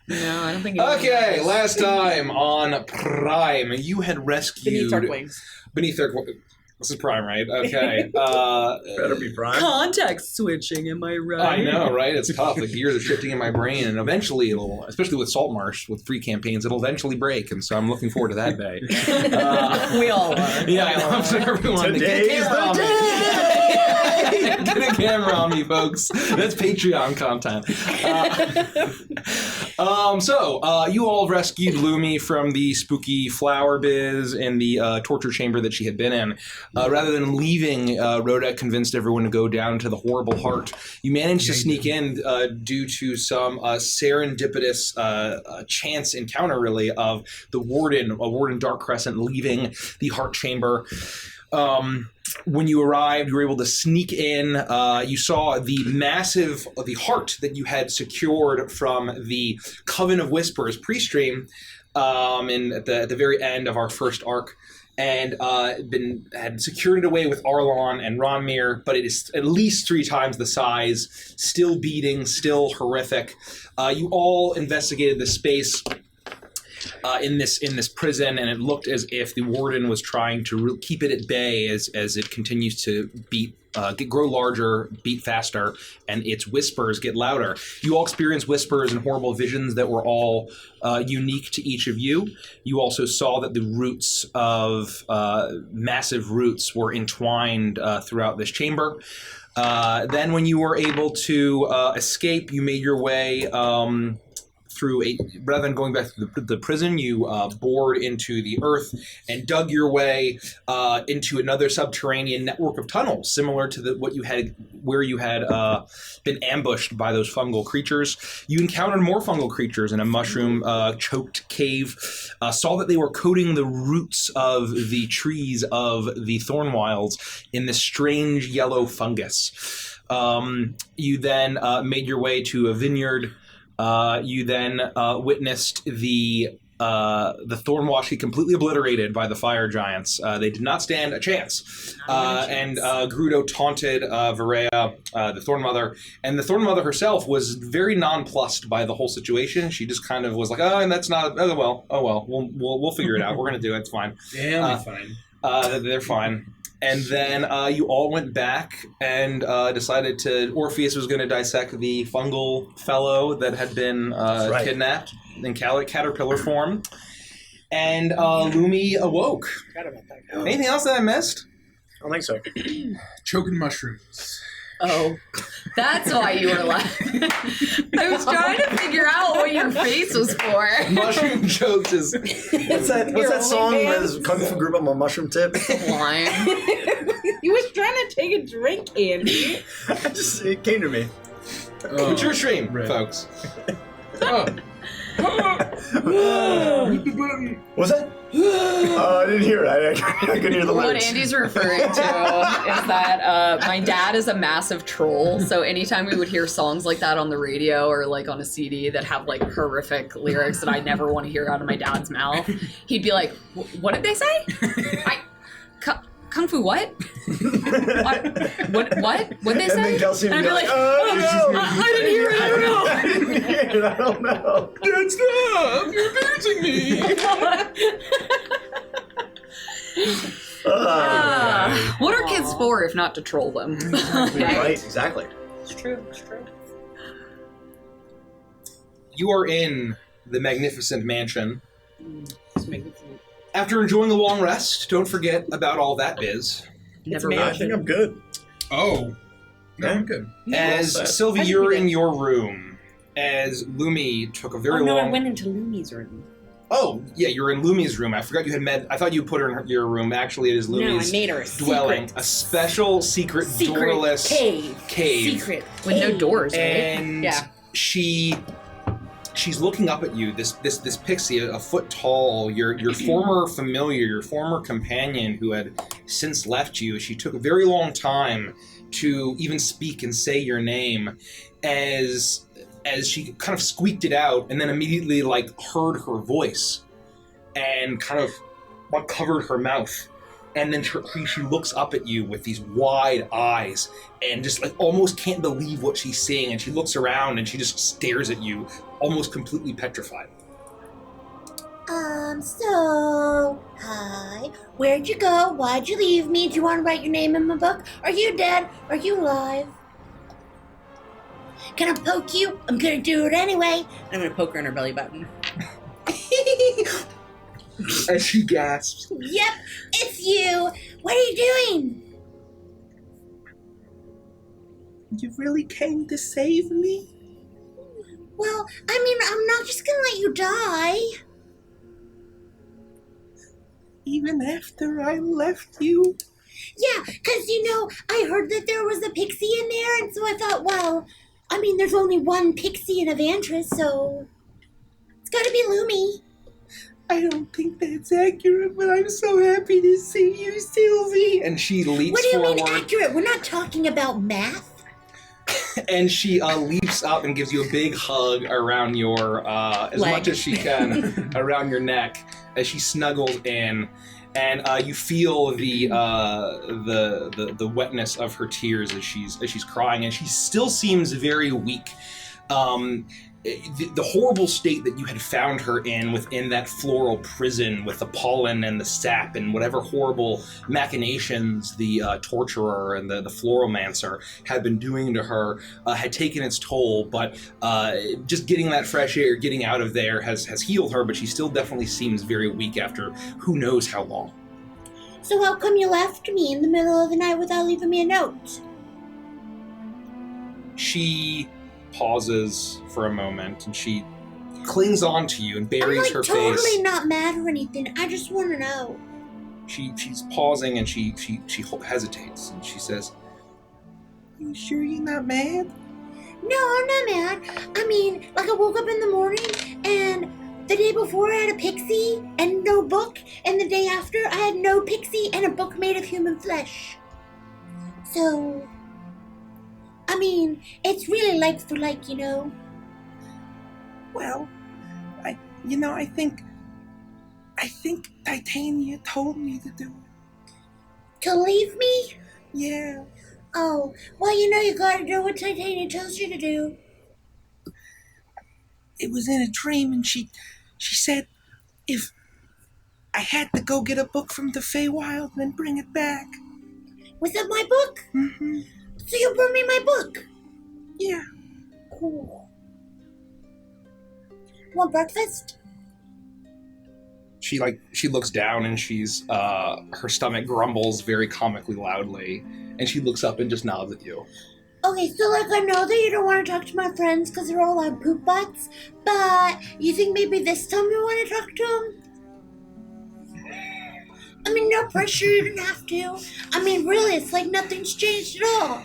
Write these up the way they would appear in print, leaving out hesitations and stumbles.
No, I don't think. Okay, last time on Prime, you had rescued Beneath Dark Wings. Beneath Dark Wings. This is Prime, right? Okay. Better be Prime. Context switching, am I right? I know, right? It's tough. The gears are shifting in my brain, and eventually it'll, especially with Saltmarsh, with free campaigns, it'll eventually break, and so I'm looking forward to that day. We all are. Yeah, I'm sure everyone. Today's Get a camera the on me. Get a camera on me, folks. That's Patreon content. So you all rescued Lumi from the spooky flower biz in the torture chamber that she had been in. Rather than leaving, Rhoda convinced everyone to go down to the horrible heart. You managed to sneak in due to some serendipitous chance encounter, really, of the Warden Dark Crescent, leaving the heart chamber. When you arrived, you were able to sneak in. You saw the heart that you had secured from the Coven of Whispers pre-stream at the very end of our first arc. And had secured it away with Arlon and Ronmir, but it is at least 3 times the size, still beating, still horrific. You all investigated the space in this prison, and it looked as if the warden was trying to keep it at bay as it continues to grow larger, beat faster, and its whispers get louder. You all experience whispers and horrible visions that were all unique to each of you. You also saw that the roots of massive roots were entwined throughout this chamber. Then when you were able to escape, you made your way rather than going back to the prison, you bored into the earth and dug your way into another subterranean network of tunnels, similar to where you had been ambushed by those fungal creatures. You encountered more fungal creatures in a mushroom-choked cave. Saw that they were coating the roots of the trees of the thorn wilds in this strange yellow fungus. You then made your way to a vineyard. You then witnessed the Thornwash be completely obliterated by the fire giants. They did not stand a chance. And Gerudo taunted Varea, the Thorn Mother, and the Thorn Mother herself was very nonplussed by the whole situation. She just kind of was like, "Oh, and that's not. Oh well. We'll figure it out. We're gonna do it. It's fine. Damn, fine. They're fine." And then you all went back and decided Orpheus was going to dissect the fungal fellow that had been kidnapped in caterpillar form. And Lumi awoke. Forgot about that guy. Anything else that I missed? I don't think so. Choking mushrooms. Oh, that's why you were laughing. I was trying to figure out what your face was for. Mushroom jokes is... What's that song that is Kung Fu Group on a mushroom tip? Lime. He was trying to take a drink, Andy. It came to me. It's your stream, folks. Was that? I didn't hear it. I couldn't hear the What lyrics. Andy's referring to is that my dad is a massive troll, so anytime we would hear songs like that on the radio or like on a CD that have like horrific lyrics that I never want to hear out of my dad's mouth, he'd be like, "What did they say? Kung Fu what? What? What'd they say?" And then Kelsey would and I'd be be like, like, "Oh no, I didn't hear it, I don't know." I didn't hear it, I don't know. Dad, stop! You're embarrassing me! What are kids for if not to troll them? Right, exactly. It's true. You are in the magnificent mansion. It's magnificent. After enjoying a long rest, don't forget about all that biz. Never me. I mind. think I'm good. Oh. No, I'm good. As Well said. Sylvie, How'd you you're begin? in your room. As Lumi took a very long... I went into Lumi's room. Oh, yeah, you're in Lumi's room. I forgot you had met... I thought you put her in your room. Actually, it is No, I Lumi's made her a dwelling. secret. A special, secret doorless cave. cave. With no doors, right? And Yeah. she's looking up at you, this pixie, a foot tall, your former familiar, your former companion who had since left you. She took a very long time to even speak and say your name as she kind of squeaked it out and then immediately like heard her voice and kind of like covered her mouth. And then she looks up at you with these wide eyes and just like almost can't believe what she's seeing. And she looks around and she just stares at you almost completely petrified. So, hi. Where'd you go? Why'd you leave me? Do you want to write your name in my book? Are you dead? Are you alive? Can I poke you? I'm gonna do it anyway. I'm gonna poke her in her belly button. As she gasps. Yep, it's you. What are you doing? You really came to save me? Well, I mean, I'm not just gonna let you die. Even after I left you? Yeah, because, I heard that there was a pixie in there, and so I thought, well, I mean, there's only one pixie in Evantris, so it's gotta be Lumi. I don't think that's accurate, but I'm so happy to see you, Sylvie. And she leaps What do you forward. mean accurate? We're not talking about math. And she leaps up and gives you a big hug around your, as Leg. much as she can, around your neck as she snuggles in. And you feel the wetness of her tears as she's crying, and she still seems very weak. The horrible state that you had found her in within that floral prison with the pollen and the sap and whatever horrible machinations the torturer and the floromancer had been doing to her had taken its toll, but just getting that fresh air, getting out of there has healed her, but she still definitely seems very weak after who knows how long. So how come you left me in the middle of the night without leaving me a note? She pauses for a moment and she clings on to you and buries her totally face. not mad or anything. I just want to know. She's pausing and she hesitates and she says, "You sure you're not mad?" No, I'm not mad. I mean, like I woke up in the morning and the day before I had a pixie and no book, and the day after I had no pixie and a book made of human flesh. So, I mean, it's really like for like, Well, I think Titania told me to do it. To leave me? Yeah. Oh, well, you gotta do what Titania tells you to do. It was in a dream and she said if I had to go get a book from the Feywild and then bring it back. Was that my book? Mm-hmm. So you brought me my book? Yeah. Cool. Want breakfast? She looks down and she's her stomach grumbles very comically loudly, and she looks up and just nods at you. Okay, so I know that you don't want to talk to my friends because they're all on poop butts, but you think maybe this time you want to talk to them? I mean, no pressure, you don't have to. I mean, really, it's like nothing's changed at all.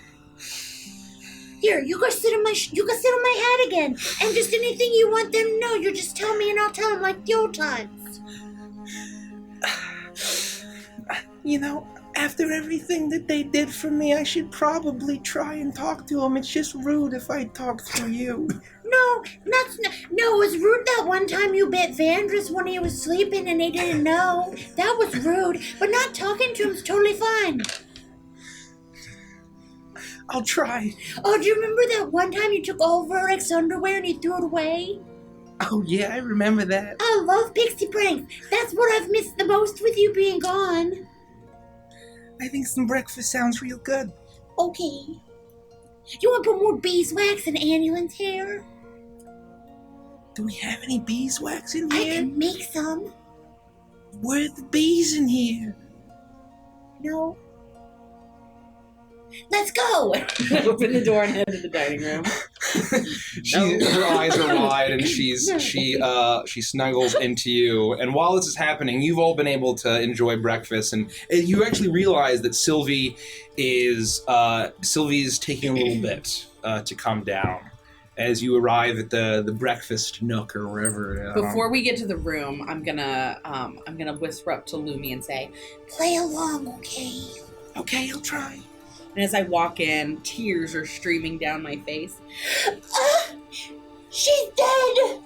Here, you go sit on my head again, and just anything you want them to know, you just tell me and I'll tell them like the old times. After everything that they did for me, I should probably try and talk to them. It's just rude if I talk through you. No, it was rude that one time you bit Vandris when he was sleeping and they didn't know. That was rude, but not talking to him's totally fine. I'll try. Oh, do you remember that one time you took all of Eric's underwear and he threw it away? Oh yeah, I remember that. I love pixie pranks. That's what I've missed the most with you being gone. I think some breakfast sounds real good. Okay. You want to put more beeswax in Annulin's hair? Do we have any beeswax in I here? can make some. Where are the bees in here? No. Let's go! Open the door and head to the dining room. Her eyes are wide and she snuggles into you. And while this is happening, you've all been able to enjoy breakfast, and you actually realize that Sylvie's taking a little bit to come down as you arrive at the breakfast nook or wherever. Before we get to the room, I'm gonna whisper up to Lumi and say, Play along, okay? Okay, I'll try. and as I walk in, tears are streaming down my face. She's dead!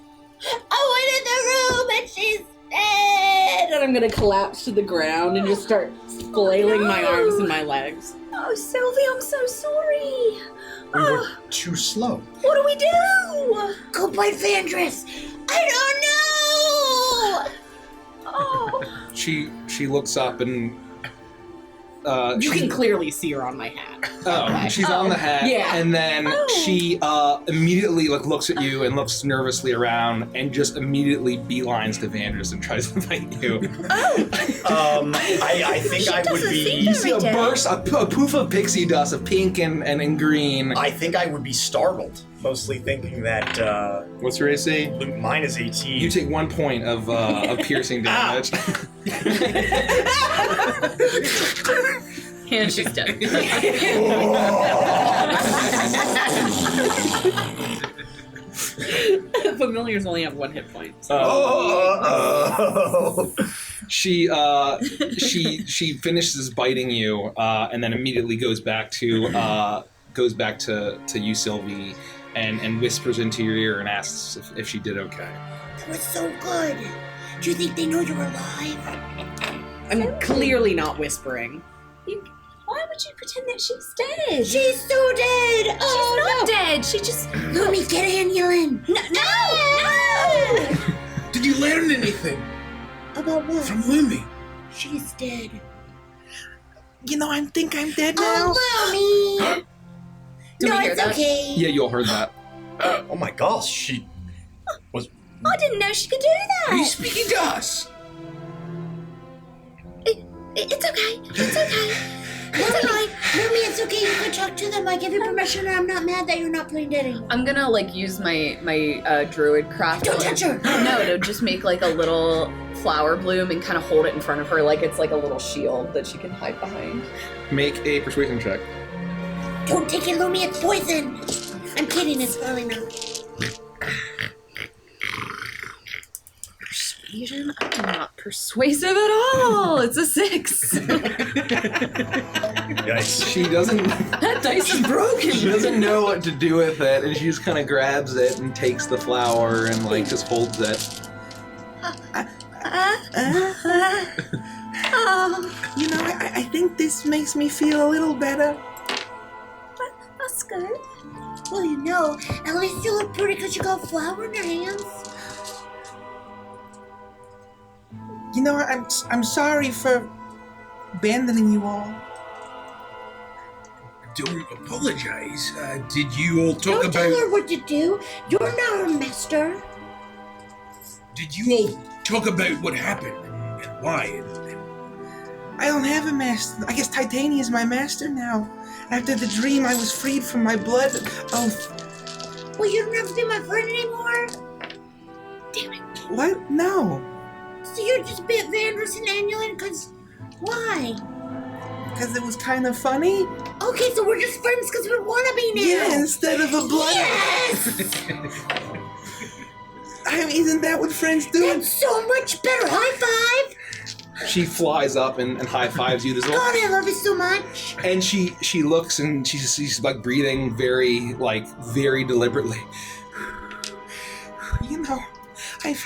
I went in the room and she's dead! And I'm gonna collapse to the ground and just start flailing my arms and my legs. Oh, Sylvie, I'm so sorry. We were too slow. What do we do? Go fight Vandress. I don't know. Oh. She looks up and You can clearly see her on my hat. she's on the hat, Yeah. and then she immediately looks at you and looks nervously around, and just immediately beelines to Vanders and tries to fight you. I think I would be. You see a burst, a poof of pixie dust, of pink and green. I think I would be startled, mostly thinking that What's your AC? mine is 18. You take 1 point of piercing damage. And she's dead. Familiars only have 1 hit point. She finishes biting you, and then immediately goes back to you, Sylvie, and whispers into your ear and asks if she did okay. That was so good. Do you think they know you're alive? I'm clearly not whispering. Why would you pretend that she's dead? She's so dead. She's Oh, not dead. She just... Lumi, get an ambulance. No! Did you learn anything About what? from Lumi? She's dead. You know, I think I'm dead now. Oh, Lumi. Did No, we hear it's that? okay. Yeah, you all heard that. Oh my gosh, she was. I didn't know she could do Are you that. speaking to us? It's okay. It's okay. Lumi, it's okay. You can talk to them. I give you permission, and I'm not mad that you're not playing Diddy. I'm gonna use my druid craft. Don't touch her. No, to just make a little flower bloom and kind of hold it in front of her like it's a little shield that she can hide behind. Make a persuasion check. Don't take it, Lumi. It's poison. I'm kidding. It's probably not. Persuasion? I'm not persuasive at all. It's a 6. Yikes. She doesn't. That dice is broken. She doesn't know what to do with it, and she just kind of grabs it and takes the flower and just holds it. You know, I think this makes me feel a little better. That's good. Well, you know, at least you look pretty because you got flour in your hands. You know, I'm sorry for abandoning you all. Don't apologize. Did you all talk Don't tell about? her what to do. You're not her master. Did you all talk about what happened and why? I don't have a master. I guess Titania is my master now. After the dream, I was freed from my blood oath. Well, you don't have to be my friend anymore. Damn it. What? No. So you just bit Vandress and Annulin because... Why? Because it was kind of funny? Okay, so we're just friends because we want to be now. Yeah, instead of a blood. Yes! I mean, isn't that what friends do? That's so much better. High five. She flies up and high fives you. God, I love you so much. And she looks and she's breathing very very deliberately. You know, I've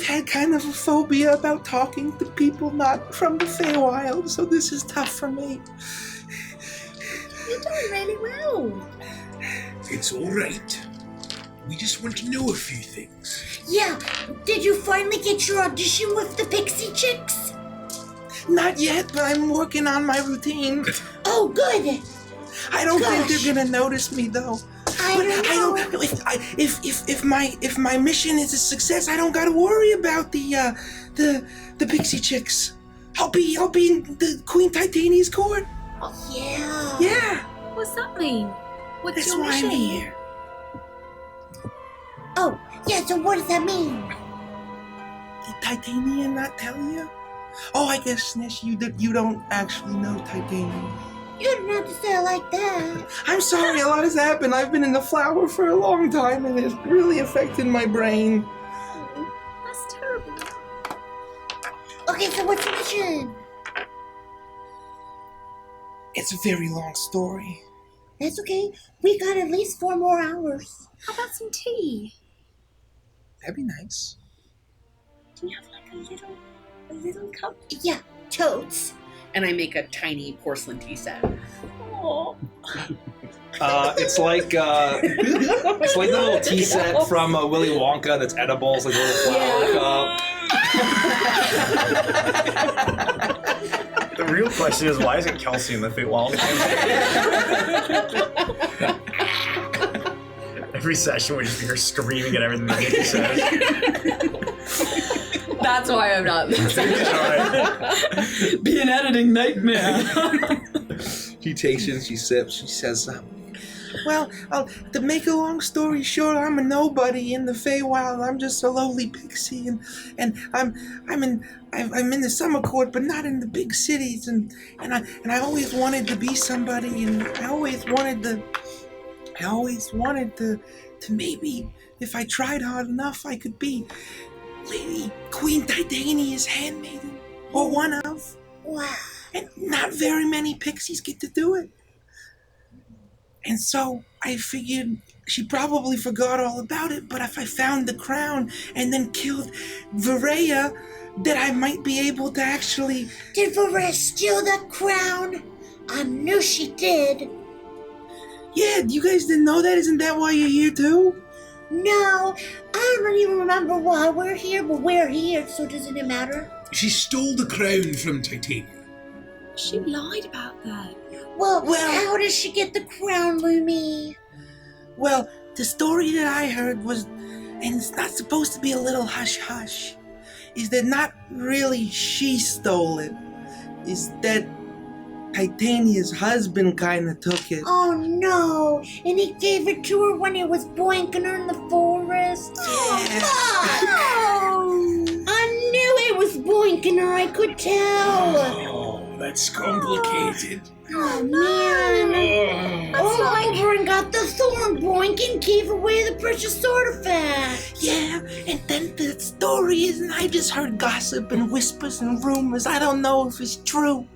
had kind of a phobia about talking to people not from the Feywild, so this is tough for me. You're doing really well. It's all right. We just want to know a few things. Yeah, did you finally get your audition with the Pixie Chicks? Not yet, but I'm working on my routine. Oh, good. I don't think Gosh. they're gonna notice me though. I don't know. If my mission is a success, I don't gotta worry about the Pixie Chicks. I'll be in the Queen Titania's court. Yeah. Yeah, What's that mean? What's that's your why I'm mission? here. Oh, yeah, so what does that mean? Did Titania not tell you? Oh, I guess, Snish, you don't actually know Titania. You didn't have to say it like that. I'm sorry, a lot has happened. I've been in the flower for a long time, and it's really affected my brain. That's terrible. Okay, so what's your mission? It's a very long story. That's okay. We got at least 4 more hours. How about some tea? That'd be nice. Do you have a little cup? Yeah, totes. and I make a tiny porcelain tea set. Oh. It's like the little tea set from Willy Wonka that's edible. It's like a little flower cup. The real question is, why isn't Kelsey in the Feywild? Every session would just be her screaming at everything that Nikki says. That's why I'm not Right. be an editing nightmare. She takes it and she sips. She says, well, to make a long story short, I'm a nobody in the Feywild. I'm just a lowly pixie, and I'm in the summer court, but not in the big cities. And I always wanted to be somebody, and I always wanted to maybe, if I tried hard enough, I could be Lady Queen Titania's handmaiden, or one of. Wow. And not very many pixies get to do it. And so I figured she probably forgot all about it, but if I found the crown and then killed Varaya, that I might be able to actually... Did Varaya steal the crown? I knew she did. Yeah, you guys didn't know that? Isn't that why you're here too? No, I don't even remember why we're here, but we're here, so doesn't it matter? She stole the crown from Titania. She lied about that. Well, Well- how does she get the crown, Lumi? Well, the story that I heard was, and it's not supposed to be a little hush-hush, is that not really she stole it, is that Titania's husband kind of took it. Oh no, and he gave it to her when he was boinking her in the forest. Yeah. Oh, I knew he was boinking her, I could tell. Oh, that's complicated. Oh man. Over and got the thorn boink and gave away the precious artifact. Yeah, and then the story is, and I just heard gossip and whispers and rumors. I don't know if it's true,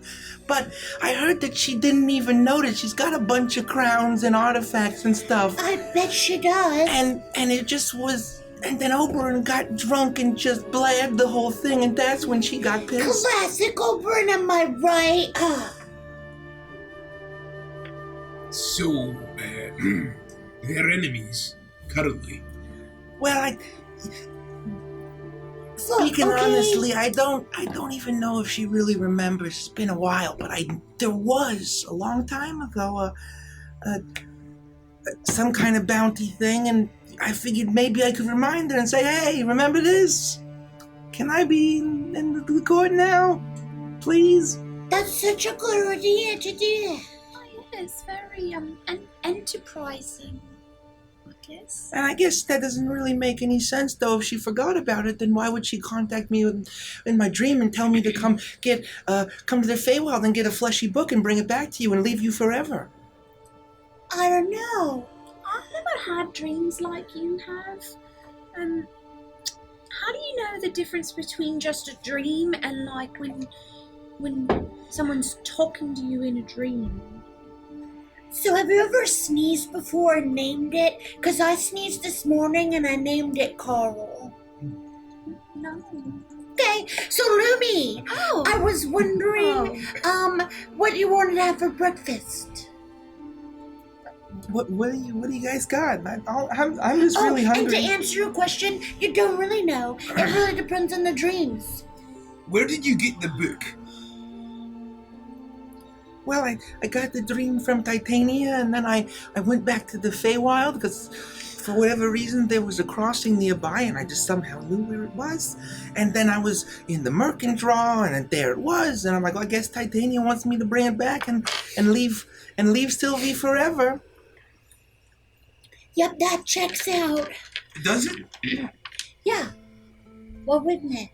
but I heard that she didn't even notice. She's got a bunch of crowns and artifacts and stuff. I bet she does. And it just was, and then Oberon got drunk and just blabbed the whole thing, and that's when she got pissed. Classic Oberon, am I right? So, they're enemies, currently. Well, speaking okay. honestly, I don't even know if she really remembers. It's been a while, but there was a long time ago some kind of bounty thing, and I figured maybe I could remind her and say, "Hey, remember this? Can I be in the court now, please?" That's such a good idea to do that. It's very enterprising, I guess. And I guess that doesn't really make any sense, though. If she forgot about it, then why would she contact me in my dream and tell me to come to the Feywild and get a fleshy book and bring it back to you and leave you forever? I don't know. I've never had dreams like you have. How do you know the difference between just a dream and like when someone's talking to you in a dream? So have you ever sneezed before and named it? Because I sneezed this morning and I named it Carl. No. Okay, so Lumi, Oh. I was wondering, what you wanted to have for breakfast. What do you guys got? I'm just really and to hungry. answer your question, you don't really know. It really depends on the dreams. Where did you get the book? Well, I got the dream from Titania, and then I went back to the Feywild because for whatever reason there was a crossing nearby, and I just somehow knew where it was. And then I was in the Mercandraw, and then there it was. And I'm like, well, I guess Titania wants me to bring it back and leave Sylvie forever. Yep, that checks out. Does it? Yeah. Well, wouldn't it?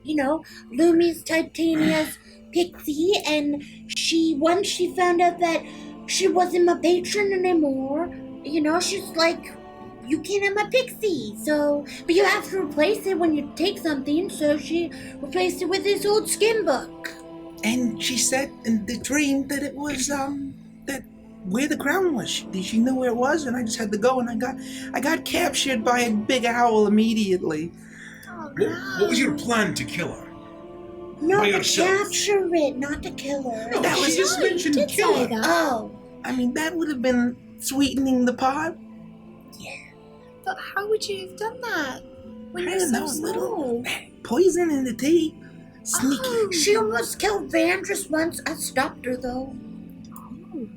You know, Lumi's Titania's pixie, and once she found out that she wasn't my patron anymore, you know, she's like, you can't have my pixie, so, but you have to replace it when you take something, so she replaced it with this old skin book. And she said in the dream that it was that where the crown was. She knew where it was, and I just had to go, and I got captured by a big owl immediately. Oh, What was your plan to kill her? No, by to ourselves. capture it, not to kill her. No, That she was just No, you mentioned did say killer. that. Oh, I mean, that would have been sweetening the pot. But how would you have done that? When I you're don't so know, little small. poison in the tea. Sneaky. Oh. she almost killed Vandress once. I stopped her though. Oh.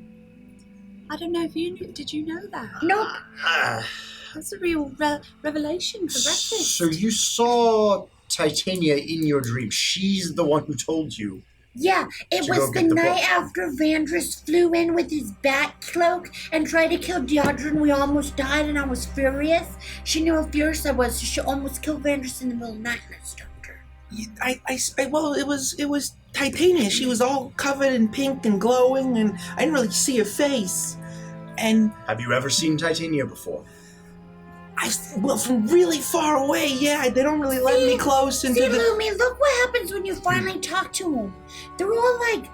I don't know if you knew. Did you know that? Nope. That's a real revelation for breakfast. So you saw Titania in your dream. She's the one who told you. Yeah, it To was go the get the night book. after Vandress flew in with his bat cloak and tried to kill Deidre, and we almost died, and I was furious. She knew how furious I was, so she almost killed Vandress in the middle of the night, and I stopped her. Well, it was Titania. She was all covered in pink and glowing, and I didn't really see her face. And Have you ever seen Titania before? well, from really far away, yeah, they don't really let me close into See, the. Lumi, look what happens when you finally talk to them. They're all like,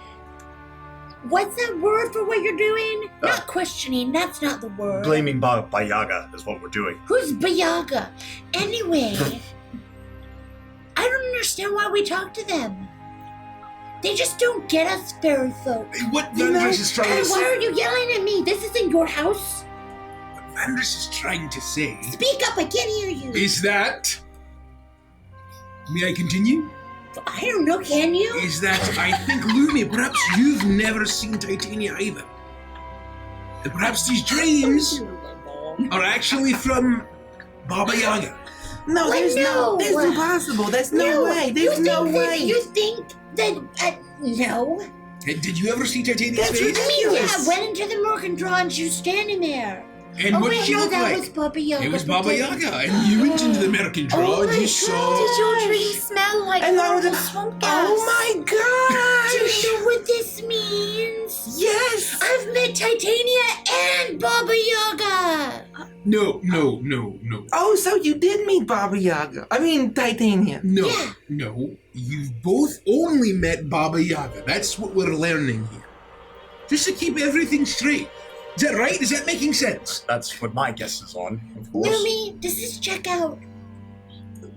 what's that word for what you're doing? Not questioning, that's not the word. Blaming Baba Yaga is what we're doing. Who's Bayaga? Anyway, I don't understand why we talk to them. They just don't get us fairy folk. What You know, Vandress is trying Hey, to why say. are you yelling at me? This isn't your house. What Vandress is trying to say Speak up, I can't hear you. is that. May I continue? I don't know, can you? Is that I think, Lumi, perhaps you've never seen Titania either. And perhaps these dreams are actually from Baba Yaga. No, What? there's No. there's impossible. There's no way. There's no way. You think that, no. And did you ever see Titania's That's face? I mean, yeah, I Ridiculous. went into the mercantile and she was standing there. And Oh, what did wait, she no, look that like? was Baba Yaga. It was but Baba then- Yaga, and you went into the mercantile Oh and my you saw. Did your gosh. dream smell like And I was horrible swamp gas? Oh my Do gosh! you know what this means? Yes. I've met Titania and Baba Yaga. No. Oh, so you did meet Baba Yaga? I mean Titania. No, Yeah. no. You've both only met Baba Yaga. That's what we're learning here. Just to keep everything straight. Is that right? Is that making sense? That's what my guess is on, of course. Lumi, does this check out?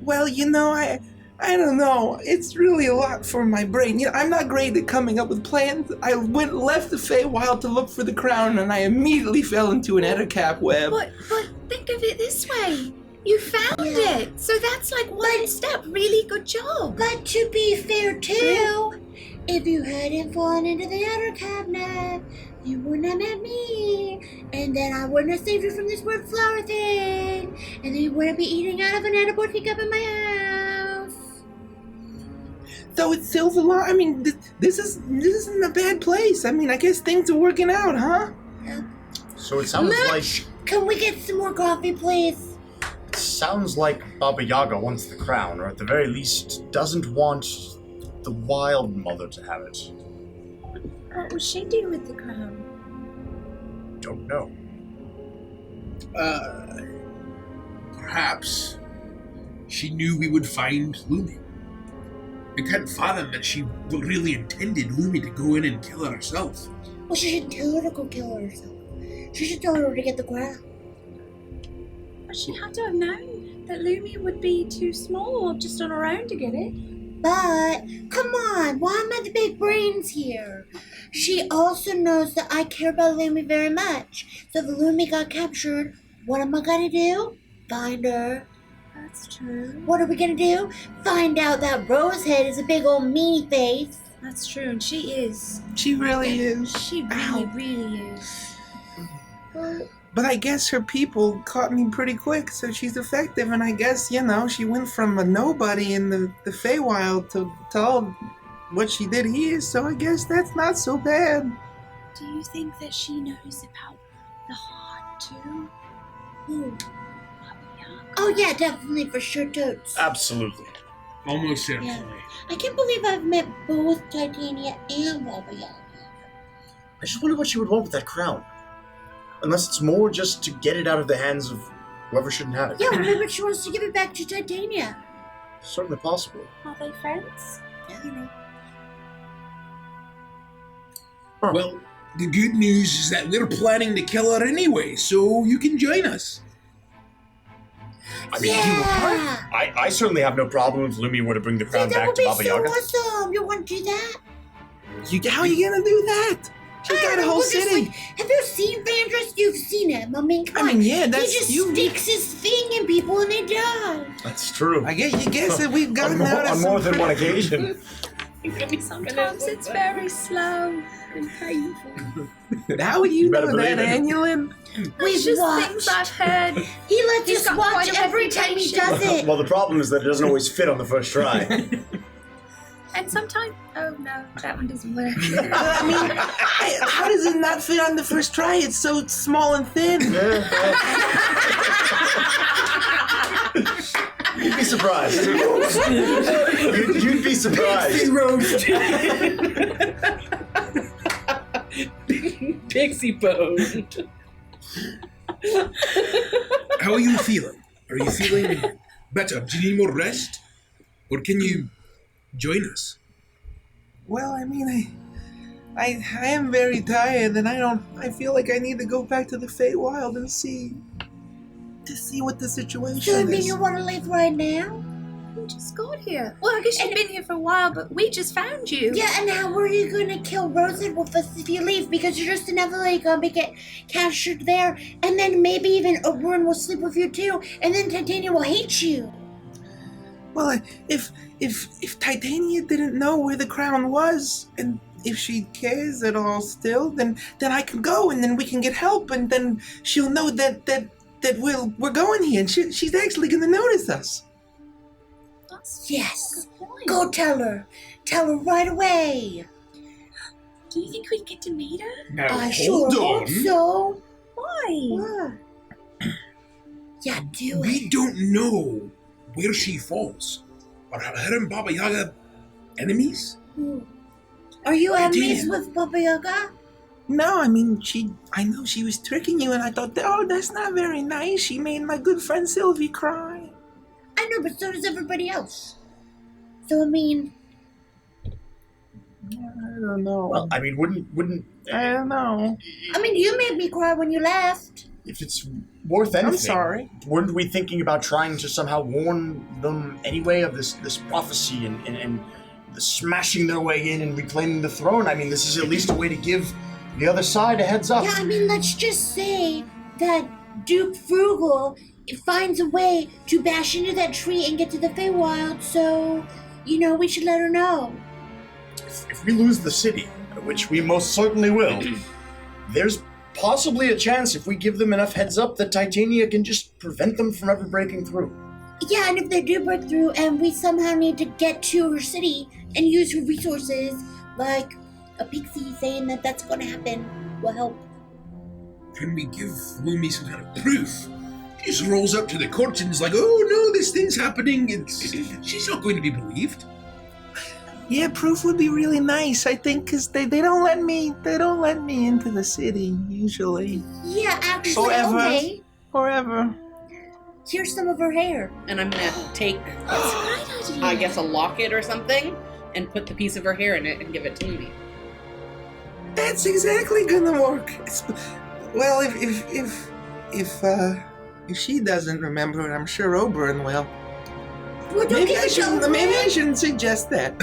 Well, I don't know. It's really a lot for my brain. I'm not great at coming up with plans. I left the Feywild to look for the crown, and I immediately fell into an Ettercap web. But think of it this way. You found Yeah. it. So that's like one step. Really good job. But to be fair too, if you hadn't fallen into the outer cabinet, you wouldn't have met me. And then I wouldn't have saved you from this weird flower thing. And then you wouldn't be eating out of an edible teacup in my house. So it sells a lot. I mean, this isn't a bad place. I mean, I guess things are working out, huh? So it sounds Mitch, can we get some more coffee, please? like Baba Yaga wants the crown, or at the very least doesn't want the Wild Mother to have it. What will she do with the crown? Don't know. Perhaps she knew we would find Lumi. I can't fathom that she really intended Lumi to go in and kill her herself. Well, she should tell her to go kill herself. She should tell her to get the crown. But she had to have known that Lumi would be too small just on her own to get it. But, come on, why am I the big brains here? She also knows that I care about Lumi very much. So if Lumi got captured, what am I gonna do? Find her. That's true. What are we gonna do? Find out that Rosehead is a big old meanie face. That's true, and she is. She really is. She really, really is. But I guess her people caught me pretty quick, so she's effective. And I guess, she went from a nobody in the Feywild to all what she did here. So I guess that's not so bad. Do you think that she knows about the heart too? Ooh. Oh yeah, definitely, for sure, totes. Absolutely. Almost certainly. Yeah. I can't believe I've met both Titania and Baba Yaga. I just wonder what she would want with that crown. Unless it's more just to get it out of the hands of whoever shouldn't have it. Yeah, maybe she wants to give it back to Titania. Certainly possible. Are they friends? I don't know. Well, the good news is that we're planning to kill her anyway, so you can join us. I mean, Yeah. I certainly have no problem if Lumi were to bring the crown that back would to be Baba so Yaga. awesome. You want to do that? How are you gonna do that? She's got a whole Well, just city. like, have you seen Vandrus? You've seen him. I mean, come on. yeah, He that's just you. sticks his thing in people and they die. That's true. I guess that we've gotten out of on some more than one occasion. Sometimes it's very slow and painful. How would you better know that, believe it. Annulin? It's just things I've heard. He lets He's us got watch quite a every time he does it. Well, the problem is that it doesn't always fit on the first try. And sometimes, oh no, that one doesn't work. I mean, how does it not fit on the first try? It's so small and thin. You'd be surprised. You'd be surprised. Pixie bone. How are you feeling? Are you feeling better? Do you need more rest? Or can you join us? Well, I mean, I am very tired, and I feel like I need to go back to the Feywild and see what the situation So you mean is. you want to leave right now? We just got here. Well, I guess you've been here for a while, but we just found you. Yeah, and how are you gonna kill Rosehead with us if you leave? Because you're just inevitably gonna get captured there, and then maybe even Oberon will sleep with you too, and then Titania will hate you. Well, if Titania didn't know where the crown was, and if she cares at all still, then I can go, and then we can get help, and then she'll know that we're going here, and she's actually gonna notice us. That's Yes. a good point. Go tell her. Tell her right away. Do you think we'd get to meet her? Now, I sure hold hope on. so. Why? What? Yeah, do We it. don't know where she falls. Are her and Baba Yaga enemies? Are you I enemies did. with Baba Yaga? No, I mean, I know she was tricking you, and I thought, oh, that's not very nice. She made my good friend Sylvie cry. I know, but so does everybody else. So I mean, I don't know. Well, I mean, wouldn't I don't know. you made me cry when you left. if it's worth anything? I'm sorry. Weren't we thinking about trying to somehow warn them anyway of this prophecy and smashing their way in and reclaiming the throne? I mean, this is at least a way to give the other side a heads up. Yeah, I mean, let's just say that Duke Frugal finds a way to bash into that tree and get to the Feywild, so, we should let her know. If we lose the city, which we most certainly will, there's possibly a chance if we give them enough heads up that Titania can just prevent them from ever breaking through. Yeah, and if they do break through and we somehow need to get to her city and use her resources, like a pixie saying that that's going to happen, will help. Can we give Lumi some kind of proof? She just rolls up to the court and is like, oh no, this thing's happening. She's not going to be believed. Yeah, proof would be really nice, I think, because they don't let me into the city usually. Yeah, actually, Forever. okay. Forever. Here's some of her hair. And I'm gonna take, That's a great idea. I guess, a locket or something, and put the piece of her hair in it and give it to Lumi. That's exactly gonna work. Well, if she doesn't remember it, I'm sure Oberon will. Well, don't Maybe give I it to shouldn't. Oberon. Maybe I shouldn't suggest that.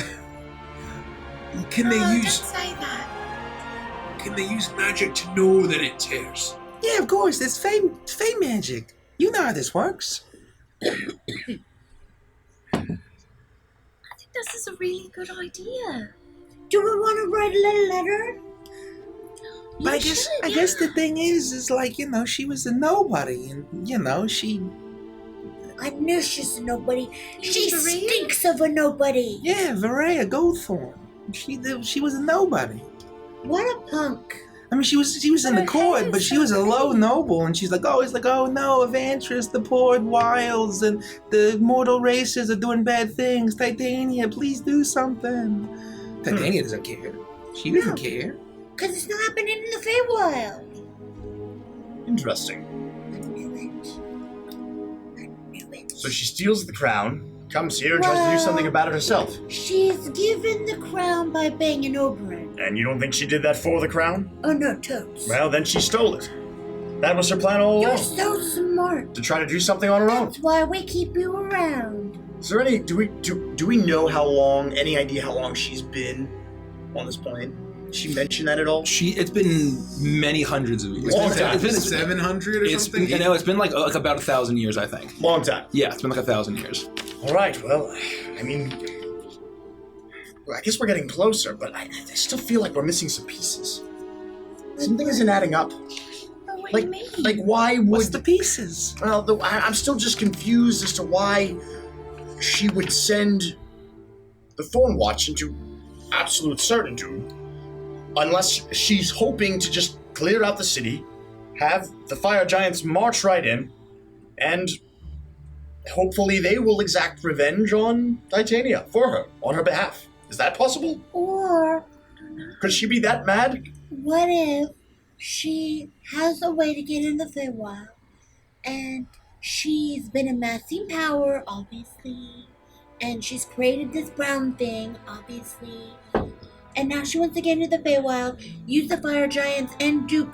Can they Oh, use don't say that. magic to know that it's hers? Yeah, of course. It's fey magic. You know how this works. I think this is a really good idea. Do we want to write a little letter? But You I should, guess the thing is like, she was a nobody, and she. I knew she's a nobody. She For real? stinks of a nobody. Yeah, Varea Goldthorn. She was a nobody. What a punk. I mean, she was in the Her court, hair but is she so was a low pretty. noble, and she's like, oh no, Evantris, the poor wilds, and the mortal races are doing bad things. Titania, please do something. Titania doesn't care. She doesn't care. Because it's not happening in the Feywild. Interesting. I knew it. I knew it. So she steals the crown, comes here, and tries to do something about it herself. She's given the crown by banging Oberon. And you don't think she did that for the crown? Oh no, totes. Well, then she stole it. That was her plan all You're along. so smart. To try to do something on her own. That's why we keep you around. Is there any? Do we know how long? Any idea how long she's been on this plane? Did she mention that at all? It's been many hundreds of years. Long time. It's been 700 or something. It's been like about 1,000 years, I think. Long time. Yeah, it's been like 1,000 years. All right. Well, I mean, I guess we're getting closer, but I still feel like we're missing some pieces. Something isn't adding up. What do you mean? Like why would What's the pieces? Well, I'm still just confused as to why she would send the Thornwatch into absolute certitude, unless she's hoping to just clear out the city, have the fire giants march right in, and hopefully they will exact revenge on Titania for her, on her behalf. Is that possible? Or Could she be that mad? what if she has a way to get in the Feywild, and she's been amassing power, obviously, and she's created this brown thing, obviously, and now she wants to get into the Feywild, use the fire giants and Duke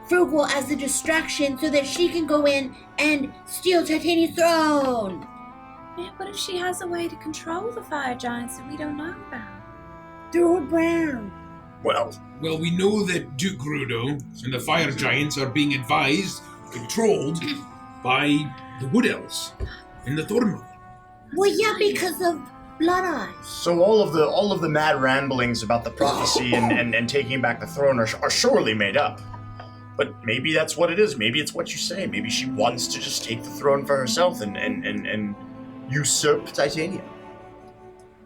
Frugal as a distraction so that she can go in and steal Titania's throne. Yeah, what if she has a way to control the fire giants that we don't know about? Through her brown. Well, Well, we know that Duke Grudo and the fire giants are being advised, controlled by the Wood Elves and the Thornwatch. Well, yeah, because of Blood Eyes. so all of the mad ramblings about the prophecy and taking back the throne are surely made up. But maybe that's what it is. Maybe it's what you say. Maybe she wants to just take the throne for herself and usurp Titania.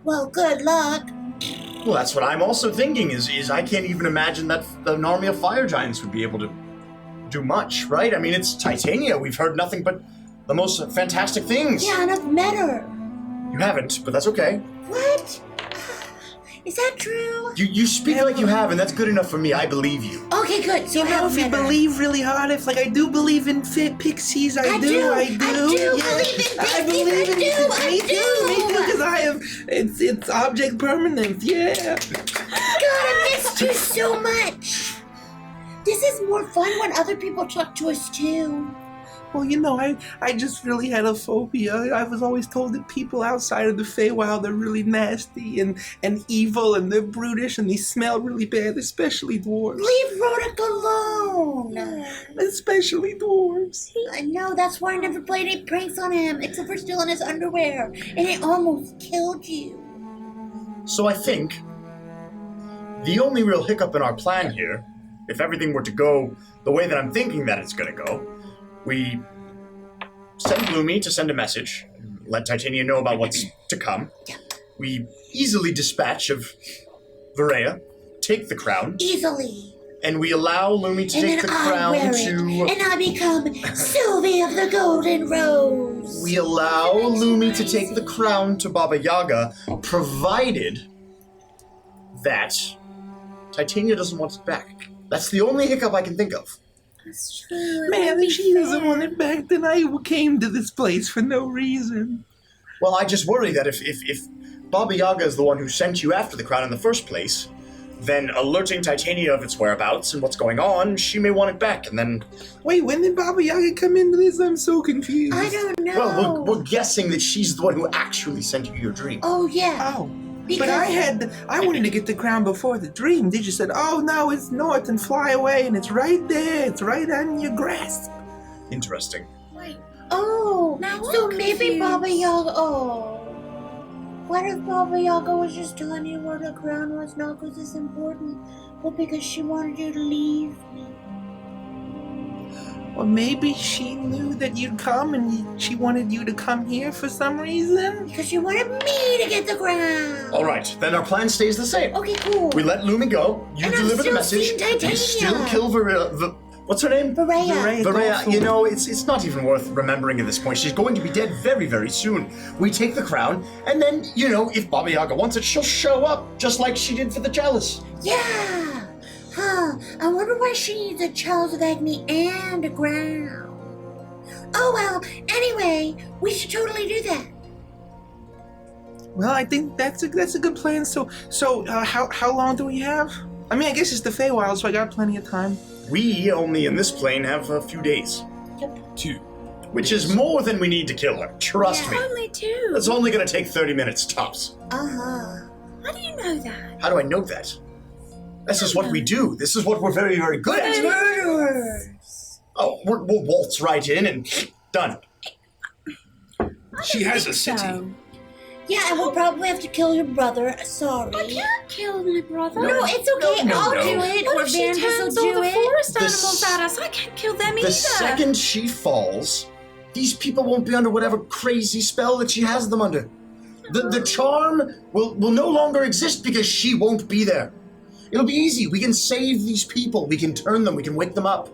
Well, good luck. Well, that's what I'm also thinking is I can't even imagine that an army of fire giants would be able to do much, right? I mean, it's Titania. We've heard nothing but the most fantastic things. Yeah, and I've met her. You haven't, but that's okay. What? Is that true? You speak like you have, and that's good enough for me. I believe you. Okay, good. So You know, if you met her. believe really hard, if like I do believe in pixies, I do. I do believe in pixies, I believe in I do. Me too, because I have it's object permanence. Yeah. God, I missed you so much. This is more fun when other people talk to us too. Well, you know, I just really had a phobia. I was always told that people outside of the Feywild are really nasty and evil and they're brutish and they smell really bad, especially dwarves. Leave Roderick alone. Especially dwarves. I know, that's why I never played any pranks on him, except for stealing his underwear, and it almost killed you. So I think the only real hiccup in our plan here, if everything were to go the way that I'm thinking that it's going to go, we send Bloomy to send a message, let Titania know about what's to come. We easily dispatch of Varea, take the crown, Easily. and we allow Lumi to And take then the I crown wear it, to... and I become Sylvie of the Golden Rose. We allow Lumi to take the crown to Baba Yaga, provided that Titania doesn't want it back. That's the only hiccup I can think of. That's true. Man, if she doesn't want it back, then I came to this place for no reason. Well, I just worry that if Baba Yaga is the one who sent you after the crown in the first place, then alerting Titania of its whereabouts and what's going on, she may want it back, and then... Wait, when did Baba Yaga come into this? I'm so confused. I don't know. Well, we're guessing that she's the one who actually sent you your dream. Oh, yeah. Oh. Because But I wanted to get the crown before the dream. They just said, oh, no, it's north and fly away, and it's right there. It's right on your grasp. Interesting. Wait, Oh, Now so I'm maybe confused. Baba Yaga. Oh, what if Baba Yaga was just telling you where the crown was, not because it's important, but because she wanted you to leave me? Or maybe she knew that you'd come and she wanted you to come here for some reason. Because she wanted me to get the crown. All right, then our plan stays the same. Okay, cool. We let Lumi go, you And I'm deliver the still message, seeing Titania. we still kill Varea. What's her name? Varea. Varea, you know, it's not even worth remembering at this point. She's going to be dead very, very soon. We take the crown, and then, you know, if Baba Yaga wants it, she'll show up, just like she did for the chalice. Yeah. Huh. I wonder why she needs a chalice of Agni and a crown. Oh well. Anyway, we should totally do that. Well, I think that's a good plan. So how long do we have? I mean, I guess it's the Feywild, so I got plenty of time. We only in this plane have a few days. 2. Which is more than we need to kill her. Trust me. Only 2. It's only gonna take 30 minutes tops. Uh-huh. How do you know that? How do I know that? This is what we do. This is what we're very, very good at. Murderers. Oh, we'll waltz right in and done. She has a city. Yeah, and we'll probably have to kill your brother. Sorry. I can't kill my brother. No, it's okay. No, I'll no. do it. What Or if she Vandus will turns all do the it. forest The animals s- at us? I can't kill them The either. second she falls, these people won't be under whatever crazy spell that she has them under. The charm will no longer exist because she won't be there. It'll be easy. We can save these people. We can turn them. We can wake them up.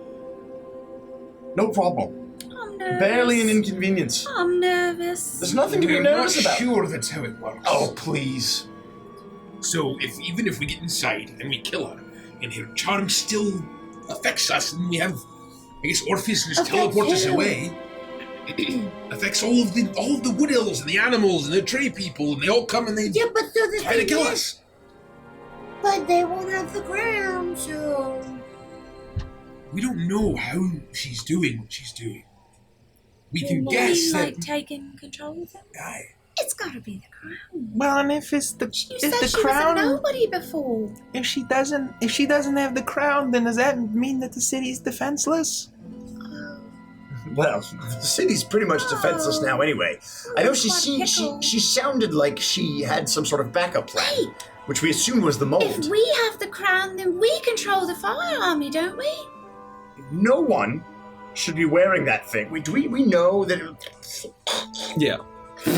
No problem. I'm nervous. Barely an inconvenience. I'm nervous. There's nothing to be We're not nervous about. sure that's how it works. Oh, please. So even if we get inside and we kill her, and her charm still affects us, and we have, I guess, Orpheus can just Affects teleport us you. away. Affects all of the wood elves and the animals and the tree people, and they all come and they Yeah, but so the try to thing kill is, us. but they won't have the crown, so... We don't know how she's doing what she's doing. We can Will guess we, that. like, taking control of them? Aye. It's gotta be the crown. Well, and if it's the You if said the she crown, was a nobody before. if she doesn't have the crown, then does that mean that the city's defenseless? Well, the city's pretty much defenseless now anyway. I know she sounded like she had some sort of backup plan, Hey, which we assumed was the mold. if we have the crown, then we control the fire army, don't we? No one should be wearing that thing. We know that. Yeah. We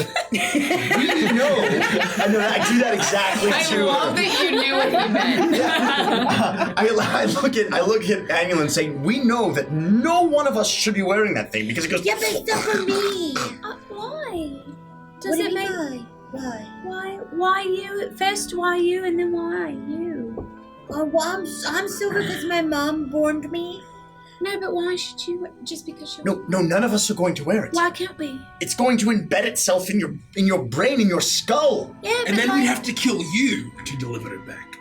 know. I know. I do that exactly I too. love that you knew what he meant. I look at Daniel and say, we know that no one of us should be wearing that thing because it goes. Yeah, but it's not for me. Why? Does What do it you make... mean why? Why you? At first, why you, and then why you? Well, I'm silver because my mom borned me. No, but why should you? Just because you... No, none of us are going to wear it. Why can't we? It's going to embed itself in your brain, in your skull. Yeah, And but then like, we have to kill you to deliver it back.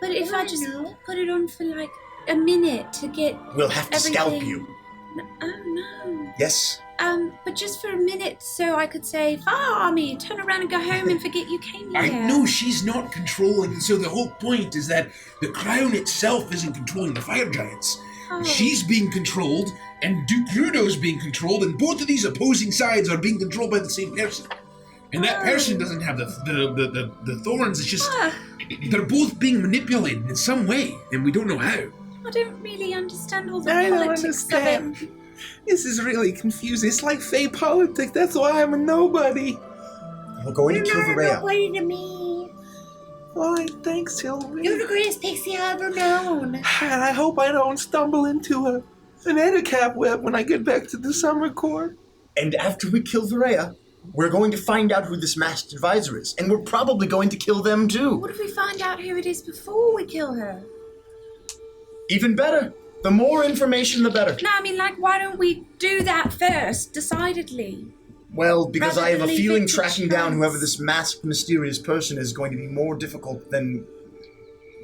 But if I just know. put it on for like a minute to get We'll have to scalp everything- you. Oh no. Yes. But just for a minute, so I could say, "Fire army, turn around and go home and forget you came here." I know she's not controlling, so the whole point is that the crown itself isn't controlling the fire giants. Oh. She's being controlled, and Duke Rudo's being controlled, and both of these opposing sides are being controlled by the same person. And that person doesn't have the thorns. It's just Ah, they're both being manipulated in some way, and we don't know how. I don't really understand all the I don't politics of it. understand. This is really confusing. It's like fake politics. That's why I'm a nobody. We're going You're to kill not a Varela. nobody to me. Why, thanks, Hillary. You're the greatest pixie I've ever known. And I hope I don't stumble into an Ettercap web when I get back to the summer court. And after we kill Varela, we're going to find out who this masked advisor is, and we're probably going to kill them too. What if we find out who it is before we kill her? Even better. The more information, the better. No, I mean, like, why don't we do that first, decidedly? Well, because Rather I have a than leave feeling it to tracking down chance. whoever this masked, mysterious person is going to be more difficult than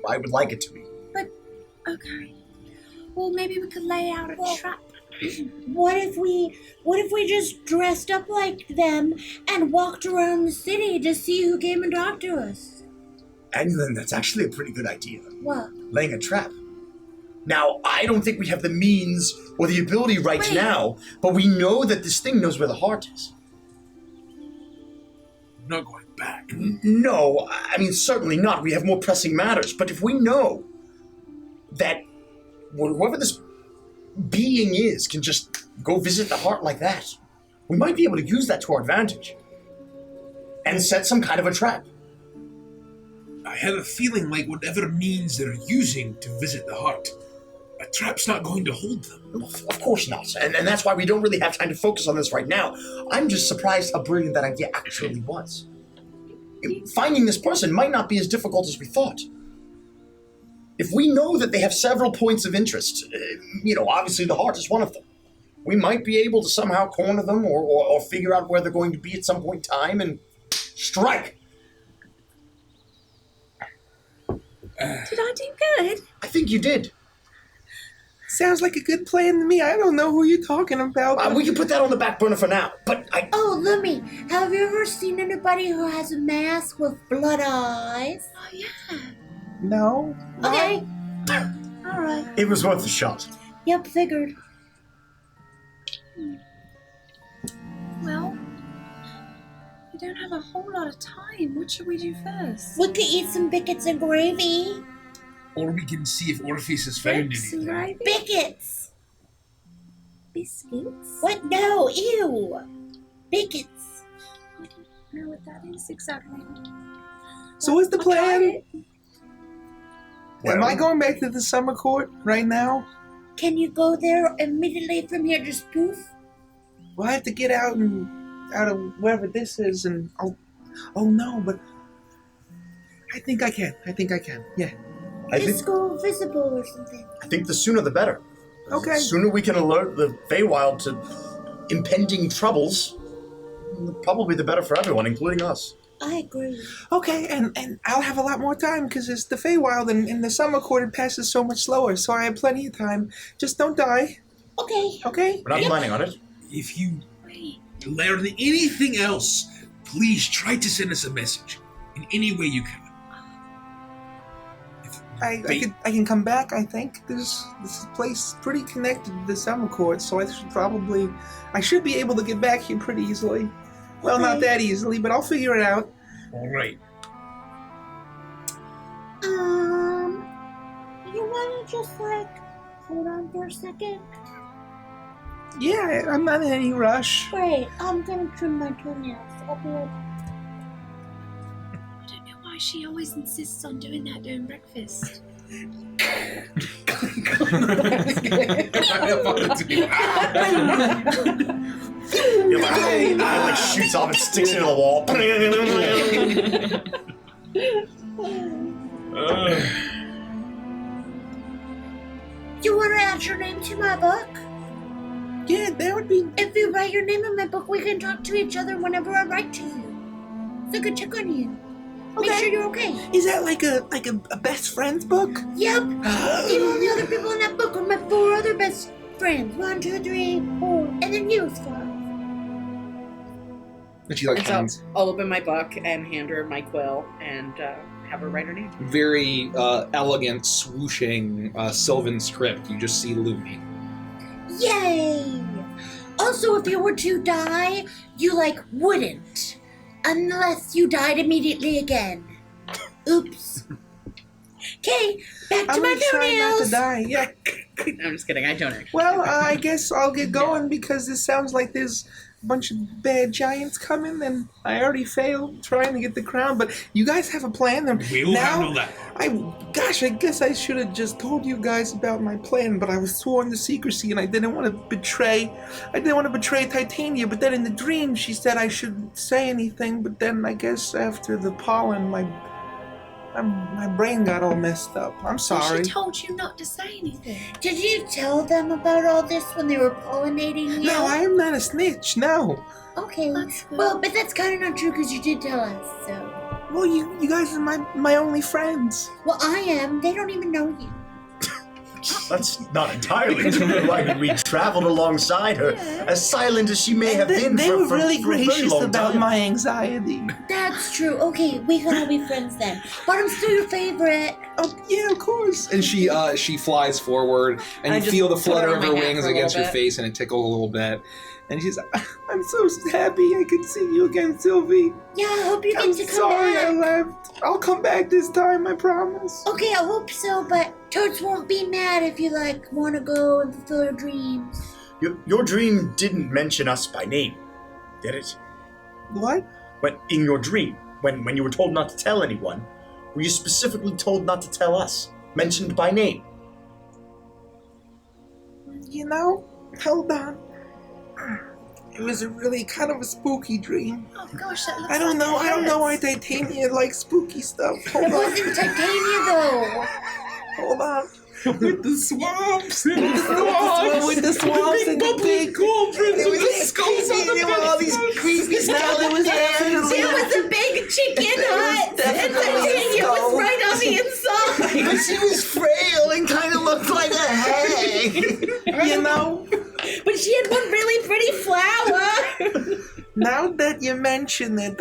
I would like it to be. Okay. Well, maybe we could lay out a Well- trap. What if we just dressed up like them and walked around the city to see who came and talked to us? And then that's actually a pretty good idea. What? Laying a trap. Now, I don't think we have the means or the ability right Wait. now, but we know that this thing knows where the heart is. I'm not going back. No, I mean, certainly not. We have more pressing matters. But if we know that whoever this being is can just go visit the heart like that, we might be able to use that to our advantage and set some kind of a trap. I have a feeling like whatever means they're using to visit the heart, a trap's not going to hold them. Of course not. And that's why we don't really have time to focus on this right now. I'm just surprised how brilliant that idea actually was. Finding this person might not be as difficult as we thought. If we know that they have several points of interest, obviously the heart is one of them. We might be able to somehow corner them or figure out where they're going to be at some point in time and strike. Did I do good? I think you did. Sounds like a good plan to me. I don't know who you're talking about. We can put that on the back burner for now. But Oh, Lumi, have you ever seen anybody who has a mask with blood eyes? Oh, yeah. No. Okay. All right. it was worth a shot. Yep, figured. Well, we don't have a whole lot of time. What should we do first? We could eat some biscuits and gravy. Or we can see if Orpheus has found anything. Right? Biscuits. Biscuits? What? No, ew. Biscuits. I don't know what that is exactly. So what's the I'll try plan? it. Am I going back to the summer court right now? Can you go there immediately from here, just poof? Well, I have to get out of wherever this is, and oh no, but I think I can. Yeah. Just go visible or something. I think the sooner the better. Okay. The sooner we can alert the Feywild to impending troubles, probably the better for everyone, including us. I agree. Okay, and I'll have a lot more time because it's the Feywild, and the summer court it passes so much slower, so I have plenty of time. Just don't die, Okay. okay? We're not planning on it. If you learn anything else, please try to send us a message in any way you can. I can come back. I think this place is pretty connected to the summer court, so I should be able to get back here pretty easily. Well, not that easily, but I'll figure it out. All right. You wanna just hold on for a second? Yeah, I'm not in any rush. Great. I'm gonna trim my toenails. I'll be right back. I don't know why she always insists on doing that during breakfast. It like shoots off and sticks into the wall. You wanna add your name to my book? Yeah, that would be. If you write your name in my book, we can talk to each other whenever I write to you. So I can check on you. Make sure you're okay. Is that like a best friends book? Yep. The only other people in that book are my 4 other best friends. 1, 2, 3, 4, and then you, 5. And she like And so hands I'll open my book and hand her my quill and have her write her name. very elegant, swooshing Sylvan script. You just see Lumi. Yay! Also, if you were to die, you wouldn't. Unless you died immediately again. Oops. Okay, back to I'm my gonna try not to toenails. die. Yeah. I'm just kidding. I don't actually. Well, I guess I'll get going because this sounds like there's a bunch of bad giants coming, and I already failed trying to get the crown. But you guys have a plan. And We'll now, handle that. I guess I should have just told you guys about my plan, but I was sworn to secrecy, and I didn't want to betray Titania. But then in the dream, she said I shouldn't say anything. But then I guess after the pollen, my brain got all messed up. I'm sorry. She told you not to say anything. Did you tell them about all this when they were pollinating you? No, I am not a snitch. No. Okay. That's good. Well, but that's kind of not true because you did tell us, so. Well, you guys are my only friends. Well, I am. They don't even know you. That's not entirely true. We traveled alongside her, as silent as she may have been They for, were for, really for a very gracious long about time. my anxiety. That's true. Okay, we can all be friends then. But I'm still your favorite. Oh, yeah, of course. And she flies forward, and I you just feel the put flutter her of on her my hat wings for a little against your bit. face, and it tickles a little bit. And she's like, I'm so happy I could see you again, Sylvie. Yeah, I hope you I'm get to come sorry I back. left. I'll come back this time, I promise. Okay, I hope so, but Toads won't be mad if you, want to go and fulfill your dreams. Your dream didn't mention us by name, did it? What? When in your dream, when you were told not to tell anyone, were you specifically told not to tell us, mentioned by name? You know, hold on. It was a really kind of a spooky dream. Oh gosh, that looks I don't know why hurts. Titania likes spooky stuff. It Hold on. wasn't Titania, though. Hold on. With the swamps and the With the swamps and the big cauldrons It with was the skulls on the there were all these creepy stuff. There was definitely It was a big chicken hut, and Titania was right on the inside. But she was frail and kind of looked like a hag. You know, But she had one really pretty flower. now that you mention it,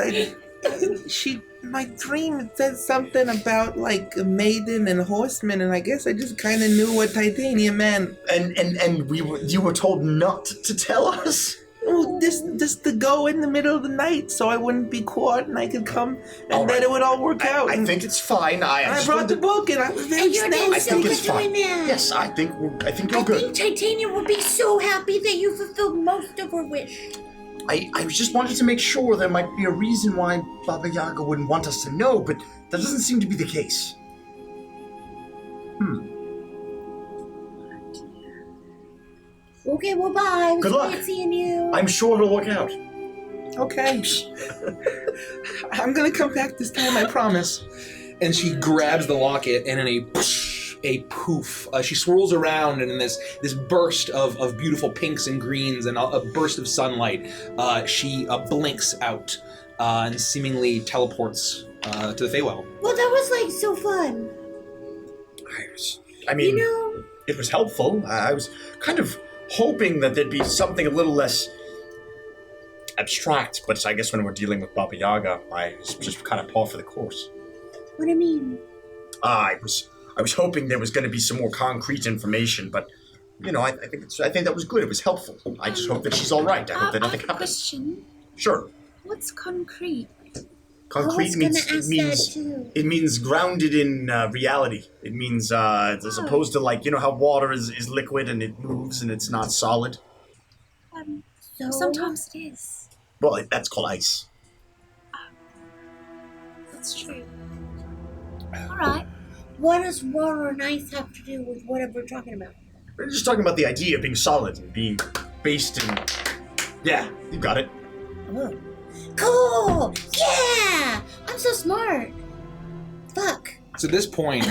my dream said something about like a maiden and horseman, and I guess I just kind of knew what Titania meant. And you were told not to tell us? Well, just to go in the middle of the night so I wouldn't be caught and I could come and then it would all work out. I think it's fine. I brought the book and I was very And your snazzy. dad's so good doing that. Yes, I think you're I good. think Titania will be so happy that you fulfilled most of her wish. I just wanted to make sure there might be a reason why Baba Yaga wouldn't want us to know, but that doesn't seem to be the case. Okay, well, bye. It was Good luck. great seeing you. I'm sure it'll work out. Okay. I'm gonna come back this time, I promise. And she grabs the locket, and in a poof, she swirls around, and in this burst of beautiful pinks and greens and a burst of sunlight, she blinks out and seemingly teleports to the Feywild. Well, that was like so fun. I mean, You know, it was helpful. I was kind of hoping that there'd be something a little less abstract, but I guess when we're dealing with Baba Yaga, I just kind of par for the course. what I mean. I was hoping there was going to be some more concrete information, but you know, I think that was good. It was helpful. I just hope that she's all right. I hope that I nothing have a happens. question. Sure. What's concrete? Concrete I was means gonna ask that too. it means grounded in reality. It means as opposed to like, you know how water is liquid and it moves and it's not solid. So Sometimes it is. Well, that's called ice. That's true. All right. what does water and ice have to do with whatever we're talking about? We're just talking about the idea of being solid and being based in. Yeah, you got it. Oh. Cool! Yeah! I'm so smart. Fuck. It's at this point.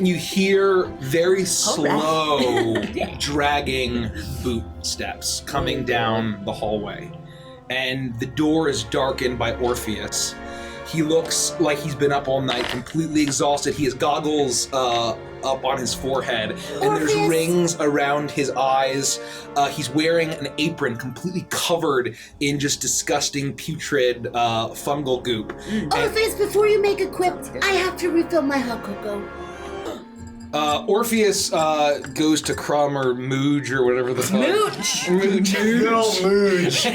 You hear very slow, dragging boot steps coming down the hallway, and the door is darkened by Orpheus. He looks like he's been up all night, completely exhausted. He has goggles up on his forehead, and there's Orpheus. rings around his eyes. He's wearing an apron completely covered in just disgusting, putrid fungal goop. Orpheus, before you make a quip, I have to refill my hot cocoa. Orpheus goes to Crumb or Mooge or whatever the fuck. Mooge. Good old Mooge.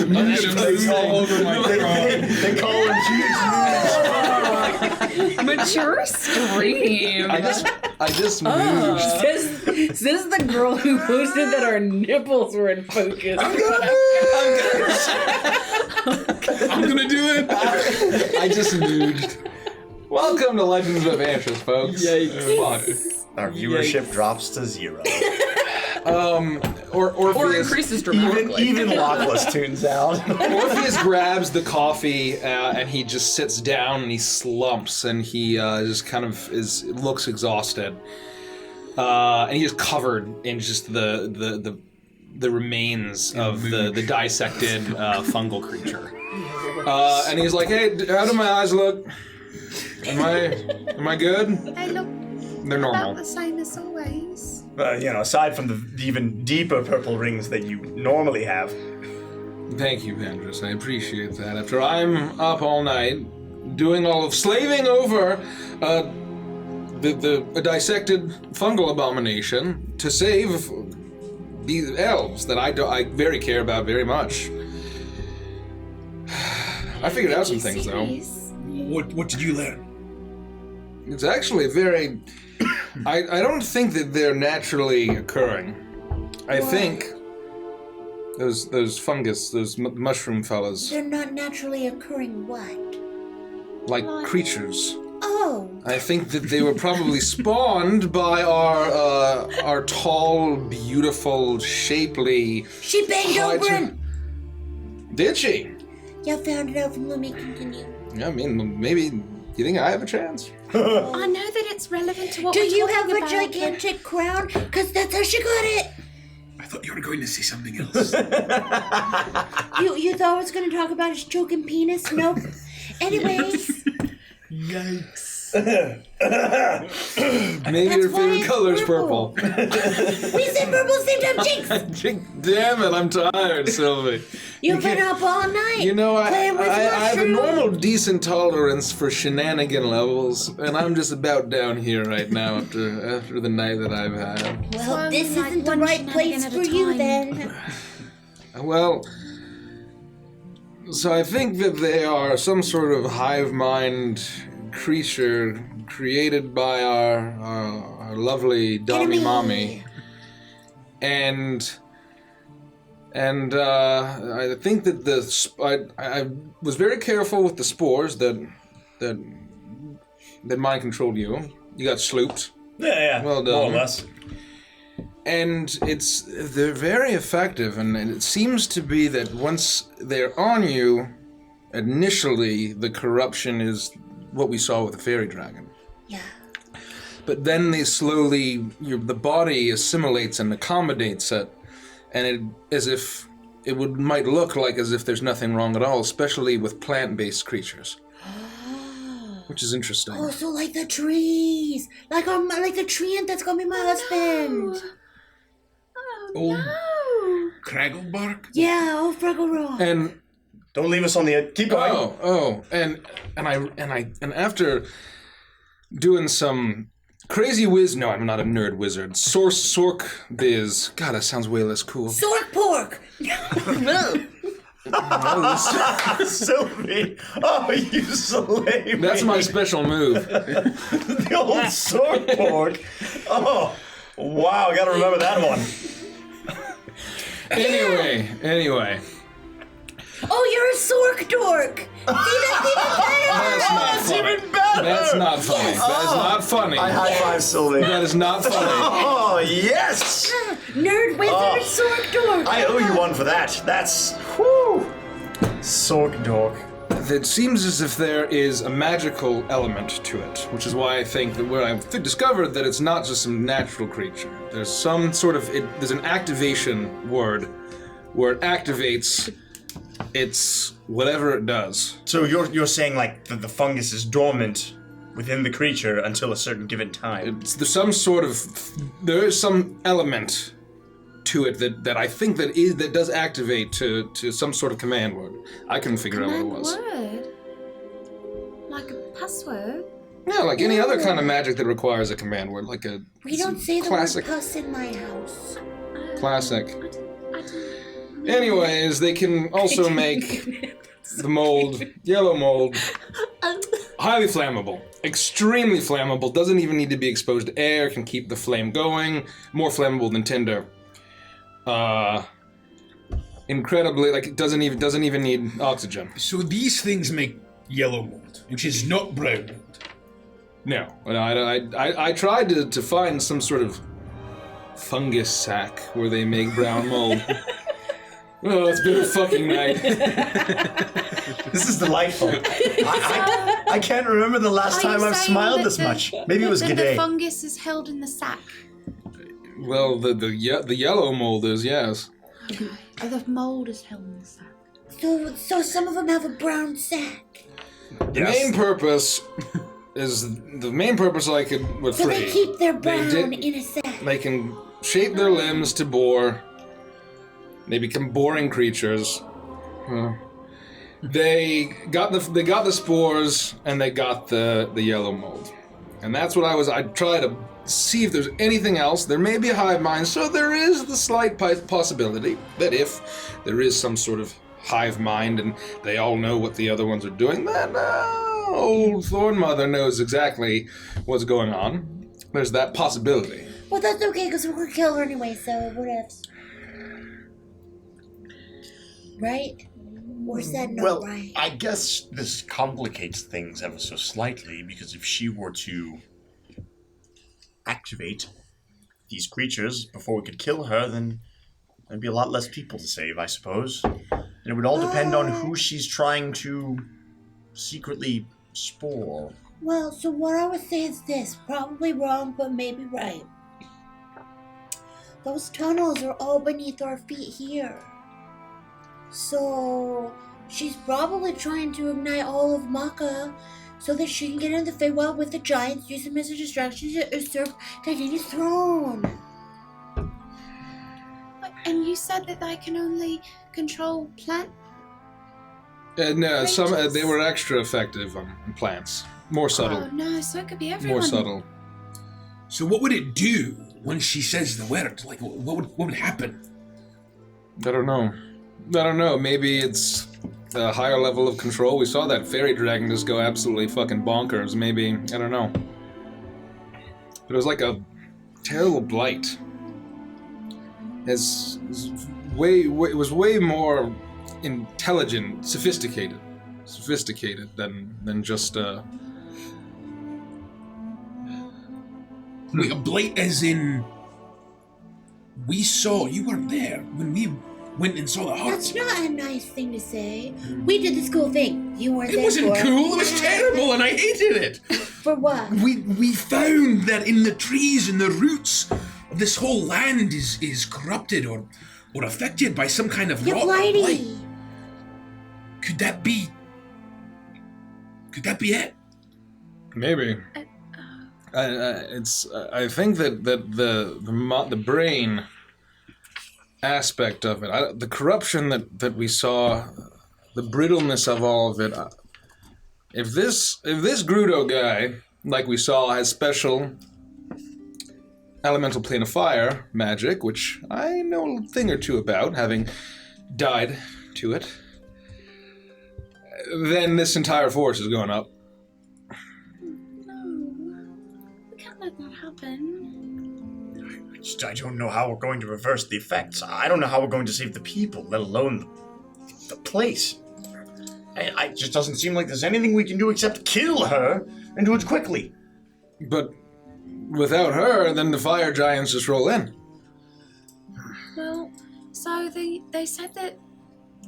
Mooge all over my They call him huge Mooge. Mature stream. I just moved. Says the girl who posted that our nipples were in focus. I'm gonna do it. I just moved. Welcome to Legends of Ashes, folks. Our viewership drops to 0. Or Orpheus increases dramatically. Even Lockless tunes out. Orpheus grabs the coffee and he just sits down and he slumps and he just kind of looks exhausted. And he is covered in just the remains of the dissected fungal creature. And he's like, "Hey, how do my eyes look? Am I good? They look They're about normal." the same as always. Aside from the even deeper purple rings that you normally have. Thank you, Vandrus. I appreciate that. After I'm up all night doing all of slaving over a dissected fungal abomination to save these elves that I very care about very much. I figured out some things, though. What did you learn? It's actually very... I don't think that they're naturally occurring. I think those fungus, those mushroom fellas, They're not naturally occurring what? like creatures. Oh. I think that they were probably spawned by our tall, beautiful, shapely... She banged over him. Did she? Yeah, found it out from Lumi. Continue. I mean, maybe... Do you think I have a chance? I know that it's relevant to what Do we're you talking have a about, gigantic crown? Because that's how she got it. I thought you were going to say something else. You thought I was going to talk about his choking penis? Nope. Anyways. Yikes. Maybe your why favorite it's color is purple. purple. We said purple same time, Jinx. Damn it, I'm tired, Sylvie. You've been up all night. You know, I playing with have a mushrooms. normal, decent tolerance for shenanigan levels, and I'm just about down here right now after the night that I've had. Well, this like isn't the one right place shenanigan at for a you time. then. Well, so I think that they are some sort of hive mind creature created by our lovely Dami Enemy. Mommy. And I think that I was very careful with the spores that mind controlled you. You got slooped. Yeah. Well done. More or less. And they're very effective, and it seems to be that once they're on you, initially the corruption is what we saw with the fairy dragon. Yeah. But then they slowly, the body assimilates and accommodates it, and might look like as if there's nothing wrong at all, especially with plant-based creatures, which is interesting. Oh, so like the trees, like the tree ant that's gonna be my husband. Old Craggle bark? Yeah, old Fraggle Rock. And Don't leave us on the edge. Keep going. and after doing some crazy no, I'm not a nerd wizard. Sork biz. God, that sounds way less cool. Sork pork. Sylvie. Oh, you slay me. That's my special move. The old sword pork. Oh, wow. I gotta remember that one. Anyway. Oh, you're a Sork dork. See, that's even better. That's not funny. That's not funny. That is not funny. I high five Sylvie. That is not funny. Oh, yes. Nerd wizard Sork dork. I owe you one for that. That's, whoo. Sork dork. It seems as if there is a magical element to it, which is why I think that I've discovered that it's not just some natural creature. There's some sort of, there's an activation word where it activates its whatever it does. So you're saying like the fungus is dormant within the creature until a certain given time. There's there is some element to it that I think that does activate to some sort of command word. I couldn't figure out what it was. Word? Like a password? Yeah, like any other kind of magic that requires a command word, like a We don't say the classic. word puss in my house. Classic. I don't Anyways, they can also make the mold, yellow mold, highly flammable, extremely flammable, doesn't even need to be exposed to air, can keep the flame going, more flammable than tinder. Incredibly, like it doesn't even need oxygen. So these things make yellow mold, which is not brown mold. No, I tried to find some sort of fungus sack where they make brown mold. Oh, it's been a fucking night. This is delightful. I can't remember the last Are you time I've saying smiled that this the- much. Maybe it was the G'day. fungus is held in the sack. Well, the yellow mold is, yes. Oh, the mold is held in the sack. So some of them have a brown sack. The main purpose I could with So free. they keep their brown did- in a sack. They can shape their limbs to bore. They become boring creatures. They got the spores and they got the yellow mold, and that's what I tried to see if there's anything else. There may be a hive mind, so there is the slight possibility that if there is some sort of hive mind and they all know what the other ones are doing, then old Thorn Mother knows exactly what's going on. There's that possibility. Well, that's okay, because we're going to kill her anyway, so whatevs. Right? Or is that not Well, right? I guess this complicates things ever so slightly, because if she were to activate these creatures before we could kill her, then there'd be a lot less people to save, I suppose. And it would all depend on who she's trying to secretly spore. Well, so what I would say is this. Probably wrong, but maybe right. Those tunnels are all beneath our feet here. So she's probably trying to ignite all of Maka so that she can get into the Feywild with the giants, use them as a distraction to usurp Titania's throne. And you said that they can only control plant. No, they were extra effective on plants. More subtle. Oh no, so it could be everyone. More subtle. So what would it do when she says the word? Like, what would happen? I don't know. Maybe it's a higher level of control. We saw that fairy dragon just go absolutely fucking bonkers. Maybe, I don't know. But it was like a terrible blight. It was way more intelligent, sophisticated than just Wait, a blight as in... We saw... You weren't there when we went and saw the heart. That's not a nice thing to say. We did this cool thing. You weren't there It wasn't for. cool, it was terrible, and I hated it. For what? We found that in the trees and the roots, this whole land is corrupted or affected by some kind of You're rot or blight. blighty. Could that be it? maybe. I think that the brain aspect of it, the corruption that we saw, the brittleness of all of it. If this Grudo guy, like we saw, has special elemental plane of fire magic, which I know a thing or two about, having died to it, then this entire force is going up. We can't let that happen. I don't know how we're going to reverse the effects. I don't know how we're going to save the people, let alone the place. It just doesn't seem like there's anything we can do except kill her and do it quickly. But without her, then the fire giants just roll in. Well, so they said that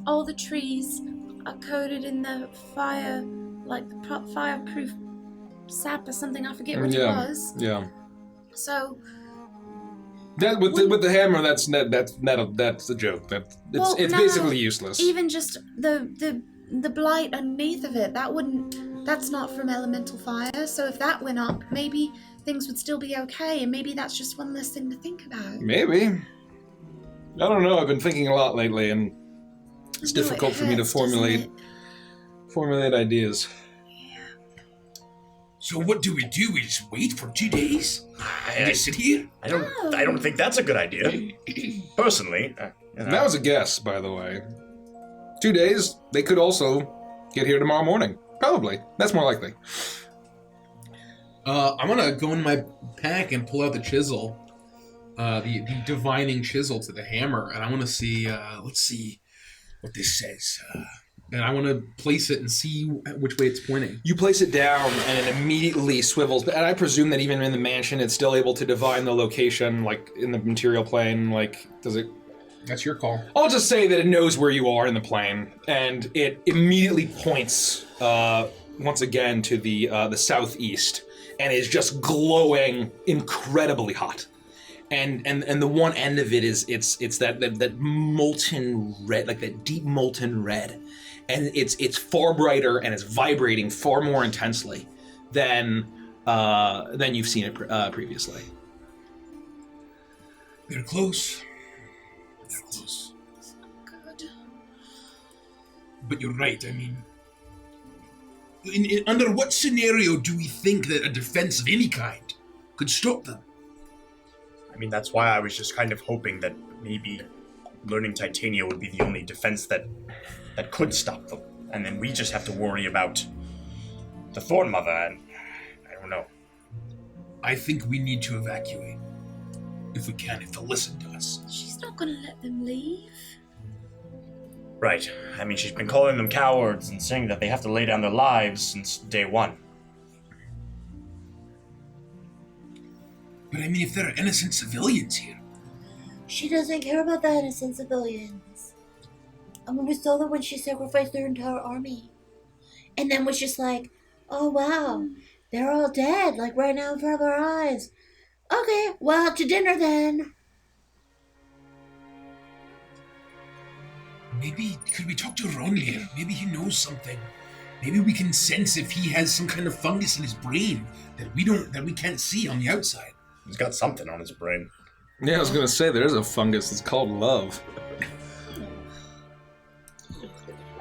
all the trees are coated in the fire, like the fireproof sap or something. I forget what it was. Yeah. So That with the hammer, that's a joke. It's basically useless. even just the blight underneath of it, that's not from elemental fire. So if that went up, maybe things would still be okay, and maybe that's just one less thing to think about. Maybe. I don't know. I've been thinking a lot lately, and it's difficult for me to formulate ideas. So what do? We just wait for 2 days? And just sit here? I don't think that's a good idea. Personally. That was a guess, by the way. 2 days. They could also get here tomorrow morning. Probably. That's more likely. I'm gonna go in my pack and pull out the chisel, the divining chisel to the hammer, and I want to see. Let's see what this says. And I want to place it and see which way it's pointing. You place it down, and it immediately swivels. And I presume that even in the mansion, it's still able to divine the location, like in the material plane. Like, does it? That's your call. I'll just say that it knows where you are in the plane, and it immediately points once again to the southeast, and is just glowing incredibly hot. And the one end of it is it's that molten red, like that deep molten red, and it's far brighter and it's vibrating far more intensely than you've seen it previously. They're close. They're close. Good. But you're right. I mean, under what scenario do we think that a defense of any kind could stop them? I mean, that's why I was just kind of hoping that maybe learning Titania would be the only defense that could stop them. And then we just have to worry about the Thorn Mother, and I don't know. I think we need to evacuate. If we can, if they'll listen to us. She's not gonna let them leave. Right. I mean, she's been calling them cowards and saying that they have to lay down their lives since day one. But I mean, if there are innocent civilians here. She doesn't care about the innocent civilians. I mean, we saw that when she sacrificed their entire army. And then was just like, oh wow, they're all dead, like right now in front of our eyes. Okay, well, to dinner then. Maybe, could we talk to Ronir? Maybe he knows something. Maybe we can sense if he has some kind of fungus in his brain that we can't see on the outside. He's got something on his brain. Yeah, I was gonna say there is a fungus. It's called love.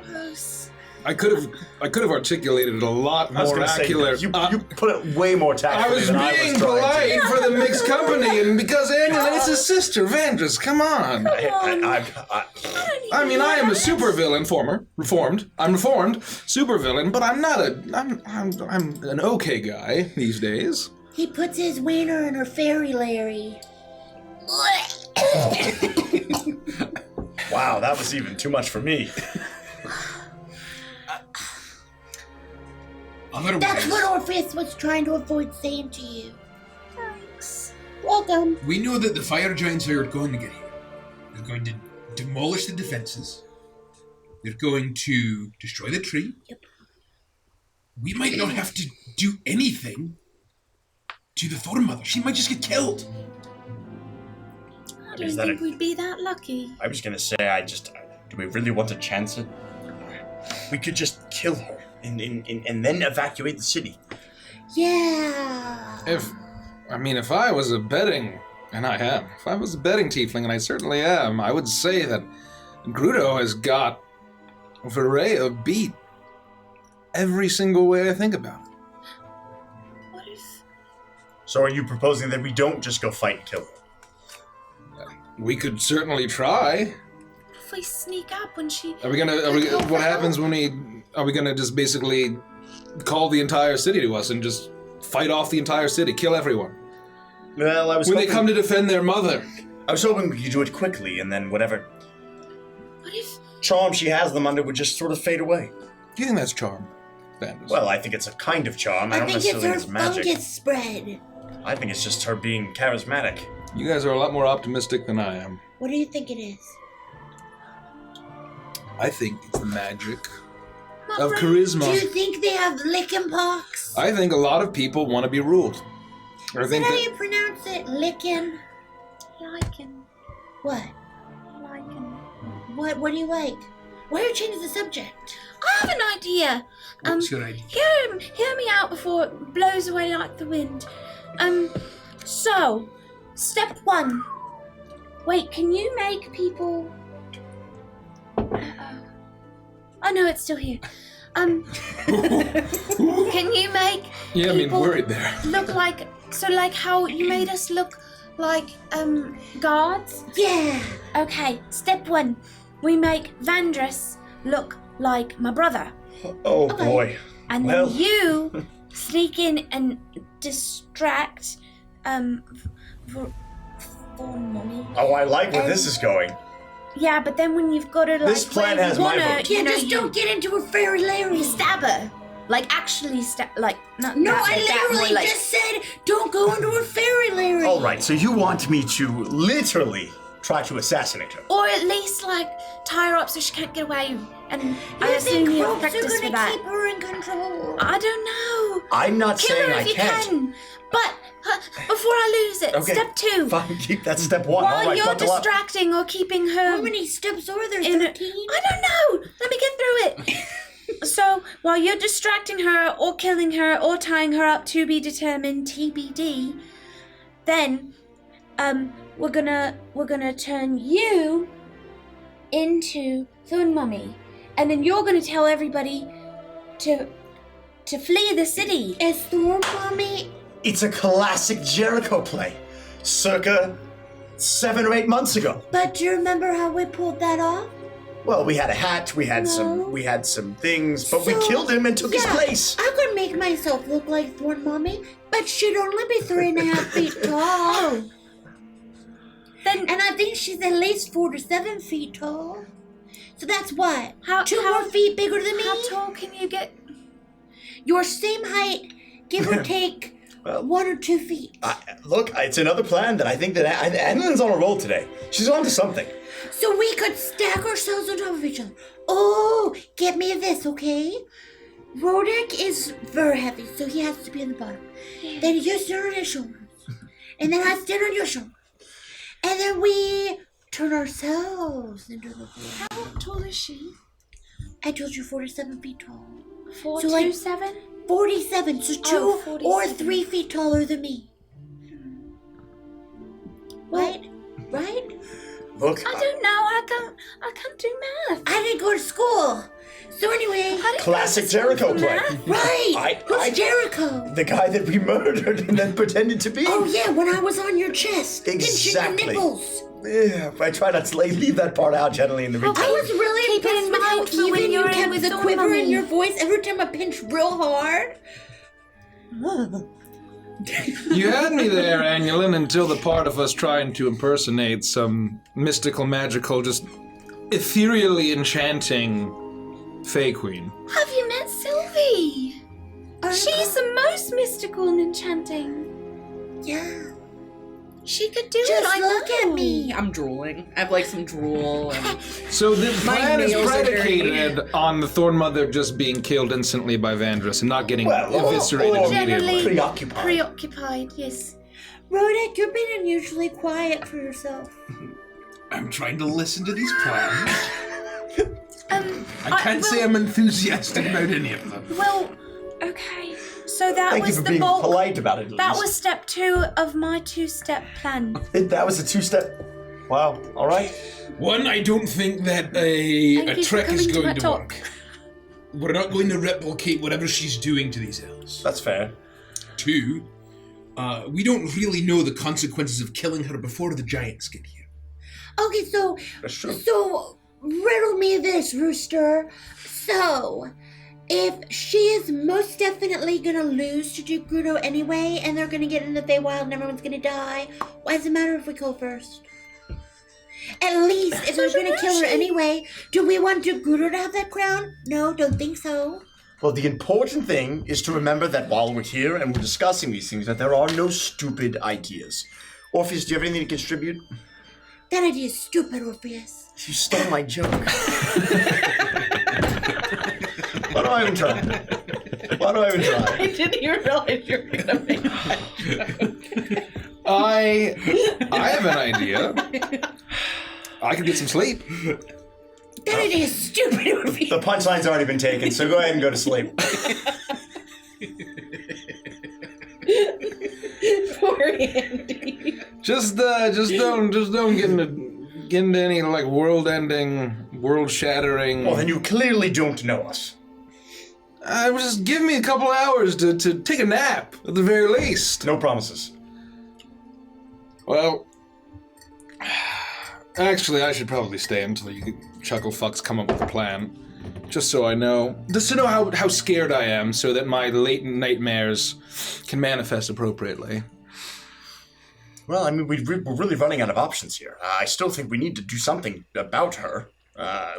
Gross. I could have articulated it a lot I was more gonna say, accurate. you put it way more I tactfully was than I being was trying polite for the mixed company, and because Annual is his sister, Vandris. Come on. I mean, I am a supervillain, reformed. I'm reformed, supervillain, but I'm not I'm an okay guy these days. He puts his wiener in her fairy Larry. Wow, that was even too much for me. Otherwise, That's what Orpheus was trying to avoid saying to you. Thanks. Welcome. we know that the fire giants are going to get here. They're going to demolish the defenses. They're going to destroy the tree. Yep. We might not have to do anything to the Thorn Mother. She might just get killed. I Is don't that think we'd be that lucky. I was gonna say, do we really want to chance it? We could just kill her and then evacuate the city. Yeah. If I was a betting, and I am, if I was a betting tiefling, and I certainly am, I would say that Grudo has got Varea beat every single way I think about it. What if... So are you proposing that we don't just go fight and kill her? We could certainly try. If we sneak up when she... What happens when are we gonna just basically call the entire city to us and just fight off the entire city, kill everyone? Well, When they come to defend their mother. I was hoping we could do it quickly, and then whatever What if... charm she has them under would just sort of fade away. Do you think that's charm, Vandris? Well, I think it's a kind of charm. I I don't think it's necessarily her think it's magic. fungus spread. I think it's just her being charismatic. You guys are a lot more optimistic than I am. What do you think it is? I think it's the magic My of brain- Do charisma. you think they have licking pox? I think a lot of people want to be ruled. I Is that think how that you pronounce it? Licking? Lichen. What? Lichen. What do you like? Why are you changing the subject? I have an idea. What's your idea? Hear me out before it blows away like the wind. So, step 1. Wait, can you make people... Oh no, it's still here. Can you make yeah, I mean, people worried there. look like... So like how you made us look like, guards? Yeah. Okay, step 1. We make Vandris look like my brother. Oh Okay. boy. And Well. then you sneak in and distract Thorn Mommy. Oh, I like where this is going. Yeah, but then when you've got to like This plan where you has my wanna, vote. Yeah, just don't get into a fairy Larry. you stab her. Like actually stab not No, that, I like that, literally more like, just said don't go into a fairy Larry. All right, so you want me to literally try to assassinate her? or at least like tie her up so she can't get away. And I You assume think you have ropes are practice for gonna that. keep her in control? I don't know. I'm not Kill saying her I if you can't. can. But before I lose it, Okay. step 2. Fine, keep that step 1. All While right, you're buckle up. distracting or keeping her How many steps are there? in 13? I don't know. Let me get through it. So while you're distracting her or killing her or tying her up to be determined TBD, then we're gonna turn you into Thorn Mummy, and then you're gonna tell everybody to flee the city. Is Thorn Mommy? It's a classic Jericho play, circa 7 or 8 months ago. But do you remember how we pulled that off? Well, we had a hat, we had some things, but we So, killed him and took his yeah, place. I could make myself look like Thorn Mommy, but she'd only be 3.5 feet tall. Then And I think she's at least 4 to 7 feet tall. So that's what? How- 2 how- more feet bigger than me? how tall can you get? Your same height, give or take Well, 1 or 2 feet. Look, it's another plan that I think that Annalyn's on a roll today. She's on to something. So we could stack ourselves on top of each other. Oh, get me this, okay? Rodek is very heavy, so he has to be in the bottom. Then you stand on his shoulders. And then I stand on your shoulders. And then we turn ourselves into the floor. How tall is she? I told you 47 feet tall. 427? 47, so 2 or 47. 3 feet taller than me. Right? Look, I don't know. I can't do math. I didn't go to school. So anyway, classic Jericho play. right. Who's Jericho? The guy that we murdered and then pretended to be. Oh yeah, when I was on your chest. Exactly. Pinching your nipples. Yeah, I try not to leave that part out generally in the recap. I was really Keep it in impressed with how mind for when even you you're in kept with the Thorn quiver in Mummy. your voice every time I pinched real hard. You had me there, Annulin, until the part of us trying to impersonate some mystical, magical, just ethereally enchanting Fey Queen. Have you met Sylvie? She's the most mystical and enchanting. Yeah. She could do Just it. look at me. I'm drooling. I have like some drool and So the My plan is nails are predicated on the Thorn Mother just being killed instantly by Vandrus and not getting eviscerated or immediately. preoccupied. Preoccupied, yes. Rhoda, you're being unusually quiet for yourself. I'm trying to listen to these plans. I can't well- say I'm enthusiastic about any of them. Well, okay. So that Thank you was for the being bulk. polite about it, at That least. was step 2 of my 2-step plan. That was a 2-step. Wow, alright. One, I don't think that Thank a you for trek is coming to going my to talk. work. We're not going to replicate whatever she's doing to these elves. That's fair. 2, we don't really know the consequences of killing her before the giants get here. Okay, so That's true. riddle me this, Rooster. So, if she is most definitely gonna lose to Duke Grudo anyway, and they're gonna get in the Feywild and everyone's gonna die, why does it matter if we go first? At least, if they're gonna kill her anyway, do we want Duke Grudo to have that crown? No, don't think so. Well, the important thing is to remember that while we're here and we're discussing these things, that there are no stupid ideas. Orpheus, do you have anything to contribute? That idea is stupid, Orpheus. You stole my joke. Why do I even try? I didn't even realize you were gonna make that. I have an idea. I could get some sleep. That idea is stupid, Orpheus. The punchline's already been taken, so go ahead and go to sleep. Poor Andy. Just don't get into any like world-ending, world-shattering. Well, then you clearly don't know us. Just give me a couple hours to take a nap at the very least. No promises. Well, actually, I should probably stay until you chuckle fucks come up with a plan, just so I know, just to know how scared I am, so that my latent nightmares can manifest appropriately. Well, I mean, we're really running out of options here. I still think we need to do something about her.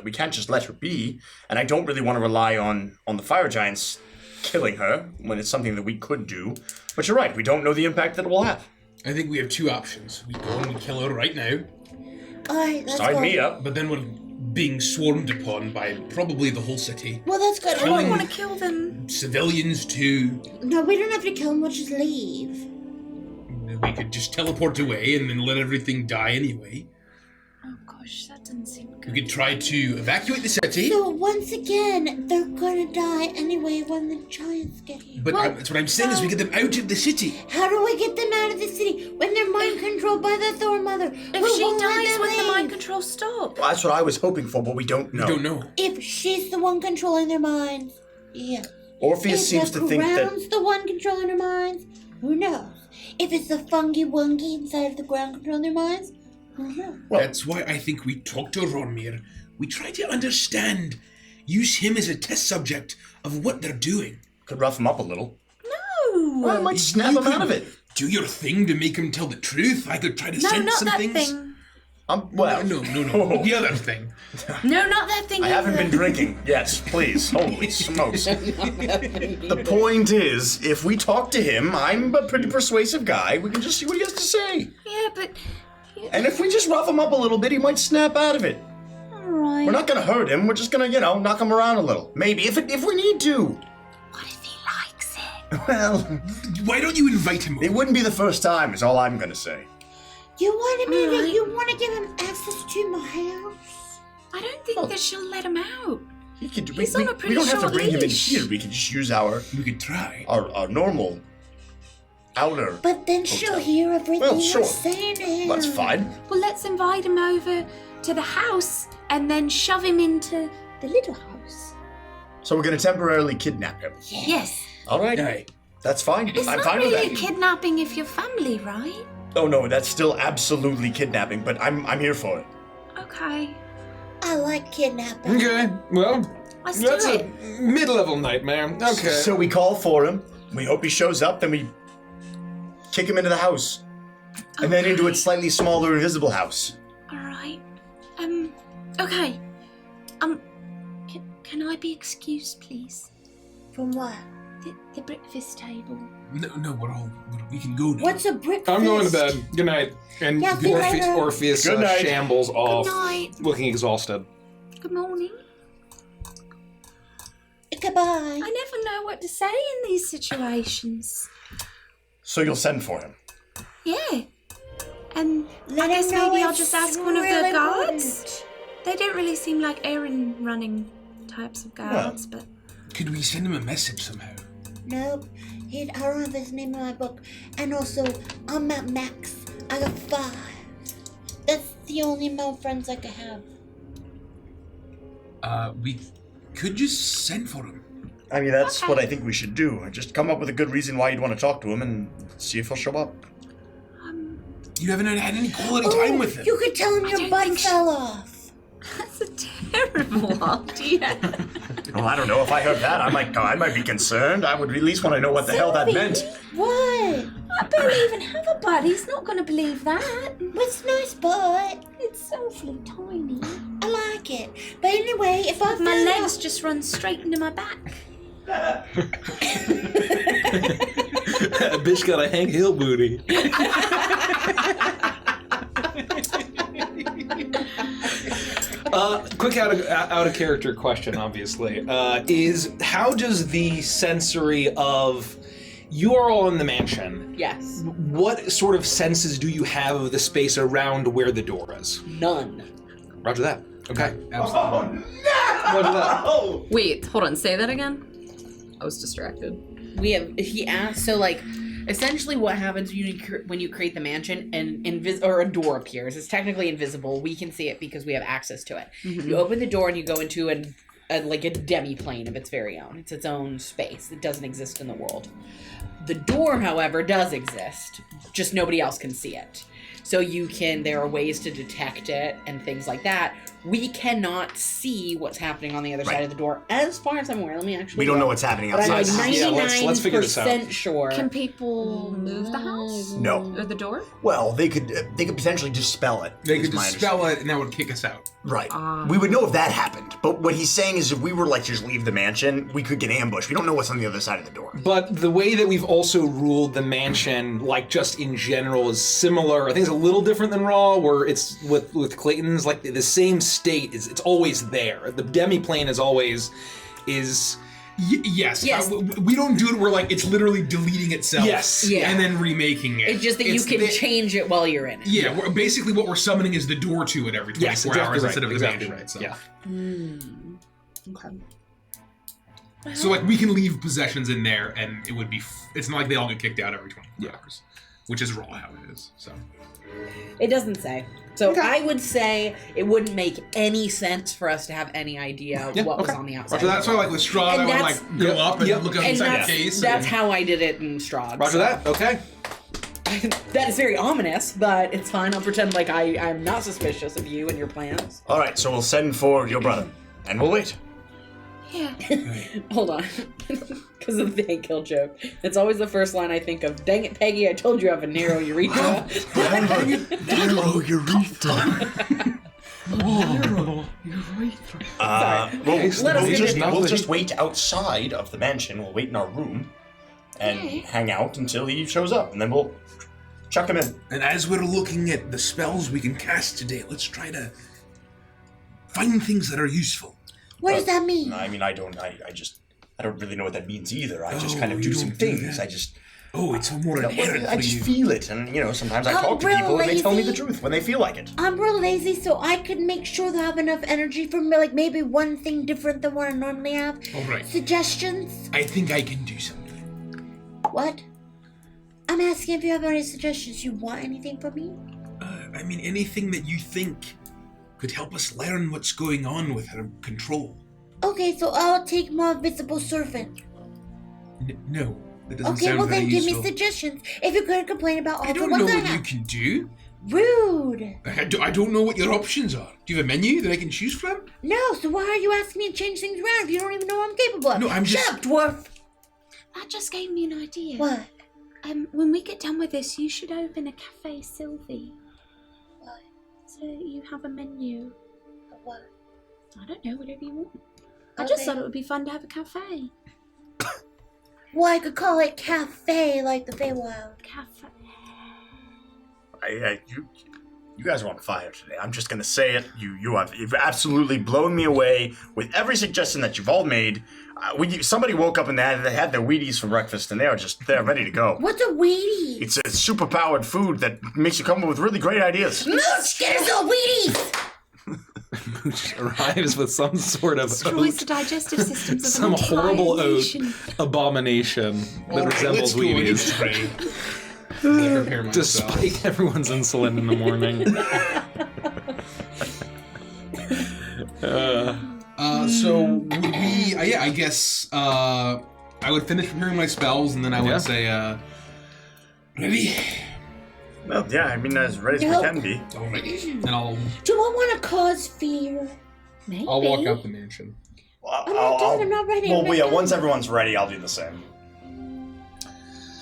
We can't just let her be, and I don't really want to rely on the fire giants killing her when it's something that we could do. But you're right, we don't know the impact that it will have. I think we have 2 options. We go and we kill her right now, Alright, let's Sign go. me up. but then we're being swarmed upon by probably the whole city. Well, that's good. I don't want to kill them. Civilians too. No, we don't have to kill them, we'll just leave. We could just teleport away and then let everything die anyway. Oh gosh, that doesn't seem We good. could try to evacuate the city, So, once again, they're gonna die anyway when the giants get here. but that's what I'm saying is we get them out of the city. How do we get them out of the city when they're mind controlled by the Thorn Mother? If she dies when the mind control stop. Well, that's what I was hoping for, but we don't know. We don't know. If she's the one controlling their minds, yeah. Orpheus If seems the to think that... ground's the one controlling their minds, who knows? If it's the fungi wungy inside of the ground controlling their minds, who knows? Well- That's why I think we talk to Ronmir. We try to understand. Use him as a test subject of what they're doing. Could rough him up a little. No. Well, I might snap him out of it. Do your thing to make him tell the truth. I could try to No, sense not some that things. thing. Well, No. The other thing. No, not that thing. I haven't either. been drinking. Yes, please. Holy smokes. The point is, if we talk to him, I'm a pretty persuasive guy. We can just see what he has to say. Yeah, but. And if we just rough him up a little bit, he might snap out of it. Alright. We're not gonna hurt him. We're just gonna, knock him around a little. Maybe, if we need to. What if he likes it? Well, Why don't you invite him it over? wouldn't be the first time, is all I'm gonna say. You want me to, Alright. you want to give him access to my house? I don't think that she'll let him out. He could, He's on a pretty we don't have to short bring him in leash. here. We can just use our We could try. normal outer. But then she'll Hotel. hear everything Well, sure. we're saying to him. That's fine. Well, let's invite him over to the house and then shove him into the little house. So we're gonna temporarily kidnap him. Yes. All right. Aye. That's fine. It's I'm not fine really with that. kidnapping if you're family, right? Oh no, that's still absolutely kidnapping, but I'm here for it. Okay. I like kidnapping. Okay, well, Let's that's do a it. mid-level nightmare. Okay. So we call for him. We hope he shows up. Then we kick him into the house, and then into its slightly smaller, invisible house. All right. Okay. Can I be excused, please? From what? The breakfast table. No, we can go now. What's a breakfast? I'm going to bed. Good night. And Yeah, see you later. Orpheus Good night. shambles off, Good night. looking exhausted. Good morning. Goodbye. I never know what to say in these situations. So you'll send for him. Yeah. And Let I him guess know maybe I'll it's just ask one of really the guards. important. They don't really seem like errand-running types of guards, but... Could we send him a message somehow? Nope. I don't have his name in my book. And also, I'm at max. I got 5. That's the only male friends I could have. We could just send for him. I mean, that's Okay. what I think we should do. Just come up with a good reason why you'd want to talk to him, and see if he'll show up. You haven't had any quality time with him. You could tell him I your don't butt think fell off. That's a terrible idea. Well, I don't know. If I heard that, I might be concerned. I would at least want to know what the hell that Sophie, meant. What? I barely even have a butt. He's not going to believe that. It's nice butt. It's awfully tiny. I like it. But anyway, if I My fell legs off- just run straight into my back. Bitch got a Hank Hill booty. Quick out of character question, obviously, is how does the sensory of you are all in the mansion? Yes. What sort of senses do you have of the space around where the door is? None. Roger that. Okay. Absolutely. Roger that. Wait, hold on. Say that again. I was distracted. He asked, so like, essentially what happens when you create the mansion and or a door appears. It's technically invisible. We can see it because we have access to it. You open the door and you go into like a demi-plane of its very own. It's its own space. It doesn't exist in the world. The door, however, does exist. Just nobody else can see it. So there are ways to detect it and things like that. We cannot see what's happening on the other side of the door. As far as I'm aware, let me actually We don't look. know what's happening But I'm like outside. Yeah, let's figure this out. 99% sure. Can people move the house? No. Or the door? Well, they could potentially dispel it. They is could my dispel it, and that would kick us out. Right. We would know if that happened. But what he's saying is if we were like just leave the mansion, we could get ambushed. We don't know what's on the other side of the door. But the way that we've also ruled the mansion, like just in general, is similar. I think it's a little different than Raw, where it's with Clayton's like the same state. It's always there. The demi-plane is always Yes. Yes. We don't do it where like it's literally deleting itself. Yes. Yeah. And then remaking it. It's just that you can change it while you're in it. Yeah. Basically, what we're summoning is the door to it every 24 Yes, exactly hours right, instead of exactly the right, mansion itself. yeah. Okay. So like we can leave possessions in there, and it would be. It's not like they all get kicked out every 24 hours, which is raw how it is. So. It doesn't say. So I would say it wouldn't make any sense for us to have any idea what was on the outside. So that's why, like with Strahd, And I would that's- like go up and look up And inside the case. that's how I did it in Strahd. Roger that. Okay. That is very ominous, but it's fine. I'll pretend like I'm not suspicious of you and your plans. All right, so we'll send for your brother, and we'll wait. Yeah. Hold on. Because of the Hank Hill joke. It's always the first line I think of. Dang it, Peggy, I told you I have a narrow urethra. Narrow urethra. We'll just wait outside of the mansion. We'll wait in our room and hang out until he shows up, and then we'll chuck him in. And as we're looking at the spells we can cast today, let's try to find things that are useful. What does that mean? I mean, I don't really know what that means either. I just kind of do some things. Oh, it's more inherent I for just you. feel it, and sometimes I I'm talk to real people and they tell me the lazy. truth when they feel like it. I'm real lazy, so I could make sure they have enough energy for me, like maybe one thing different than what I normally have. All right. Suggestions? I think I can do something. What? I'm asking if you have any suggestions. You want anything from me? I mean, anything that you think could help us learn what's going on with her control. Okay, so I'll take more visible servant. No, that doesn't Okay, sound well very then give me useful. suggestions. If you're going to complain about all I the don't ones know I what you have. can do. Rude. I don't know what your options are. Do you have a menu that I can choose from? No, so why are you asking me to change things around if you don't even know what I'm capable of? No, I'm Shut just- up, dwarf. That just gave me an idea. What? When we get done with this, you should open a cafe, Sylvie. What? So you have a menu. What? I don't know, whatever you want. I just Okay. thought it would be fun to have a cafe. Well, I could call it cafe like the Feywild. Cafe. You guys are on fire today. I'm just gonna say it. You've absolutely blown me away with every suggestion that you've all made. Somebody woke up and they had their Wheaties for breakfast, and they're ready to go. What's a Wheaties? It's a super powered food that makes you come up with really great ideas. Mooch, get us a Wheaties! Mooch arrives with some sort of Destroys oat, the digestive systems of some an entire horrible oat nation. abomination that All right, resembles let's go and Wheaties. pray. I prepare To myself. spike everyone's insulin in the morning. So would we? Yeah, I guess I would finish preparing my spells, and then I would Yeah. say, "Ready?" Well, yeah, I mean, as ready as Nope. we can be. All right. And I'll Do I want to cause fear? Maybe. walk out the mansion. I'm not done, I'm not ready. Well, I'm not yeah, done. once everyone's ready, I'll do the same.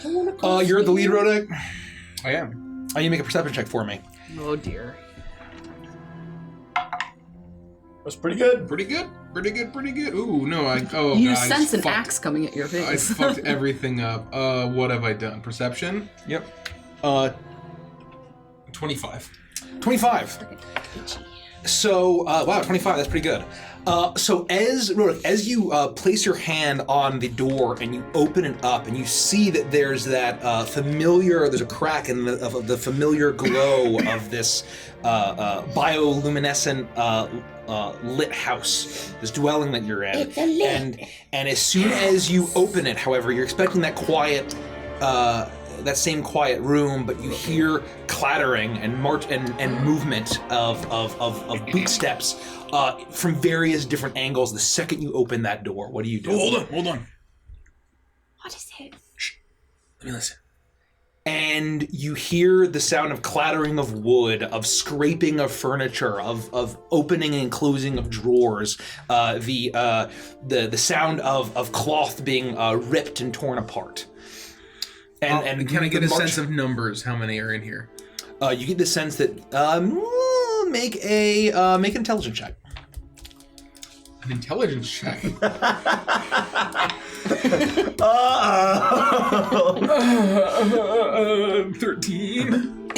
I wanna cause You're the lead, fear. Rodek. I am. You make a perception check for me. Oh dear. That's pretty good. Pretty good. Pretty good. Pretty good. Ooh, no, oh You God, I sense an fucked- axe coming at your I face. fucked everything up. What have I done? Perception? Yep. 25. 25. So, wow, 25, that's pretty good. So as you place your hand on the door and you open it up and you see that there's that there's a crack in the familiar glow of this bioluminescent lit house, this dwelling that you're in. It's a lit. And as soon as you open it, however, you're expecting that quiet, that same quiet room, but you hear clattering and and movement of bootsteps from various different angles. The second you open that door, what do you do? Oh, hold on. What is it? Let me listen. And you hear the sound of clattering of wood, of scraping of furniture, of opening and closing of drawers, the sound of cloth being ripped and torn apart. And can I get the a march- sense of numbers? How many are in here? You get the sense that make an intelligence check. An intelligence check. 13.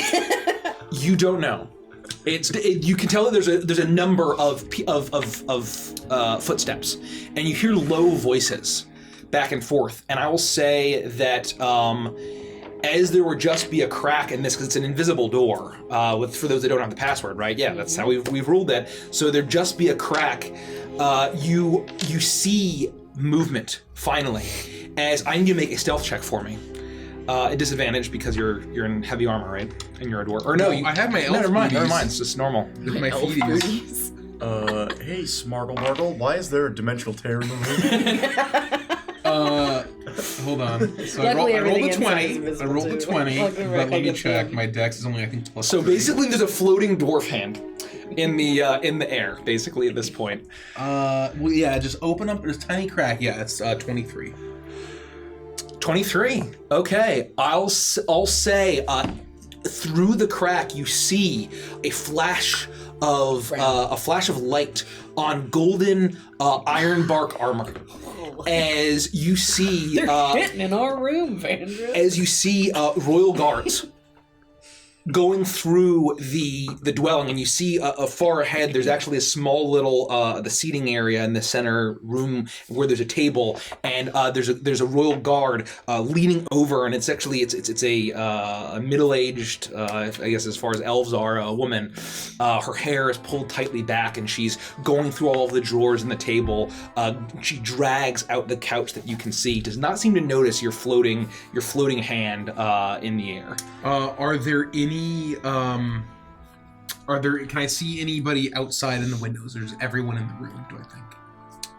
You don't know. You can tell that there's a number of footsteps, and you hear low voices back and forth. And I will say that as there would just be a crack in this, because it's an invisible door. For those that don't have the password, right? Yeah, that's how we've ruled that. So there'd just be a crack. You see movement finally. As I need you to make a stealth check for me. A disadvantage because you're in heavy armor, right? And you're a dwarf. Or no, I have my elf Never mind. booties. It's just normal. With my Elf feeties. booties. Hey, Smartle Martle, why is there a dimensional tear in the room? Hold on. So Luckily, I rolled everything a inside is 20. I invisible, rolled a too. 20, Luckily, but let me gets check. them. My dex is only, I think, plus So 3. basically, there's a floating dwarf hand in the air. Basically, at this point. Well, yeah, just open up. There's a tiny crack. Yeah, it's 23. 23. Okay, I'll say through the crack you see a flash of light on golden ironbark armor. As you see, They're hitting in our room, Vandra. as you see royal guards going through the dwelling, and you see far ahead. There's actually a small little the seating area in the center room where there's a table, and there's a royal guard leaning over, and it's a middle-aged, I guess as far as elves are, a woman. Her hair is pulled tightly back, and she's going through all of the drawers in the table. She drags out the couch that you can see. Does not seem to notice your floating hand in the air. Are there any? Can I see anybody outside in the windows? Or is everyone in the room? Do I think?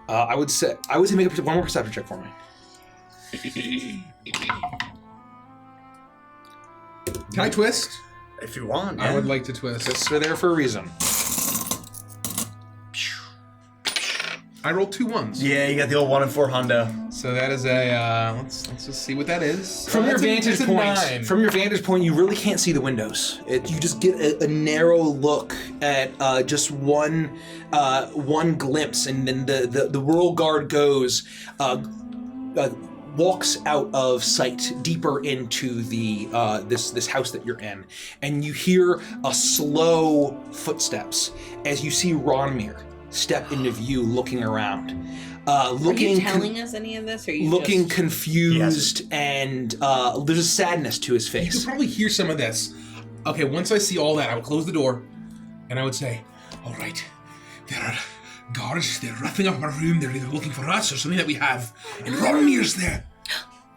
I would say make one more perception check for me. Can I twist? If you want, I would like to twist. Twists are there for a reason. I rolled 2 1s. Yeah, you got the old 1 and 4 Honda. So that is a let's just see what that is. From your vantage That's a point, 9. from your vantage point, you really can't see the windows. You just get a narrow look at just one glimpse, and then the royal guard goes, walks out of sight deeper into the this house that you're in, and you hear a slow footsteps as you see Ronmir step into view, looking around. Are you telling us any of this, or are you looking just... confused, and there's a sadness to his You face. could probably hear some of this. Okay, once I see all that, I would close the door, and I would say, all right, there are guards, they're roughing up our room, they're either looking for us or something that we have, and Ronmir's there.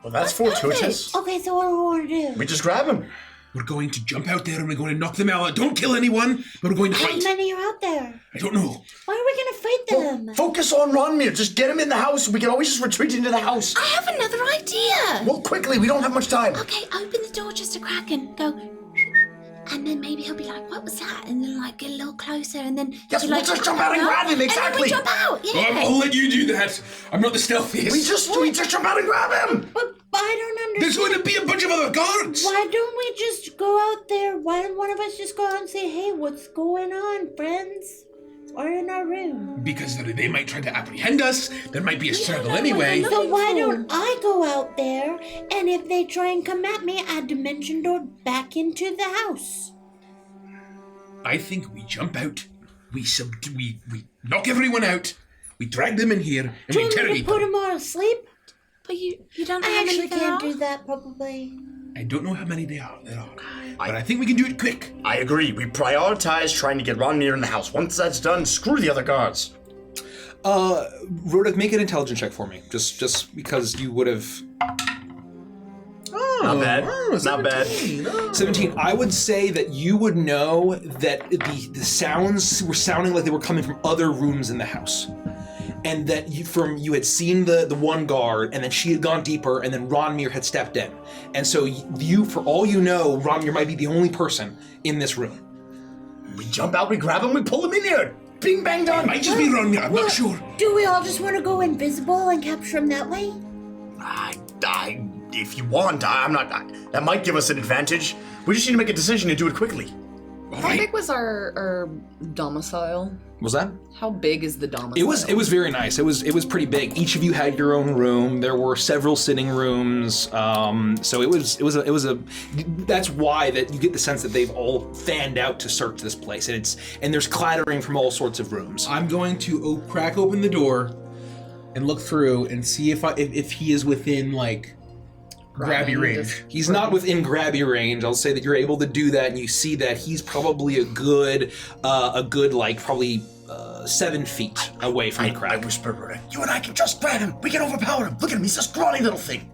Well, that's fortuitous. Okay, so what do we want to do? We just grab him. We're going to jump out there and we're going to knock them out. Don't kill anyone, but we're going to How fight. many are out there? I don't know. Why are we going to fight them? Focus on Ronmir. Just get him in the house. We can always just retreat into the house. I have another idea. Well, quickly. We don't have much time. Okay, open the door just a crack and go. And then maybe he'll be like, what was that? And then like get a little closer and then... Yes, be we'll like, just jump out and grab him, exactly. And then we jump out, yeah. I'll let you do that. I'm not the stealthiest. We just jump out and grab him. But I don't understand. There's going to be a bunch of other guards. Why don't we just go out there? Why don't one of us just go out and say, hey, what's going on, friends? We're in our room. Because they might try to apprehend us. There might be a struggle anyway. So why don't I go out there, and if they try and come at me, I dimension door back into the house? I think we jump out. We knock everyone out. We drag them in here and we Do you want me to interrogate put them. them all asleep? But you don't know I how many actually there can't are? do that, probably. I don't know how many there are. But I think we can do it quick. I agree. We prioritize trying to get Ronmir in the house. Once that's done, screw the other guards. Rodek, make an intelligence check for me. Just because you would have... Not bad. Not bad. 17. I would say that you would know that the sounds were sounding like they were coming from other rooms in the house. And that you had seen the one guard, and then she had gone deeper, and then Ronmir had stepped in. And so you, for all you know, Ronmir might be the only person in this room. We jump out, we grab him, we pull him in here. Bing, bang, done. It might just be Ronmir. I'm not sure. Do we all just want to go invisible and capture him that way? If you want, that might give us an advantage. We just need to make a decision and do it quickly. How big was our domicile? Was that? How big is the domicile? It was very nice. It was pretty big. Each of you had your own room. There were several sitting rooms. So it was a. That's why that you get the sense that they've all fanned out to search this place, and there's clattering from all sorts of rooms. I'm going to crack open the door and look through and see if he is within like grabby range. He's not within grabby range. I'll say that you're able to do that, and you see that he's probably a good like probably 7 feet away from the crack. I whispered, you and I can just grab him. We can overpower him. Look at him. He's a scrawny little thing.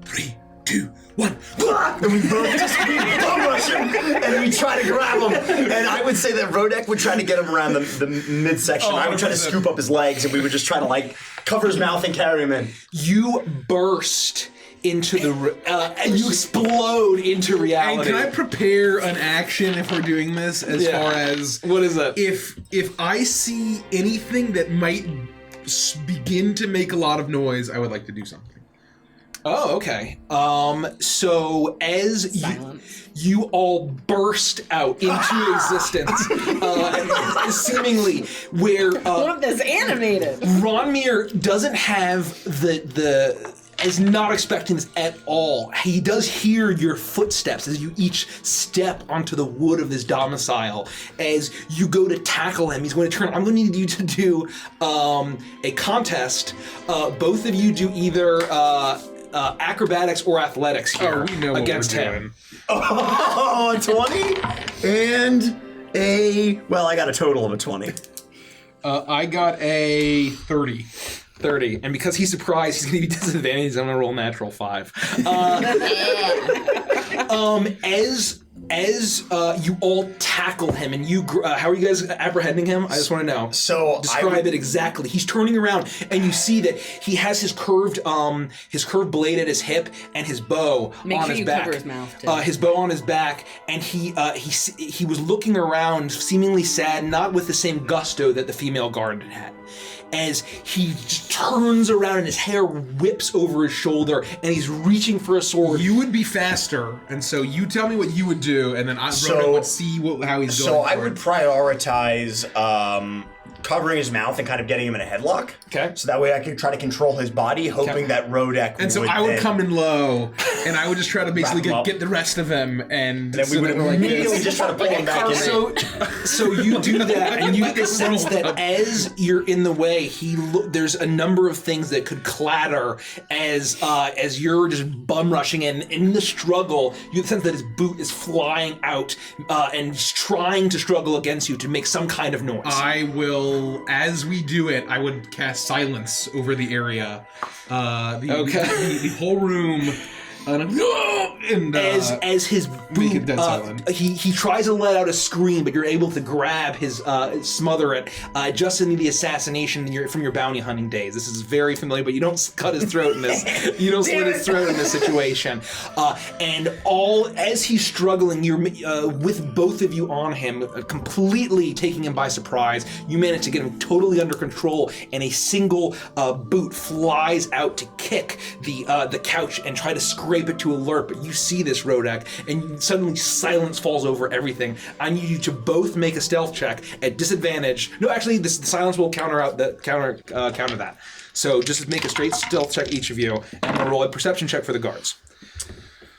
3, 2, 1. And we both just bum rush him, and we try to grab him. And I would say that Rodek would try to get him around the midsection. I would try to scoop up his legs, and we would just try to like cover his mouth and carry him in. You burst into the and you explode into reality. And can I prepare an action if we're doing this as far as what is that? If I see anything that might begin to make a lot of noise, I would like to do something. Oh, okay. So as you all burst out into existence, seemingly where I want this animated. Ronmir doesn't have the is not expecting this at all. He does hear your footsteps as you each step onto the wood of this domicile. As you go to tackle him, he's going to turn. I'm going to need you to do a contest. Both of you do either acrobatics or athletics here we know what against we're him. doing. Oh, a 20 and I got a total of a 20. I got a 30. 30, and because he's surprised, he's going to be disadvantaged. I'm going to roll natural 5. As you all tackle him, and you, how are you guys apprehending him? I just want to know. So describe it exactly. He's turning around, and you see that he has his curved blade at his hip and his bow Make on sure his you back. cover his mouth, too. His bow on his back, and he was looking around, seemingly sad, not with the same gusto that the female guard had. As he just turns around and his hair whips over his shoulder and he's reaching for a sword. You would be faster, and so you tell me what you would do, and then Ronan would see how he's going. So I would prioritize covering his mouth and kind of getting him in a headlock. Okay. So that way I could try to control his body, hoping that Rodek And so would I would then come in low, and I would just try to basically Wrap him up. get the rest of him, and then we would immediately just try to pull him back in. So you do that, and you get the sense that as you're in the way, there's a number of things that could clatter as you're just bum rushing in the struggle. You get the sense that his boot is flying out, and he's trying to struggle against you to make some kind of noise. I will, as we do it, I would cast silence over the area, the whole room, and as his make it boot, dead silent. he tries to let out a scream, but you're able to grab his, smother it, just in the assassination from your bounty hunting days. This is very familiar, but you don't cut his throat in this. You don't slit his throat in this situation. And as he's struggling, you're with both of you on him, completely taking him by surprise. You manage to get him totally under control, and a single boot flies out to kick the couch and try to scrape it to alert, but you see this, Rodek, and suddenly silence falls over everything. I need you to both make a stealth check at disadvantage. No, actually, the silence will counter that. So just make a straight stealth check, each of you, and I'm gonna roll a perception check for the guards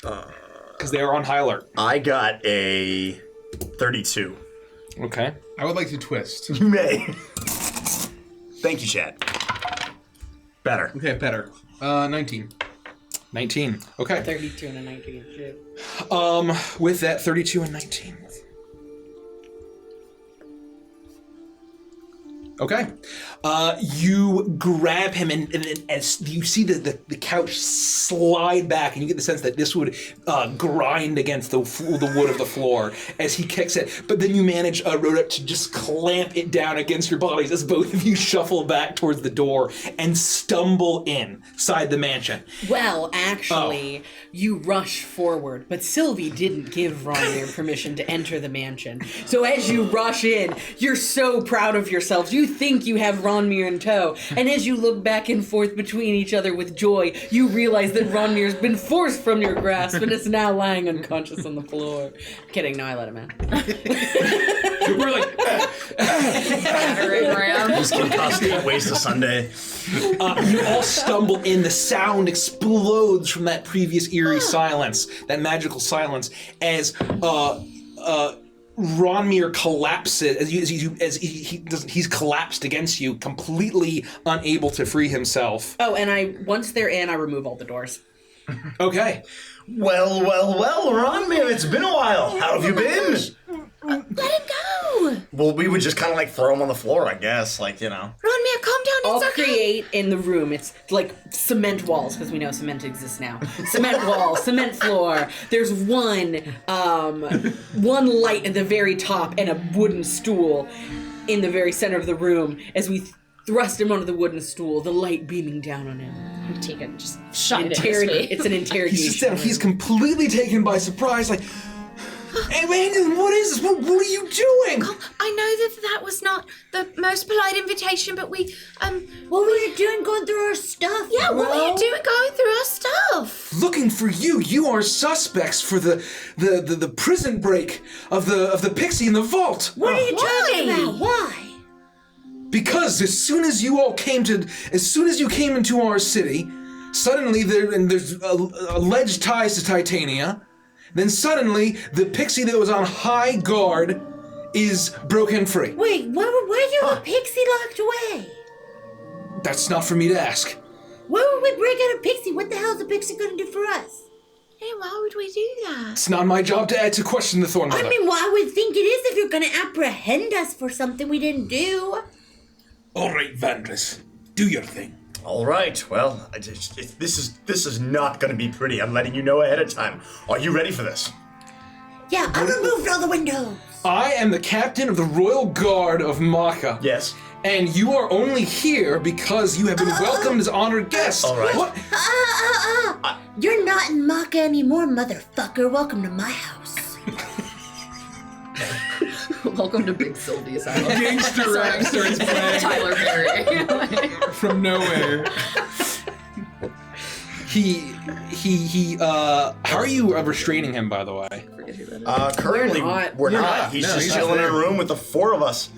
because they are on high alert. I got a 32. Okay. I would like to twist. You may. Thank you, Chad. Better. Okay, better. 19. 19. Okay. 32 and a 19. With that 32 and 19. Okay. You grab him, and as you see the couch slide back, and you get the sense that this would grind against the wood of the floor as he kicks it. But then you manage, Rhoda, to just clamp it down against your bodies as both of you shuffle back towards the door and stumble inside the mansion. Well, actually, you rush forward, but Sylvie didn't give Ronir permission to enter the mansion. So as you rush in, you're so proud of yourselves. You think you have Ronmir in tow, and as you look back and forth between each other with joy, you realize that Ronmir's been forced from your grasp and is now lying unconscious on the floor. Kidding, no, I let him in. We're like, Battering ram. Just concussed, waste a Sunday. you all stumble in. The sound explodes from that previous eerie silence, that magical silence, as Ronmir collapses as he's collapsed against you, completely unable to free himself. Oh, and once they're in, I remove all the doors. Okay. Well, Ronmir, it's been a while. How have you been? Let him go! Well, we would just kind of like throw him on the floor, I guess. Like, you know. Ronmir, calm down, I'll it's okay. create in the room, it's like cement walls, because we know cement exists now. Cement wall, cement floor. There's one light at the very top and a wooden stool in the very center of the room. As we thrust him onto the wooden stool, the light beaming down on him. I'm taking just shot it in his face. It's an interrogation. He's just down. He's completely taken by surprise. Like, hey, man, what is this? What are you doing? I know that was not the most polite invitation, but what were you doing going through our stuff? Yeah, what were you doing going through our stuff? Looking for you. You are suspects for the prison break of the pixie in the vault. What are you talking about? Why? Because as soon as you came into our city, Suddenly, there's alleged ties to Titania. Then suddenly, the pixie that was on high guard is broken free. Wait, why you have a pixie locked away? That's not for me to ask. Why would we break out a pixie? What the hell is a pixie gonna do for us? Hey, why would we do that? It's not my job to question the Thorn Mother. I mean, well, I would think it is if you're gonna apprehend us for something we didn't do. All right, Vandris, do your thing. All right. Well, this is not going to be pretty. I'm letting you know ahead of time. Are you ready for this? Yeah, I removed all the windows. I am the captain of the Royal Guard of Maka. Yes. And you are only here because you have been welcomed as honored guests. All right. What? You're not in Maka anymore, motherfucker. Welcome to my house. Welcome to Big Sylvia's house. Gangster rap starts playing Tyler Perry. from nowhere. How are you restraining him, by the way? Currently, we're not. He's just chilling in a room with the four of us.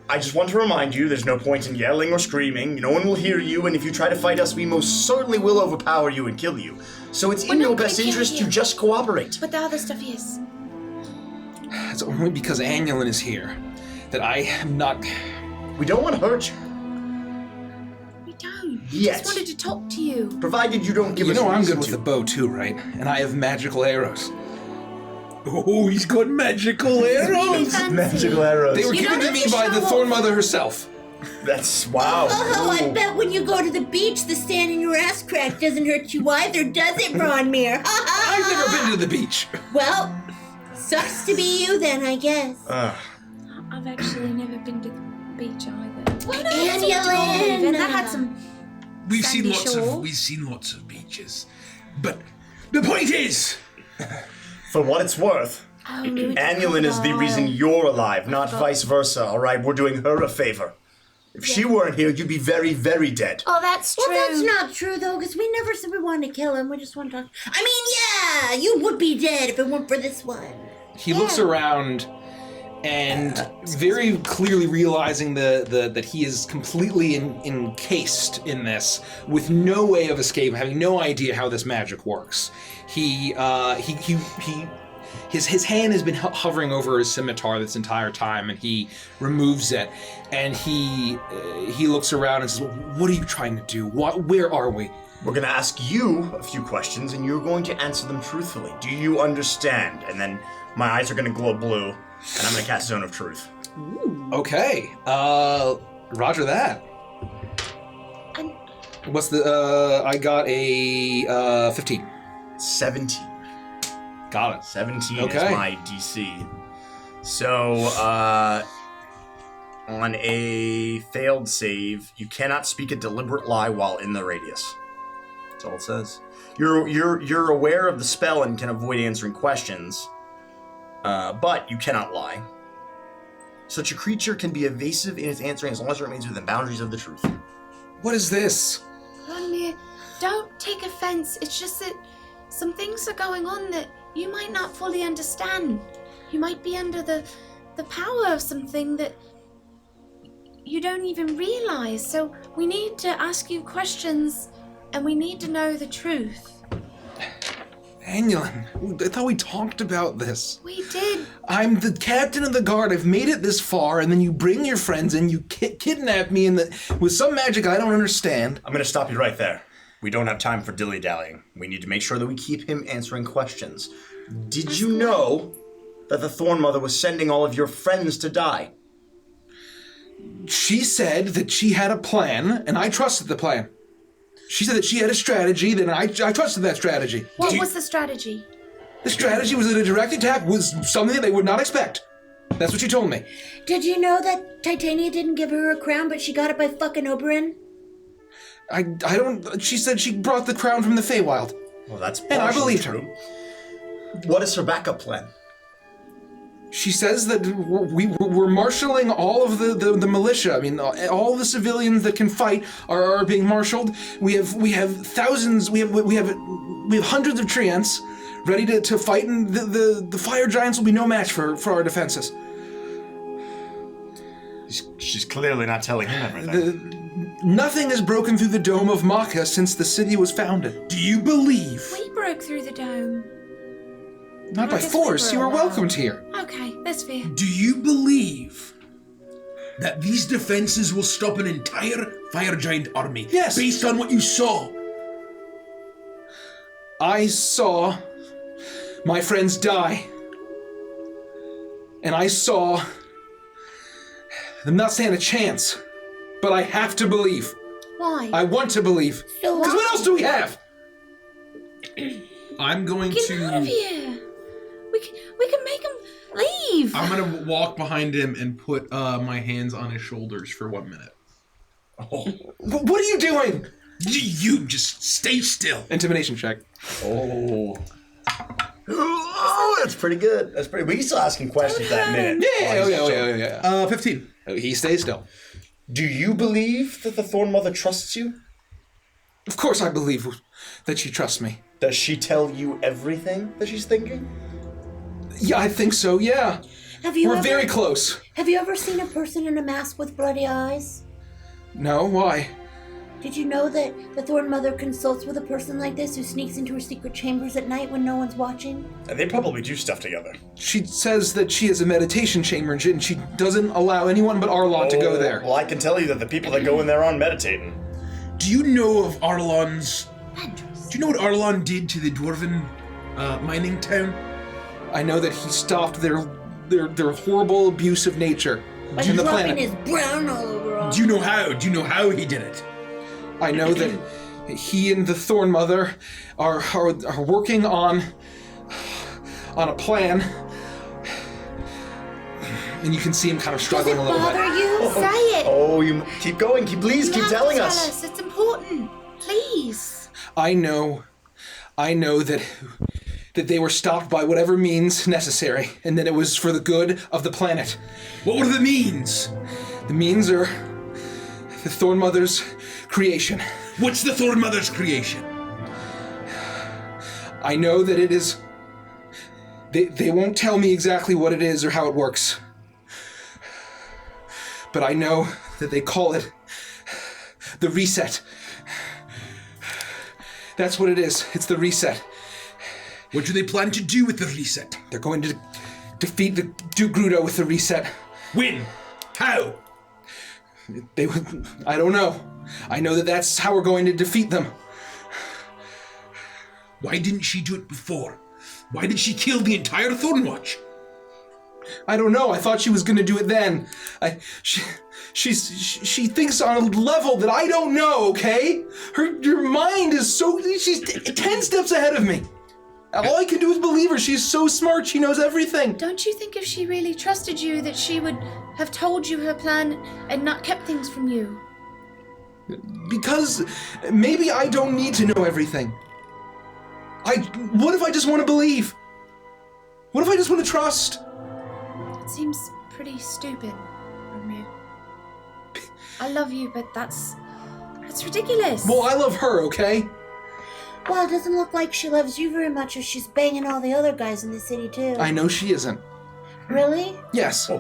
I just want to remind you, there's no point in yelling or screaming. No one will hear you, and if you try to fight us, we most certainly will overpower you and kill you. So it's in your best interest to just cooperate. But the other stuff is. It's only because Annulin is here that I am not... We don't want to hurt you. We don't. We Yet. just wanted to talk to you. Provided you don't give us You know I'm reason good with to. the bow too, right? And I have magical arrows. Oh, he's got magical arrows. Magical arrows. They were given to me by the Thorn Mother herself. That's wow. Oh, I bet when you go to the beach, the sand in your ass crack doesn't hurt you either, does it, Bronmere? I've never been to the beach. Well, sucks to be you then, I guess. I've actually never been to the beach either. Well, no, Annulin! that had some. We've seen Sandy lots of beaches, but the point is, For what it's worth, Annulin is the reason you're alive, not vice versa, alright? We're doing her a favor. If she weren't here, you'd be very, very dead. Oh, that's true. Well, that's not true, though, because we never said we wanted to kill him. We just want to talk. I mean, yeah, you would be dead if it weren't for this one. He looks around and very clearly realizing that he is completely encased in this with no way of escape, having no idea how this magic works. His hand has been hovering over his scimitar this entire time, and he removes it, and he looks around and says, "What are you trying to do? Where are we?" We're gonna ask you a few questions, and you're going to answer them truthfully. Do you understand? And then my eyes are gonna glow blue, and I'm gonna cast Zone of Truth. Okay. Roger that. And What's the? I got a 15. 17. Got it. 17 Okay. is my DC. So, on a failed save, you cannot speak a deliberate lie while in the radius. That's all it says. You're aware of the spell and can avoid answering questions, but you cannot lie. Such a creature can be evasive in its answering as long as it remains within boundaries of the truth. What is this? Ronmir, don't take offense. It's just that some things are going on that you might not fully understand. You might be under the power of something that you don't even realize. So we need to ask you questions, and we need to know the truth. Annulin, I thought we talked about this. We did. I'm the captain of the guard. I've made it this far, and then you bring your friends in, you kidnap me with some magic I don't understand. I'm going to stop you right there. We don't have time for dilly-dallying. We need to make sure that we keep him answering questions. Did you know that the Thorn Mother was sending all of your friends to die? She said that she had a plan, and I trusted the plan. She said that she had a strategy, then I trusted that strategy. What was the strategy? The strategy was that a direct attack was something that they would not expect. That's what she told me. Did you know that Titania didn't give her a crown, but she got it by fucking Oberyn? I don't... She said she brought the crown from the Feywild. Well, that's And I believed her. What is her backup plan? She says that we're marshaling all of the militia. I mean, all the civilians that can fight are being marshaled. We have thousands. We have hundreds of treants ready to fight, and the fire giants will be no match for our defenses. She's clearly not telling him everything. Nothing has broken through the dome of Maka since the city was founded. Do you believe? We broke through the dome. Not by I guess force. we You were are welcomed here. Okay, that's fair. Do you believe that these defenses will stop an entire fire giant army? Yes. Based on what you saw? I saw my friends die. And I saw them not stand a chance. But I have to believe. Why? I want to believe. So Because what else do we have? I'm going Get to. out of here. We can make him leave. I'm gonna walk behind him and put my hands on his shoulders for 1 minute. What are you doing? You just stay still. Intimidation check. Oh, that's pretty good. That's pretty. We can still ask him questions that minute. Yeah. 15. He stays still. Do you believe that the Thorn Mother trusts you? Of course I believe that she trusts me. Does she tell you everything that she's thinking? Yeah, I think so, yeah. We're very close. Have you ever seen a person in a mask with bloody eyes? No, why? Did you know that the Thorn Mother consults with a person like this who sneaks into her secret chambers at night when no one's watching? They probably do stuff together. She says that she has a meditation chamber and she doesn't allow anyone but Arlon to go there. Well, I can tell you that the people that go in there aren't meditating. Do you know of Arlon's... Do you know what Arlon did to the dwarven mining town? I know that he stopped their horrible abuse of nature By and the dropping planet. his brown all over us. Do you know how? Do you know how he did it? I know that he and the Thorn Mother are working on a plan. And you can see him kind of struggling a little bit. Bother you? Say it. Oh, you keep going. Please You keep have to telling tell us. It's important. Please. I know that they were stopped by whatever means necessary, and that it was for the good of the planet. What were the means? The means are the Thorn Mother's creation. What's the Thorn Mother's creation? I know that it is... They won't tell me exactly what it is or how it works. But I know that they call it the reset. That's what it is. It's the reset. What do they plan to do with the reset? They're going to defeat the Duke Grudo with the reset. When? How? I don't know. I know that that's how we're going to defeat them. Why didn't she do it before? Why did she kill the entire Thornwatch? I don't know. I thought she was going to do it then. She thinks on a level that I don't know, okay? Her mind is so... She's 10 steps ahead of me. All I can do is believe her. She's so smart. She knows everything. Don't you think if she really trusted you that she would have told you her plan and not kept things from you? Because maybe I don't need to know everything. What if I just want to believe? What if I just want to trust? It seems pretty stupid, Romeo. I love you, but that's ridiculous. Well, I love her, okay? Well, it doesn't look like she loves you very much if she's banging all the other guys in the city, too. I know she isn't. Really? Yes. I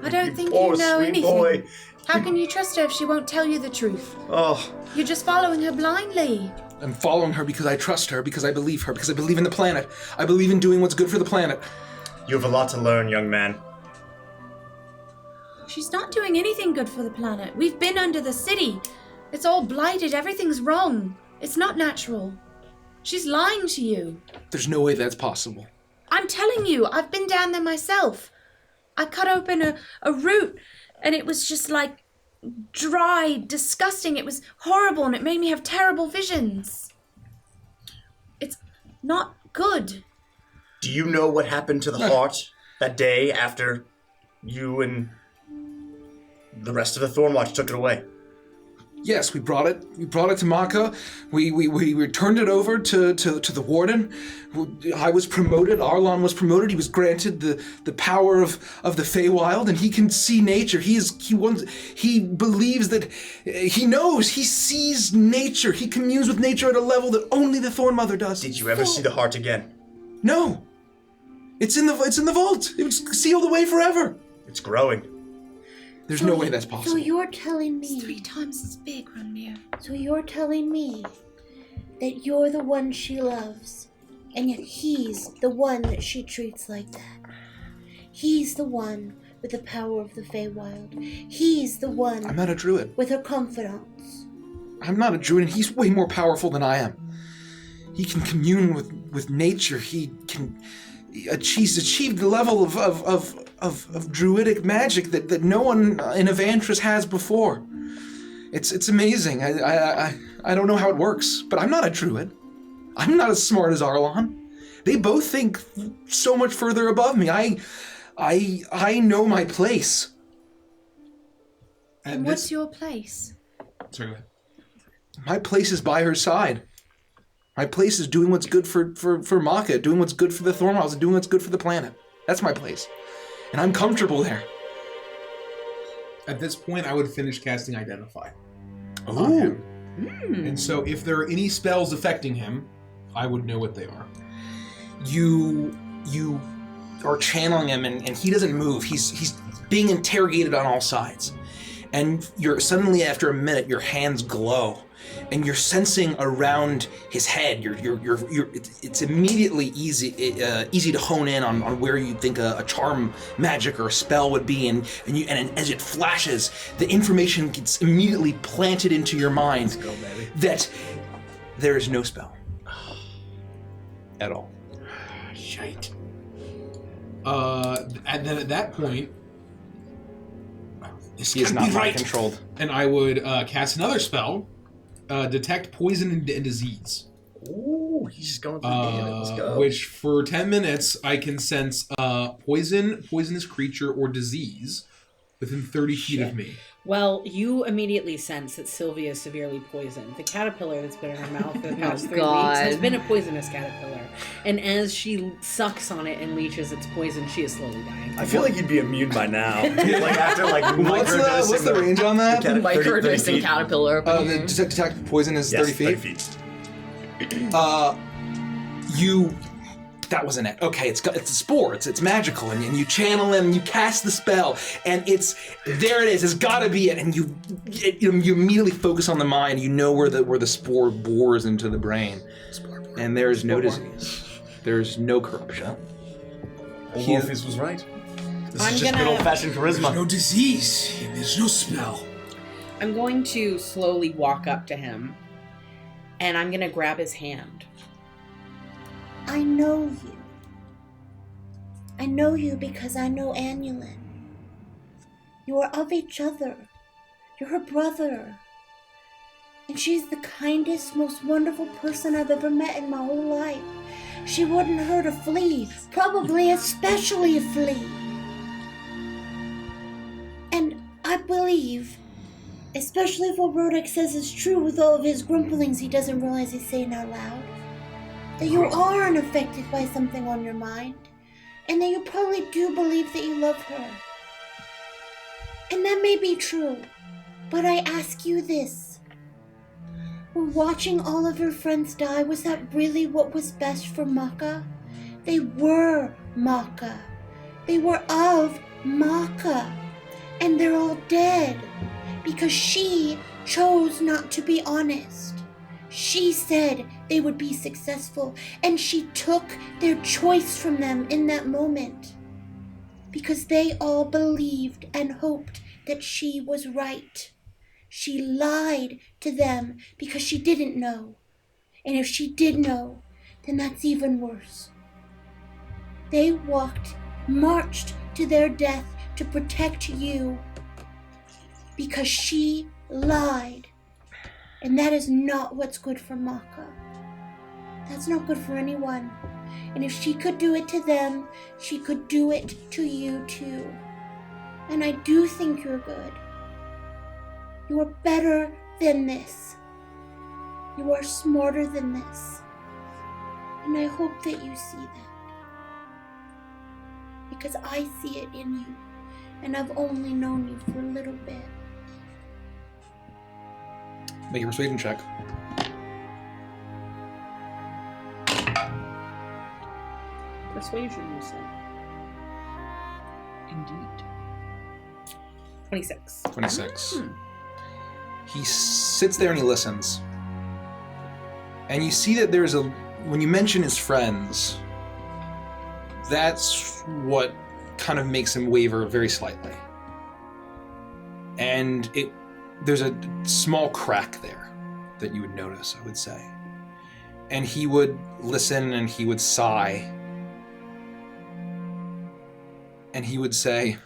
don't think Poor you know sweet anything. boy. How can you trust her if she won't tell you the truth? Oh, You're just following her blindly. I'm following her because I trust her, because I believe her, because I believe in the planet. I believe in doing what's good for the planet. you have a lot to learn, young man. She's not doing anything good for the planet. We've been under the city. It's all blighted. Everything's wrong. It's not natural. She's lying to you. There's no way that's possible. I'm telling you, I've been down there myself. I cut open a root, and it was just like dry, disgusting. It was horrible, and it made me have terrible visions. It's not good. Do you know what happened to the heart that day after you and the rest of the Thornwatch took it away? Yes, we brought it. We brought it to Maka. We returned it over to the warden. I was promoted. Arlon was promoted. He was granted the power of the Feywild, and he can see nature. He believes that he knows. He sees nature. He communes with nature at a level that only the Thorn Mother does. Did you ever see the heart again? No. It's in the vault. It was sealed away forever. It's growing. There's no way that's possible. So you're telling me... It's 3 times as big, Ranmir. So you're telling me that you're the one she loves, and yet he's the one that she treats like that. He's the one with the power of the Feywild. He's the one I'm not a druid. with her confidants. I'm not a druid, and he's way more powerful than I am. He can commune with nature. He's achieved the level of druidic magic that no one in Evantris has before. It's amazing. I don't know how it works, but I'm not a druid. I'm not as smart as Arlon. They both think so much further above me. I know my place. And what's your place? Sorry, go ahead. My place is by her side. My place is doing what's good for Maka, doing what's good for the Thornwilds, and doing what's good for the planet. That's my place. And I'm comfortable there. At this point, I would finish casting Identify. Oh. And so if there are any spells affecting him, I would know what they are. You are channeling him, and he doesn't move. He's being interrogated on all sides. And you're suddenly, after a minute, your hands glow. And you're sensing around his head. It's immediately easy to hone in on where you think a charm magic or a spell would be, and as it flashes, the information gets immediately planted into your mind that there is no spell at all. Shite. And then at that point, He is not mind controlled. And I would cast another spell. Detect poison and disease. Ooh, he's just going through damage. Let's go. Which for 10 minutes I can sense poisonous creature, or disease within 30 feet of me. Well, you immediately sense that Sylvia is severely poisoned. The caterpillar that's been in her mouth for the past 3 weeks has been a poisonous caterpillar. And as she sucks on it and leeches its poison, she is slowly dying. I feel like you'd be immune by now. Like after What's the range on that? Microdosing caterpillar. The detect poison is 30 feet? 30 feet. That wasn't it. Okay, it's a spore. It's magical, and you channel it, and you cast the spell, and there it is. It's got to be it. And you immediately focus on the mind. You know where the spore bores into the brain, and there's no disease. There's no corruption. Morpheus was right. This I'm is just good old-fashioned charisma. There's no disease. There's no spell. I'm going to slowly walk up to him, and I'm going to grab his hand. I know you. I know you because I know Annulin. You are of each other. You're her brother. And she's the kindest, most wonderful person I've ever met in my whole life. She wouldn't hurt a flea, probably especially a flea. And I believe, especially if what Rodek says is true with all of his grumblings he doesn't realize he's saying out loud, that you are unaffected by something on your mind, and that you probably do believe that you love her. And that may be true, but I ask you this. Were watching all of your friends die, was that really what was best for Maka? They were Maka. They were of Maka. And they're all dead because she chose not to be honest. She said they would be successful, and she took their choice from them in that moment because they all believed and hoped that she was right. She lied to them because she didn't know. And if she did know, then that's even worse. They marched to their death to protect you because she lied. And that is not what's good for Maka. That's not good for anyone. And if she could do it to them, she could do it to you too. And I do think you're good. You are better than this. You are smarter than this. And I hope that you see that. Because I see it in you. And I've only known you for a little bit. Make a persuasion check. Persuasion, you said. Indeed. 26. 26. He sits there and he listens. And you see that when you mention his friends, that's what kind of makes him waver very slightly. And there's a small crack there that you would notice, I would say. And he would listen and he would sigh. And he would say,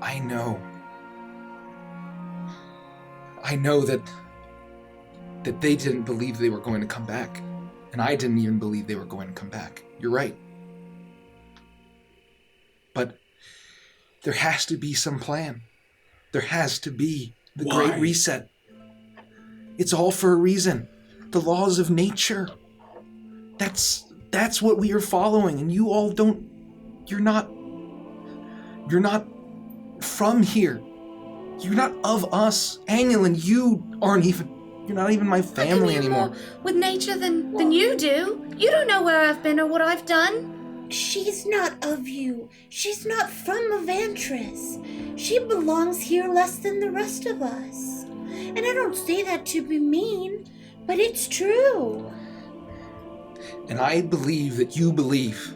I know that they didn't believe they were going to come back. And I didn't even believe they were going to come back. You're right. But there has to be some plan. There has to be the Why? Great Reset. It's all for a reason. The laws of nature. That's what we are following, and you all don't. You're not from here. You're not of us. Angelin, you're not even my family anymore. More with nature than you do. You don't know where I've been or what I've done. She's not of you. She's not from Avantris. She belongs here less than the rest of us. And I don't say that to be mean, but it's true. And I believe that you believe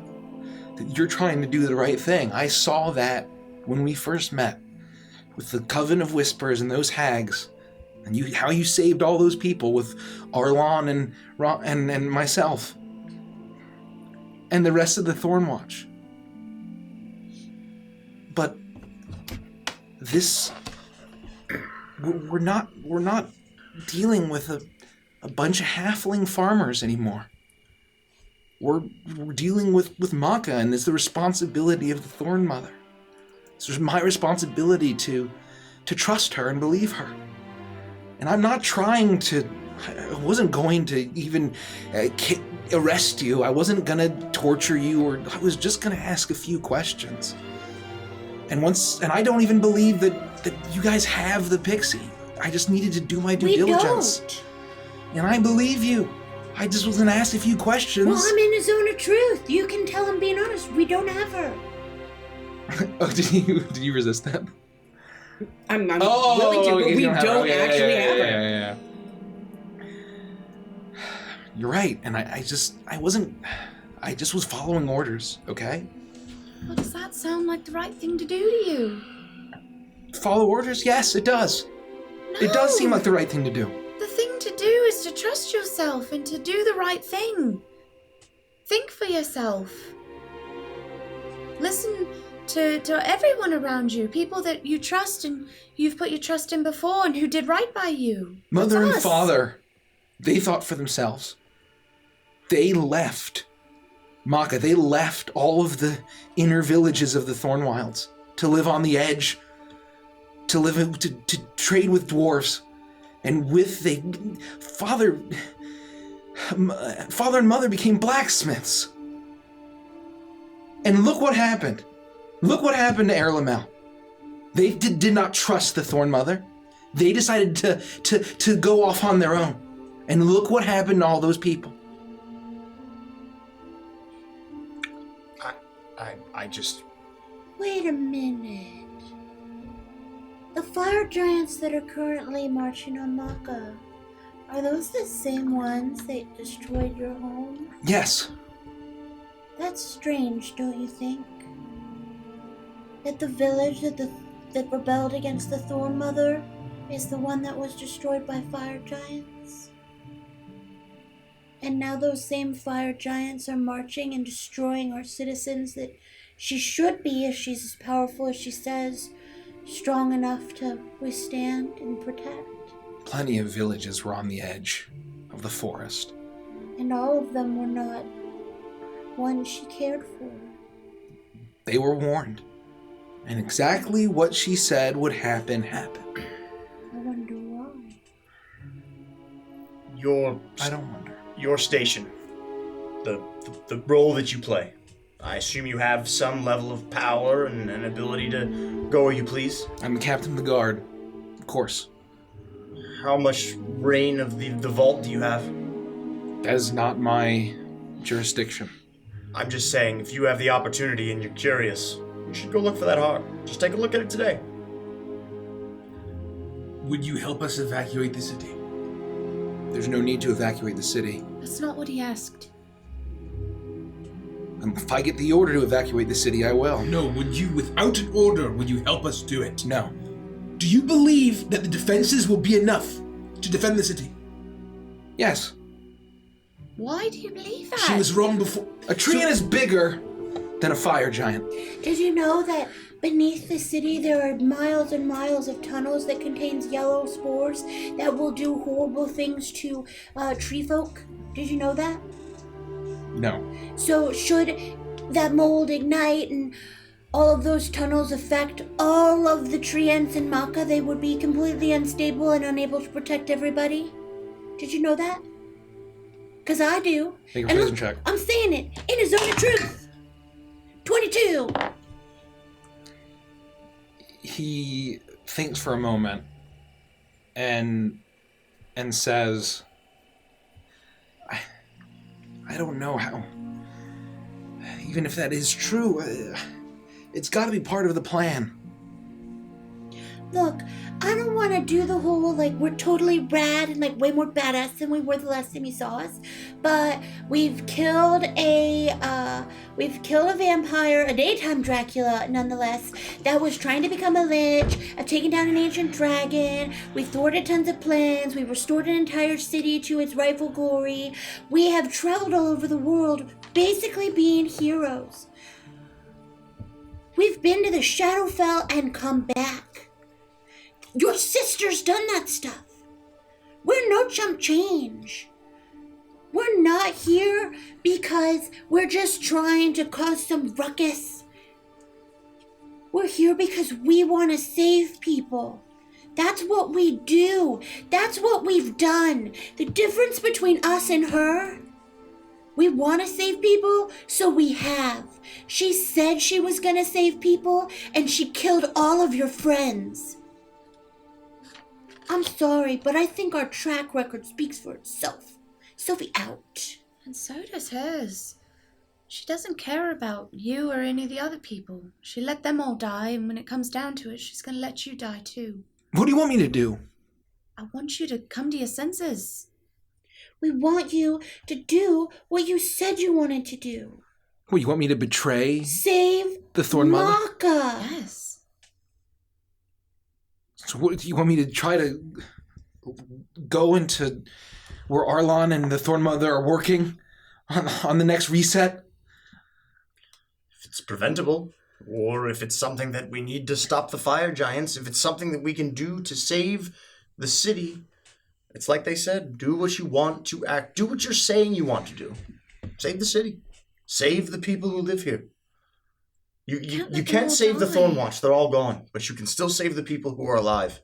that you're trying to do the right thing. I saw that when we first met with the Coven of Whispers and those hags, and how you saved all those people with Arlon and myself and the rest of the Thornwatch. But we're not dealing with a bunch of halfling farmers anymore. We're dealing with Maka, and it's the responsibility of the Thorn Mother. It's my responsibility to trust her and believe her. And I'm not trying to. I wasn't going to even arrest you. I wasn't gonna torture you, I was just gonna ask a few questions. And I don't even believe that you guys have the pixie. I just needed to do my due diligence. Don't. And I believe you. I just was gonna ask a few questions. Well, I'm in a zone of truth. You can tell I'm being honest. We don't have her. Oh, did you resist that? I'm willing to, but we don't actually have her. Yeah. You're right, and I just was following orders, okay? Well, does that sound like the right thing to do to you? Follow orders? Yes, it does. No. It does seem like the right thing to do. The thing to do is to trust yourself and to do the right thing. Think for yourself. Listen to everyone around you, people that you trust and you've put your trust in before and who did right by you. Mother That's and us. father, they thought for themselves. They left Maka. They left all of the inner villages of the Thornwilds to live on the edge, to trade with dwarves, and father and mother became blacksmiths. And look what happened. Look what happened to Erlamel. They did not trust the Thorn Mother. They decided to go off on their own. And look what happened to all those people. I just... Wait a minute. The fire giants that are currently marching on Maka, are those the same ones that destroyed your home? Yes. That's strange, don't you think? That the village that rebelled against the Thorn Mother is the one that was destroyed by fire giants? And now those same fire giants are marching and destroying our citizens that she should be, if she's as powerful as she says, strong enough to withstand and protect. Plenty of villages were on the edge of the forest. And all of them were not ones she cared for. They were warned. And exactly what she said would happen, happened. I wonder why. I don't wonder. Your station, the role that you play. I assume you have some level of power and an ability to go where you please. I'm the captain of the guard, of course. How much reign of the vault do you have? That is not my jurisdiction. I'm just saying, if you have the opportunity and you're curious, You should go look for that heart. Just take a look at it today. Would you help us evacuate the city? There's no need to evacuate the city. That's not what he asked. If I get the order to evacuate the city, I will. No, without an order, would you help us do it? No. Do you believe that the defenses will be enough to defend the city? Yes. Why do you believe that? She was wrong before. A treant is bigger than a fire giant. Did you know that beneath the city there are miles and miles of tunnels that contains yellow spores that will do horrible things to tree folk? Did you know that? No. So should that mold ignite and all of those tunnels affect all of the treants in Maka, they would be completely unstable and unable to protect everybody? Did you know that? Because I do. Make a And prison look, check. I'm saying it in a zone of truth. 22. He thinks for a moment and says, I don't know how. Even if that is true, it's got to be part of the plan. Look, I don't want to do the whole, we're totally rad and, way more badass than we were the last time you saw us. But we've killed a vampire, a daytime Dracula, nonetheless, that was trying to become a lich. I've taken down an ancient dragon. We thwarted tons of plans. We restored an entire city to its rightful glory. We have traveled all over the world, basically being heroes. We've been to the Shadowfell and come back. Your sister's done that stuff. We're no chump change. We're not here because we're just trying to cause some ruckus. We're here because we want to save people. That's what we do. That's what we've done. The difference between us and her, we want to save people, so we have. She said she was going to save people, and she killed all of your friends. I'm sorry, but I think our track record speaks for itself. Sophie out. And so does hers. She doesn't care about you or any of the other people. She let them all die, and when it comes down to it, she's gonna let you die too. What do you want me to do? I want you to come to your senses. We want you to do what you said you wanted to do. What, you want me to betray? Save the Thorn Mother? Maka. Yes. So what, you want me to try to go into where Arlon and the Thorn Mother are working on the next reset? If it's preventable, or if it's something that we need to stop the fire giants, if it's something that we can do to save the city, it's like they said, do what you want to act. Do what you're saying you want to do. Save the city. Save the people who live here. You can't save the Thornwatch. They're all gone. But you can still save the people who are alive.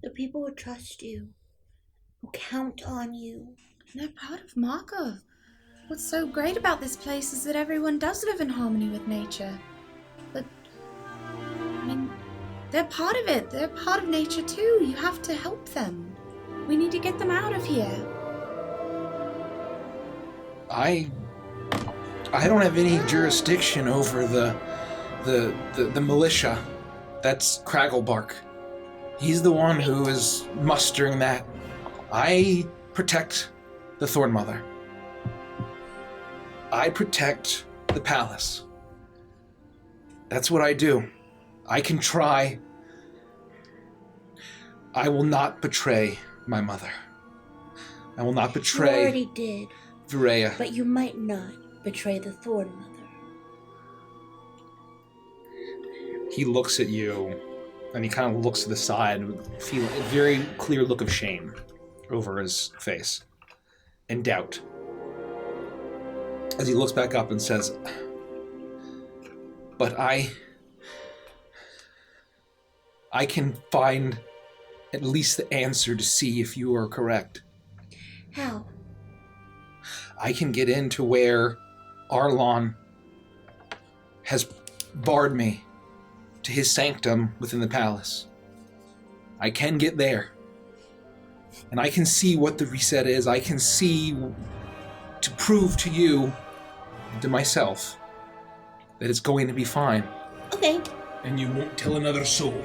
The people who trust you, who count on you. And they're part of Maka. What's so great about this place is that everyone does live in harmony with nature. But, I mean, they're part of it. They're part of nature too. You have to help them. We need to get them out of here. I don't have any jurisdiction over the militia. That's Cragglebark. He's the one who is mustering that. I protect the Thorn Mother. I protect the palace. That's what I do. I can try. I will not betray my mother. I will not betray. You already did. Viraya. But you might not betray the Thorn Mother. He looks at you, and he kind of looks to the side with a very clear look of shame over his face, and doubt. As he looks back up and says, but I can find at least the answer to see if you are correct. How? I can get into where Arlon has barred me to his sanctum within the palace. I can get there. And I can see what the reset is. I can see to prove to you and to myself that it's going to be fine. Okay. And you won't tell another soul.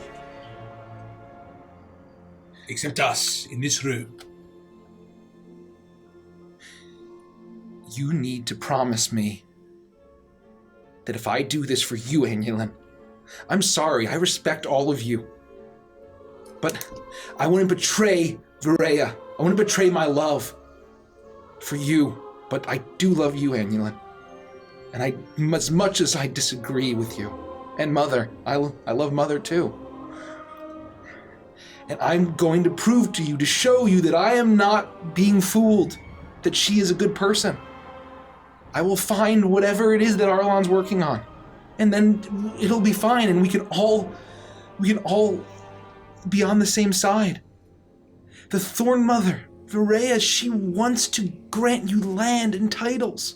Except us, in this room. You need to promise me that if I do this for you, Anulin, I'm sorry, I respect all of you. But I wouldn't betray Virea. I wouldn't betray my love for you. But I do love you, Anulin. And as much as I disagree with you, and Mother, I love Mother too. And I'm going to prove to you, to show you that I am not being fooled, that she is a good person. I will find whatever it is that Arlon's working on, and then it'll be fine, and we can all be on the same side. The Thorn Mother, Virea, she wants to grant you land and titles.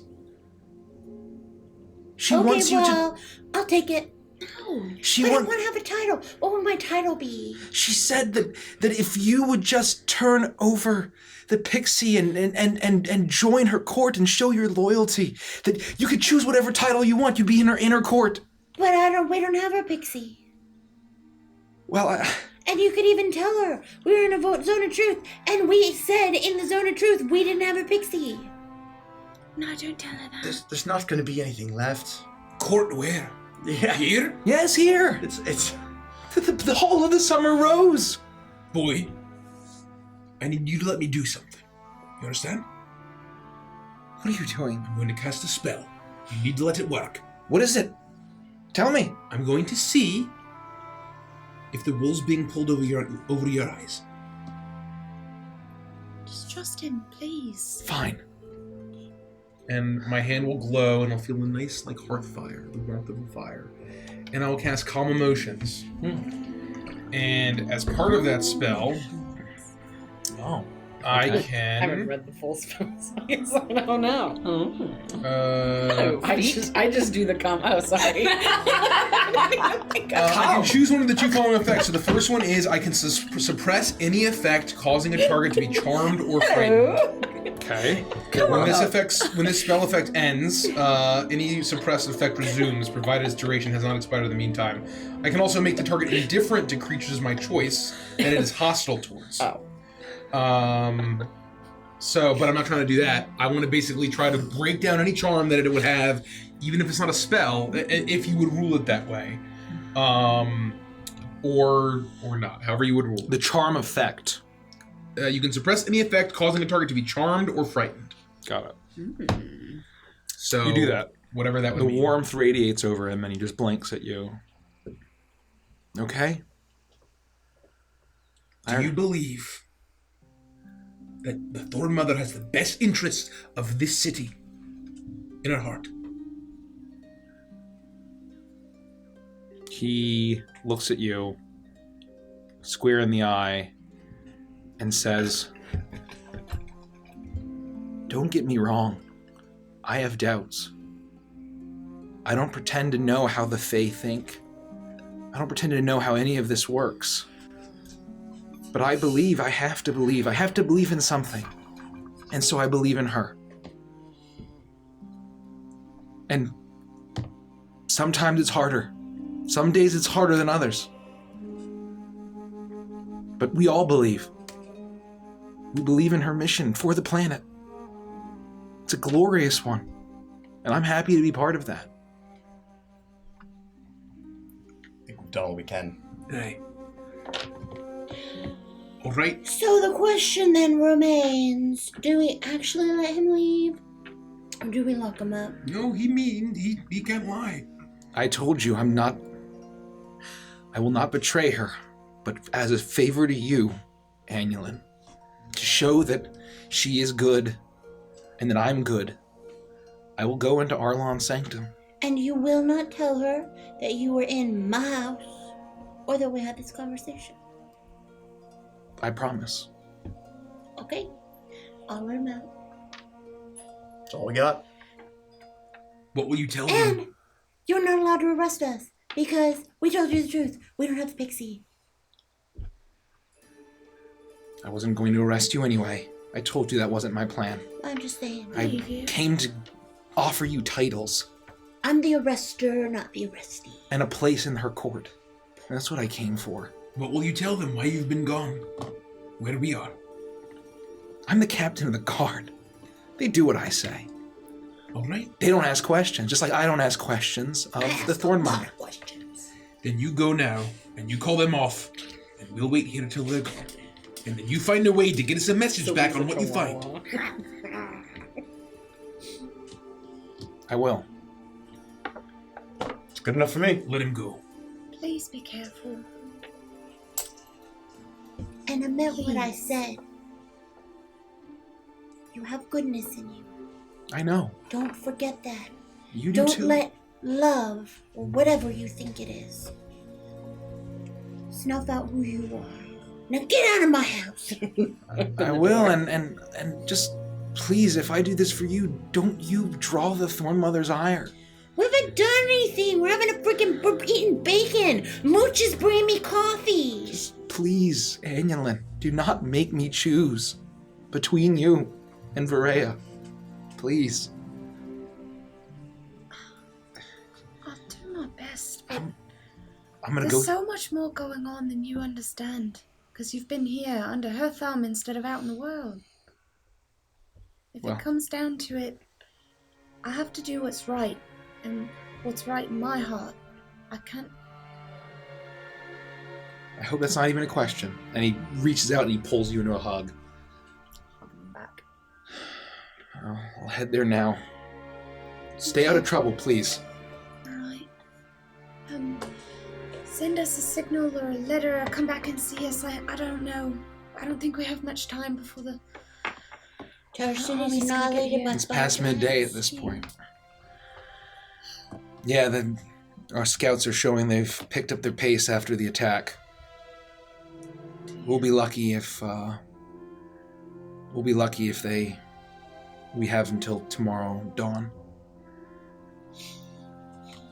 She wants you to. I'll take it. No, I don't want to have a title. What would my title be? She said that if you would just turn over the pixie and join her court and show your loyalty, that you could choose whatever title you want. You'd be in her inner court. But we don't have a pixie. Well, And you could even tell her we were in a zone of truth, and we said in the zone of truth we didn't have a pixie. No, don't tell her that. There's not going to be anything left. Court where? Yeah. Here? Yes, here. It's the Hall of the Summer Rose. Boy, I need you to let me do something. You understand? What are you doing? I'm going to cast a spell. You need to let it work. What is it? Tell me. I'm going to see if the wool's being pulled over your eyes. Just trust him, please. Fine. And my hand will glow, and I'll feel a nice, like, hearth fire, the warmth of a fire. And I will cast Calm Emotions. And as part of that spell, I haven't can. read the full spell, so I guess I don't know. Uh, I just do the Oh, sorry. I can choose one of the two following effects. So the first one is I can suppress any effect causing a target to be charmed or frightened. Okay. When this spell effect ends, any suppressed effect resumes, provided its duration has not expired in the meantime. I can also make the target indifferent to creatures of my choice that it is hostile towards. Oh. But I'm not trying to do that. I want to basically try to break down any charm that it would have, even if it's not a spell, if you would rule it that way. Or not, however you would rule it. The charm effect. You can suppress any effect causing a target to be charmed or frightened. Got it. So You do that. Whatever that would The mean. warmth radiates over him, and he just blinks at you. Okay? Do you believe that the Thorn Mother has the best interests of this city in her heart? He looks at you, square in the eye, and says, "Don't get me wrong. I have doubts. I don't pretend to know how the Fae think. I don't pretend to know how any of this works. But I believe, I have to believe. I have to believe in something. And so I believe in her. And sometimes it's harder. Some days it's harder than others. But we all believe. We believe in her mission for the planet. It's a glorious one. And I'm happy to be part of that." I think we've done all we can. Hey. All right. So the question then remains, do we actually let him leave? Or do we lock him up? No, he can't lie. I told you I will not betray her, but as a favor to you, Anulin, to show that she is good and that I'm good, I will go into Arlon's sanctum. And you will not tell her that you were in my house or that we had this conversation. I promise. Okay? I'll let him out. That's all we got. What will you tell them? And you're not allowed to arrest us because we told you the truth. We don't have the pixie. I wasn't going to arrest you anyway. I told you that wasn't my plan. I'm just saying. I came to offer you titles. I'm the arrestor, not the arrestee. And a place in her court. That's what I came for. What will you tell them why you've been gone? Where we are? I'm the captain of the guard. They do what I say. All right. They don't ask questions, just like I don't ask questions of the Thornmother. Then you go now, and you call them off, and we'll wait here until they're gone. And then you find a way to get us a message back on what you find. I will. It's good enough for me. Let him go. Please be careful. And I meant what I said. You have goodness in you. I know. Don't forget that. You do Don't too. let love, or whatever you think it is, snuff out who you are. Now get out of my house. I will, and just please, if I do this for you, don't you draw the Thornmother's ire. We haven't done anything. We're eating bacon. Mooch is bringing me coffee. Just please, Annulin, do not make me choose between you and Varea. Please. I'll do my best, but I'm gonna there's go. so much more going on than you understand. Because you've been here under her thumb instead of out in the world. If Well. it comes down to it, I have to do what's right. And what's right in my heart. I can't. I hope that's not even a question. And he reaches out and he pulls you into a hug. Hug him back. I'll head there now. Stay out of trouble, please. Alright. Send us a signal or a letter or come back and see us. I don't know. I don't think we have much time before the Tarshan army's is gonna get annihilated here. by It's past midday at this point. Yeah, our scouts are showing they've picked up their pace after the attack. We'll be lucky if we have until tomorrow dawn.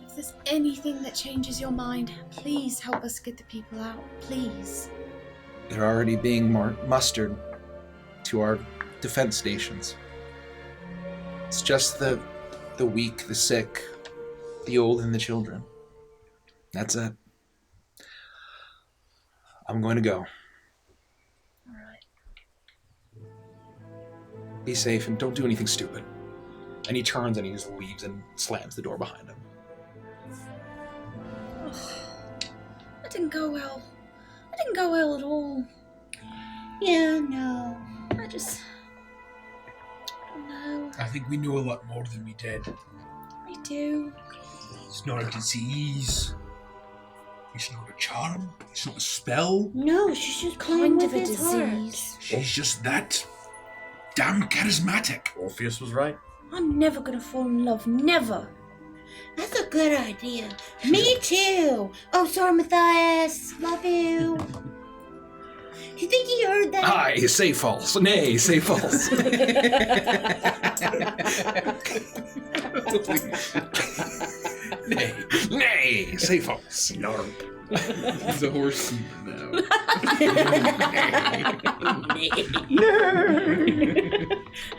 If there's anything that changes your mind, please help us get the people out. Please. They're already being mustered to our defense stations. It's just the weak, the sick, the old, and the children. That's it. I'm going to go. Alright. Be safe and don't do anything stupid. And he turns and he just leaves and slams the door behind him. That didn't go well. That didn't go well at all. Yeah, no. I don't know. I think we know a lot more than we did. We do. It's not a disease. It's not a charm. It's not a spell. No, she's just playing Kind with of a his heart. disease. She's just that damn charismatic. Orpheus was right. I'm never gonna fall in love. Never. That's a good idea. Me too. Oh, sorry, Matthias. Love you. Do you think he heard that? Aye, say false. Nay, say false. Nay, say false. He's a horse now.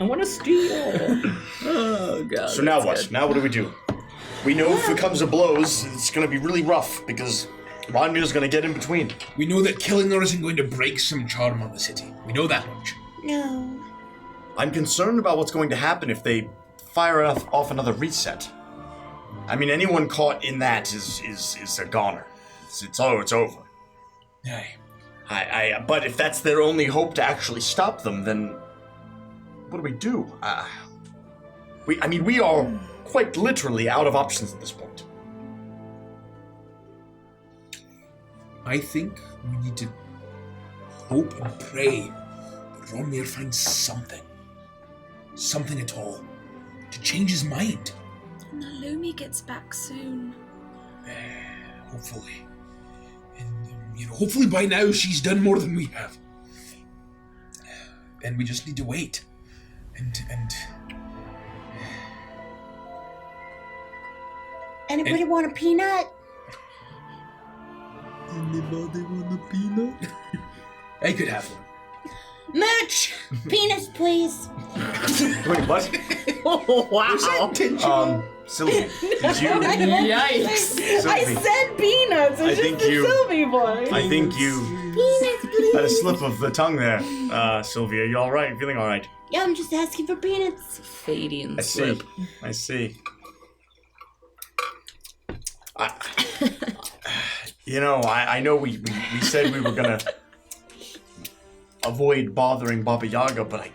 I want to steal. Oh god. So now what? Now what do we do? We know if it comes to blows, it's going to be really rough because Ronmir's going to get in between. We know that killing her isn't going to break some charm on the city. We know that much. No. I'm concerned about what's going to happen if they fire off another reset. I mean, anyone caught in that is a goner. It's over. Aye. But if that's their only hope to actually stop them, then what do we do? We are quite literally out of options at this point. I think we need to hope and pray that Ronmir finds something at all, to change his mind. And the Lumi gets back soon. Hopefully. And, hopefully by now she's done more than we have. And we just need to wait. And Anybody want a peanut? anybody want a peanut? I could have one. Mooch! Peanuts, please. Wait, what? Oh, wow. Sylvie, did you? Yikes. I Sylvie, said peanuts. It's I just think the you- Sylvie boy. I think you had a slip of the tongue there. Sylvie, are you all right? Feeling all right? Yeah, I'm just asking for peanuts. Fadian I see. slip. I see. I know we said we were gonna avoid bothering Baba Yaga, but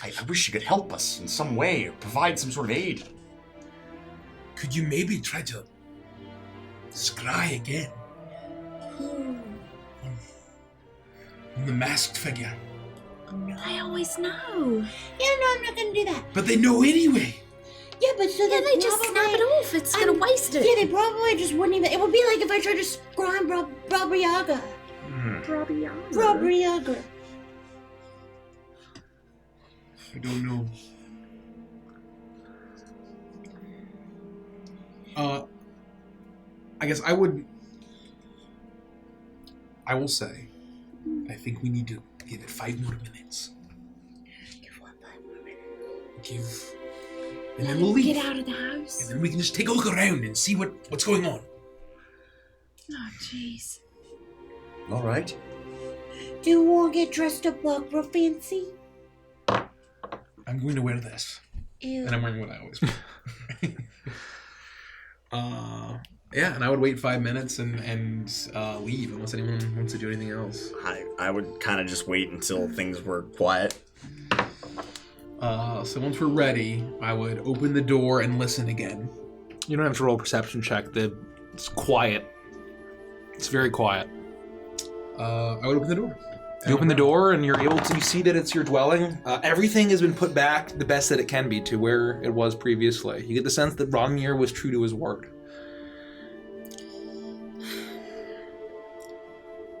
I wish you could help us in some way or provide some sort of aid. Could you maybe try to scry again on the masked figure? I always know. Yeah, no, I'm not gonna do that. But they know anyway. Yeah, but so Yeah, they just snap it off. It's gonna waste it. Yeah, they probably just wouldn't even. It would be like if I tried to scry Baba Yaga. Baba Yaga. I don't know. I guess I will say, I think we need to give it 5 more minutes. Give, and then we'll leave. Get out of the house. And then we can just take a look around and see what's going on. Oh, jeez. All right. Do you want to get dressed up like real fancy? I'm going to wear this. Ew. And I'm wearing what I always wear. Yeah, and I would wait 5 minutes and leave unless anyone wants to do anything else. I would kind of just wait until things were quiet. So once we're ready, I would open the door and listen again. You don't have to roll a perception check. It's quiet. It's very quiet. I would open the door. You open the door and you see that it's your dwelling. Everything has been put back the best that it can be to where it was previously. You get the sense that Ronmir was true to his word.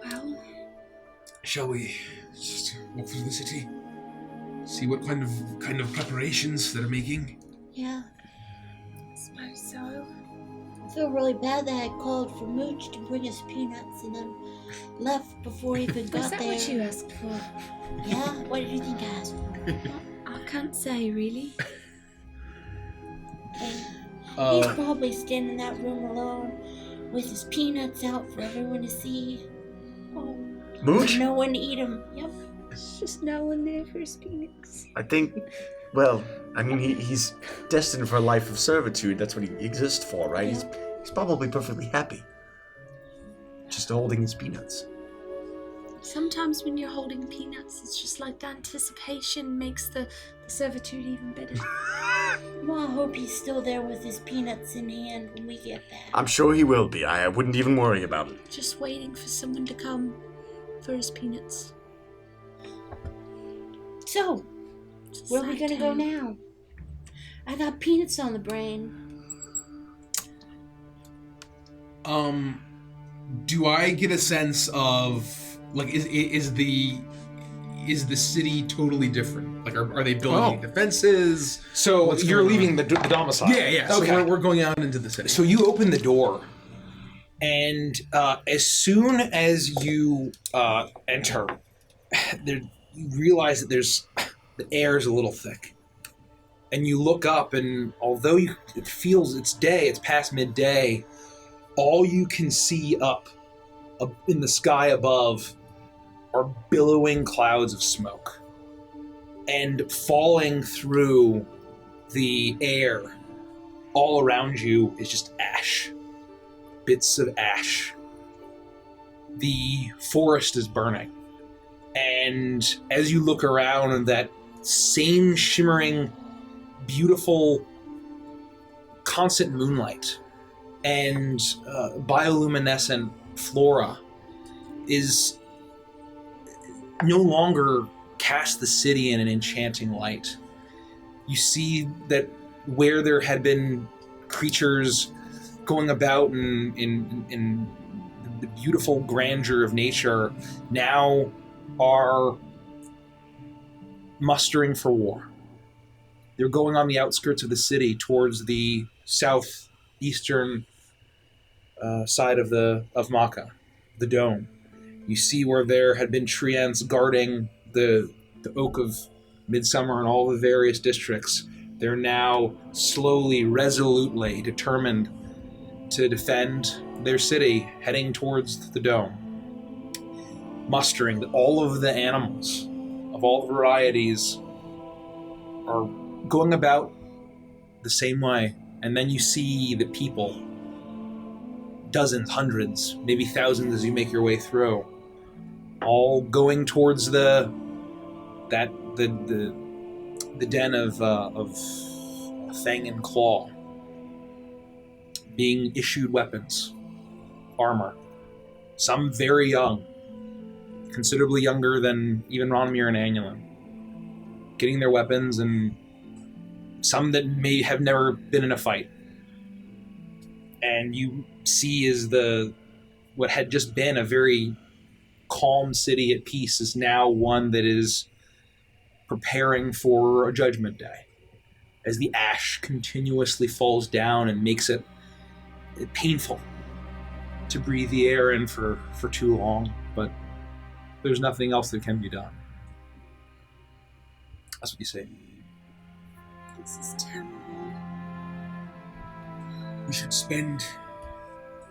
Well, Shall we just walk through the city? See what kind of preparations they're making? Yeah. I suppose so. I feel really bad that I called for Mooch to bring us peanuts and then left before he even got Is that there. what you asked for? Yeah? What did you think I asked for? I can't say, really. And he's probably standing in that room alone with his peanuts out for everyone to see. Oh, Mooch? no one to eat them. Yep. There's just no one there for his peanuts. I think, he's destined for a life of servitude. That's what he exists for, right? He's probably perfectly happy. Just holding his peanuts. Sometimes when you're holding peanuts, it's just like the anticipation makes the servitude even better. Well, I hope he's still there with his peanuts in hand when we get back. I'm sure he will be. I wouldn't even worry about it. Just waiting for someone to come for his peanuts. So, where are we gonna go now? I got peanuts on the brain. Do I get a sense of is the city totally different? Like, are they building defenses? So What's you're going leaving the domicile. Yeah. So Okay. we're going out into the city. So you open the door, and as soon as you enter, you realize that the air is a little thick, and you look up, and although it feels it's past midday, all you can see up in the sky above are billowing clouds of smoke, and falling through the air all around you is just ash. Bits of ash. The forest is burning. And as you look around, that same shimmering, beautiful, constant moonlight and bioluminescent flora is no longer cast the city in an enchanting light. You see that where there had been creatures going about in the beautiful grandeur of nature now are mustering for war. They're going on the outskirts of the city towards the southeastern side of Maka, the dome. You see where there had been treants guarding the Oak of Midsummer and all the various districts. They're now slowly, resolutely determined to defend their city, heading towards the dome. Mustering all of the animals of all the varieties are going about the same way. And then you see the people, dozens, hundreds, maybe thousands as you make your way through, all going towards the den of Fang and Claw, being issued weapons, armor. Some very young, considerably younger than even Ronmir and Annulin, getting their weapons, and some that may have never been in a fight. And you see is what had just been a very calm city at peace is now one that is preparing for a judgment day, as the ash continuously falls down and makes it painful to breathe the air in for too long, but there's nothing else that can be done. That's what you say. This is terrible. We should spend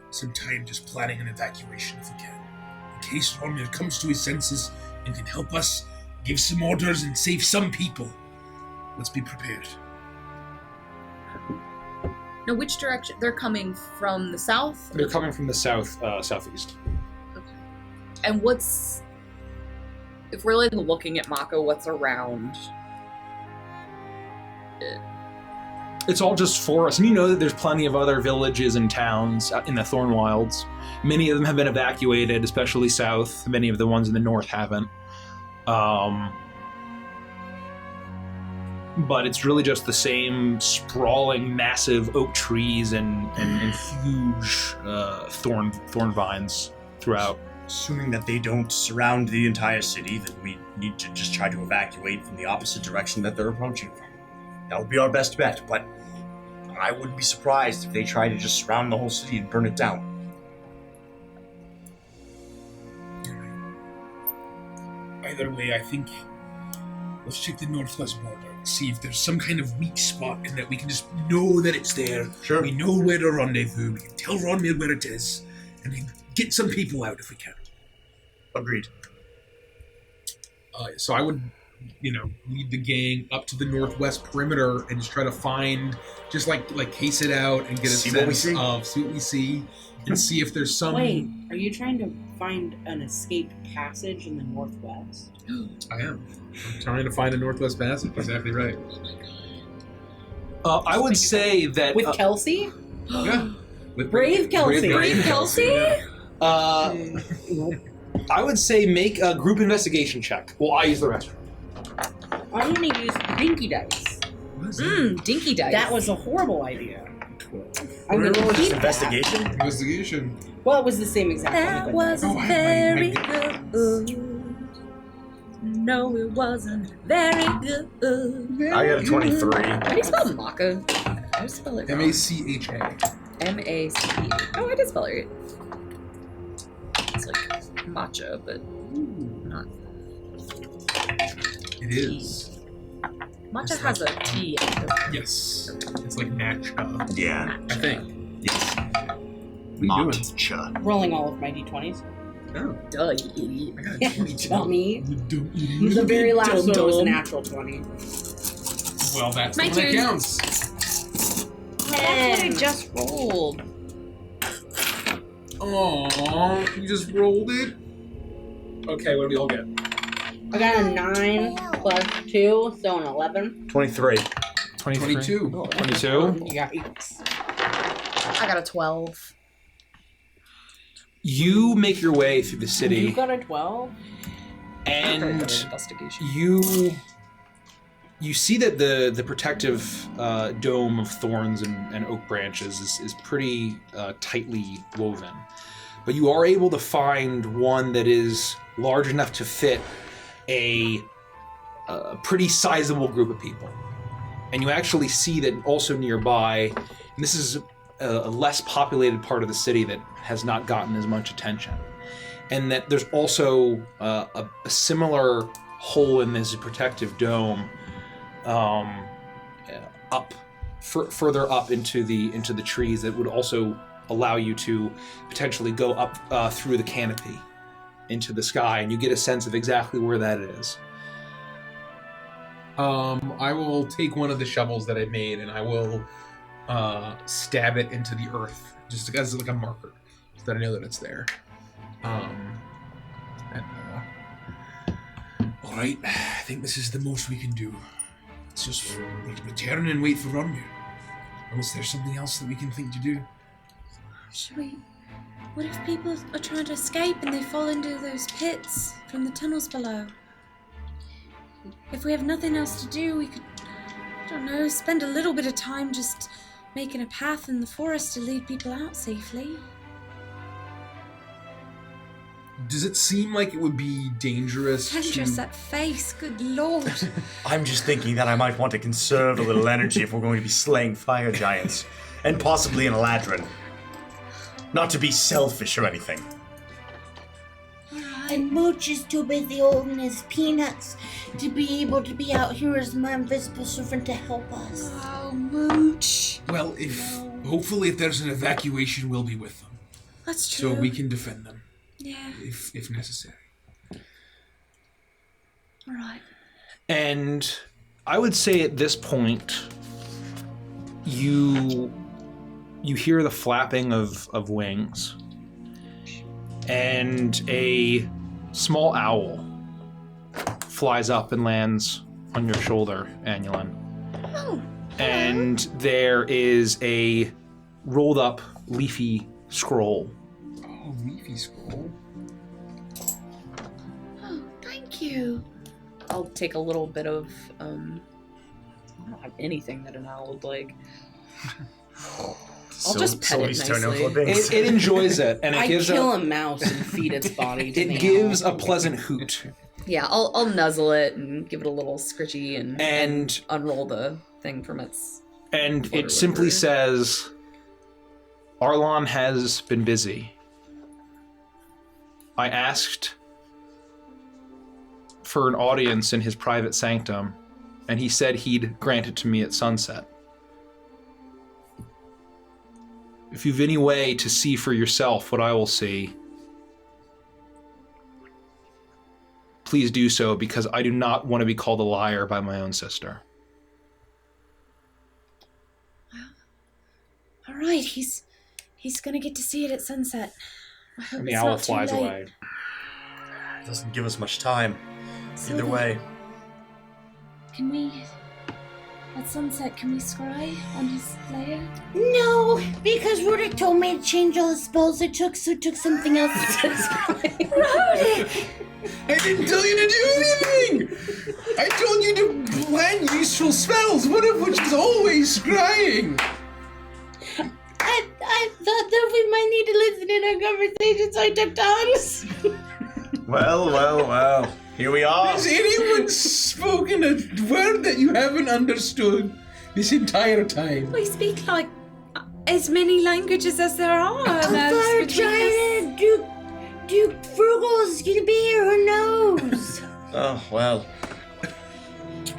some time just planning an evacuation if we can. In case Ronmir comes to his senses and can help us give some orders and save some people. Let's be prepared. Now, which direction? They're coming from the south? They're coming from the southeast. Okay. And what's... If we're like looking at Mako, what's around it? It's all just forest. And you know that there's plenty of other villages and towns in the Thorn Wilds. Many of them have been evacuated, especially south. Many of the ones in the north haven't. But it's really just the same sprawling, massive oak trees and huge thorn vines throughout. Assuming that they don't surround the entire city, then we need to just try to evacuate from the opposite direction that they're approaching from. That would be our best bet, but I wouldn't be surprised if they try to just surround the whole city and burn it down. Either way, I think let's check the northwest border and see if there's some kind of weak spot and that we can just know that it's there. Sure. We know where to rendezvous. We can tell Ronmir where it is and then get some people out if we can. Agreed. So I would, lead the gang up to the northwest perimeter and just try to find, just like case it out and get a See what we sense see. of, see what we see, and see if there's some... Wait, are you trying to find an escape passage in the northwest? I am. I'm trying to find a northwest passage. Exactly right. I would say that... With Kelsey? Yeah. With Brave Kelsey. Brave Kelsey? I would say make a group investigation check. Well, I use the restroom. I'm going to use dinky dice. Dinky dice. That was a horrible idea. I'm Remember going to just keep investigation? Investigation. Well, it was the same exact That thing. was Oh, I have very my good. No, it wasn't very good. I got a 23. How do you spell Maka? I just spell it wrong. M-A-C-H-A. M-A-C. Oh, I did spell it right. It's like matcha, but not. It is. Matcha has a T. Yes. It's like matcha, Yeah. I think. Yes. What are you doing? Matcha. Rolling all of my d20s. Oh, Duh, you idiot. I got a 22. Dummy. You dumb idiot. The very last one was a Dum-dum. natural 20. Well, that's My the one that turn. counts. That's what I just rolled. Aww, you just rolled it? Okay, what do we all get? I got a 9 plus 2, so an 11. 23. 22. 22? You got 8. I got a 12. You make your way through the You city, got a 12? and Investigation. you see that the protective dome of thorns and oak branches is pretty tightly woven. But you are able to find one that is large enough to fit a pretty sizable group of people. And you actually see that also nearby, and this is a less populated part of the city that has not gotten as much attention, and that there's also a similar hole in this protective dome up, further up into the trees that would also allow you to potentially go up through the canopy into the sky, and you get a sense of exactly where that is. I will take one of the shovels that I made and I will stab it into the earth, just as like a marker, so that I know that it's there. All right, I think this is the most we can do. Let's just return and wait for Ronmir. Unless there's something else that we can think to do. Should we? What if people are trying to escape and they fall into those pits from the tunnels below? If we have nothing else to do, we could, I don't know, spend a little bit of time just making a path in the forest to lead people out safely. Does it seem like it would be dangerous? Dangerous, that face, good lord. I'm just thinking that I might want to conserve a little energy if we're going to be slaying fire giants. And possibly an Eladrin. Not to be selfish or anything. And Mooch is too busy holding his peanuts to be able to be out here as my invisible servant to help us. Oh, Mooch. Well, hopefully if there's an evacuation, we'll be with them. That's true. So we can defend them. Yeah. If necessary. All right. And I would say at this point, you hear the flapping of wings, and a small owl flies up and lands on your shoulder, Annulin. Oh. And there is a rolled up leafy scroll. Oh, leafy scroll. Oh, thank you. I'll take a little bit of, I don't have anything that an owl would like. I'll just pet it nicely. It enjoys it, and it gives kill a mouse and feed its body to it gives a pleasant hoot. Yeah, I'll nuzzle it and give it a little scritchy and unroll the thing from its. And it simply says, Arlon has been busy. I asked for an audience in his private sanctum, and he said he'd grant it to me at sunset. If you've any way to see for yourself what I will see, please do so, because I do not want to be called a liar by my own sister. All right, he's gonna get to see it at sunset. I hope And the it's owl not too flies late. away. Doesn't give us much time. So Either then- way. Can we, at sunset, can we scry on his lair? No, because Rudick told me to change all the spells I took, so it took something else to scry. Rudick! I didn't tell you to do anything! I told you to plan useful spells, one of which is always scrying! I thought that we might need to listen in our conversation, so I took tongues. Well. Here we are. Has anyone spoken a word that you haven't understood this entire time? We speak like as many languages as there are. A fire giant, Duke Frugal's gonna be here, who knows? Oh, well.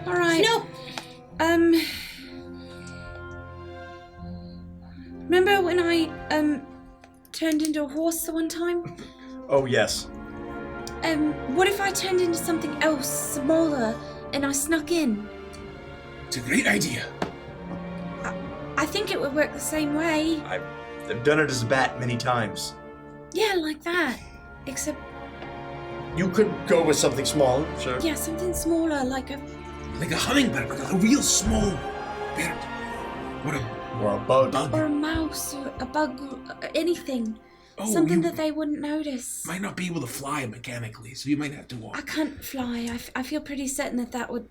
All right. Nope. Remember when I turned into a horse the one time? Oh, yes. What if I turned into something else, smaller, and I snuck in? It's a great idea. I think it would work the same way. I've done it as a bat many times. Yeah, like that. Except, You could go with something small, sure. yeah, something smaller, like a hummingbird, like a real small bird. Or a bug. or a mouse or a bug, or anything. Oh, Something you that they wouldn't notice. might not be able to fly mechanically, so you might have to walk. I can't fly. I feel pretty certain that would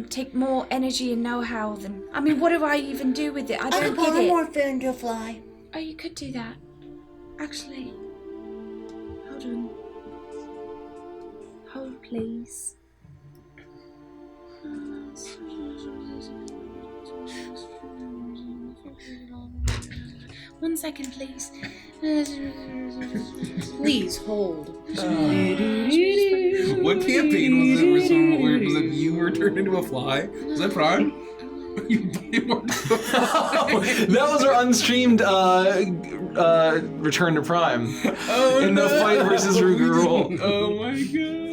take more energy and know-how than... I mean, what do I even do with it? I I don't could get it. polymorph into a fly. Oh, you could do that. Actually, hold on. Hold, please. 1 second, please. Please hold. What campaign was it where you were turned into a fly? Was that Prague? That was our unstreamed Return to Prime. In the fight versus Rugerul. Oh my god.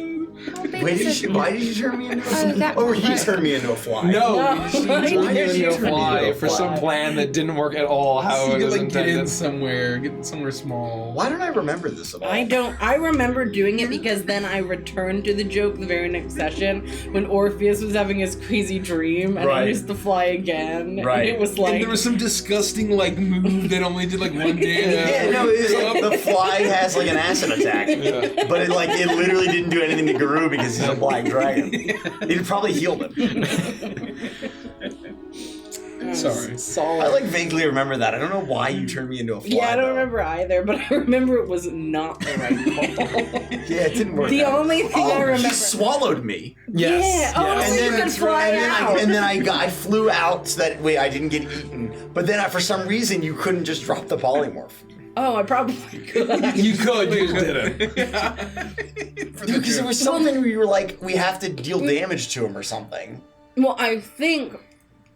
Why did you turn me into a Oh, that Or was he right. turned me into a fly? No, she Why turned did you you into a turn me fly into a for some fly? plan that didn't work at all how You it could was like get in intended. get somewhere small. Why don't I remember this at all? I remember doing it because then I returned to the joke the very next session when Orpheus was having his crazy dream and I Right. used to fly again. Right. And it was And like there was some disgusting like move that only did like one day. Yeah, no, it's like the fly has like an acid attack, but it literally didn't do anything to Guru because he's a black dragon. It probably healed him. Sorry. I like vaguely remember that. I don't know why you turned me into a fly. yeah, I don't though. remember either, but I remember it was not the right call. Yeah, it didn't work. The out. only thing I He remember. swallowed me. Yes. Yeah. Oh, yes. so you could fly out. And then I flew out so that way I didn't get eaten. But then for some reason you couldn't just drop the polymorph. Oh, I probably could. You could, you just didn't. Because there was something where you were like, we have to deal damage to him or something. Well, I think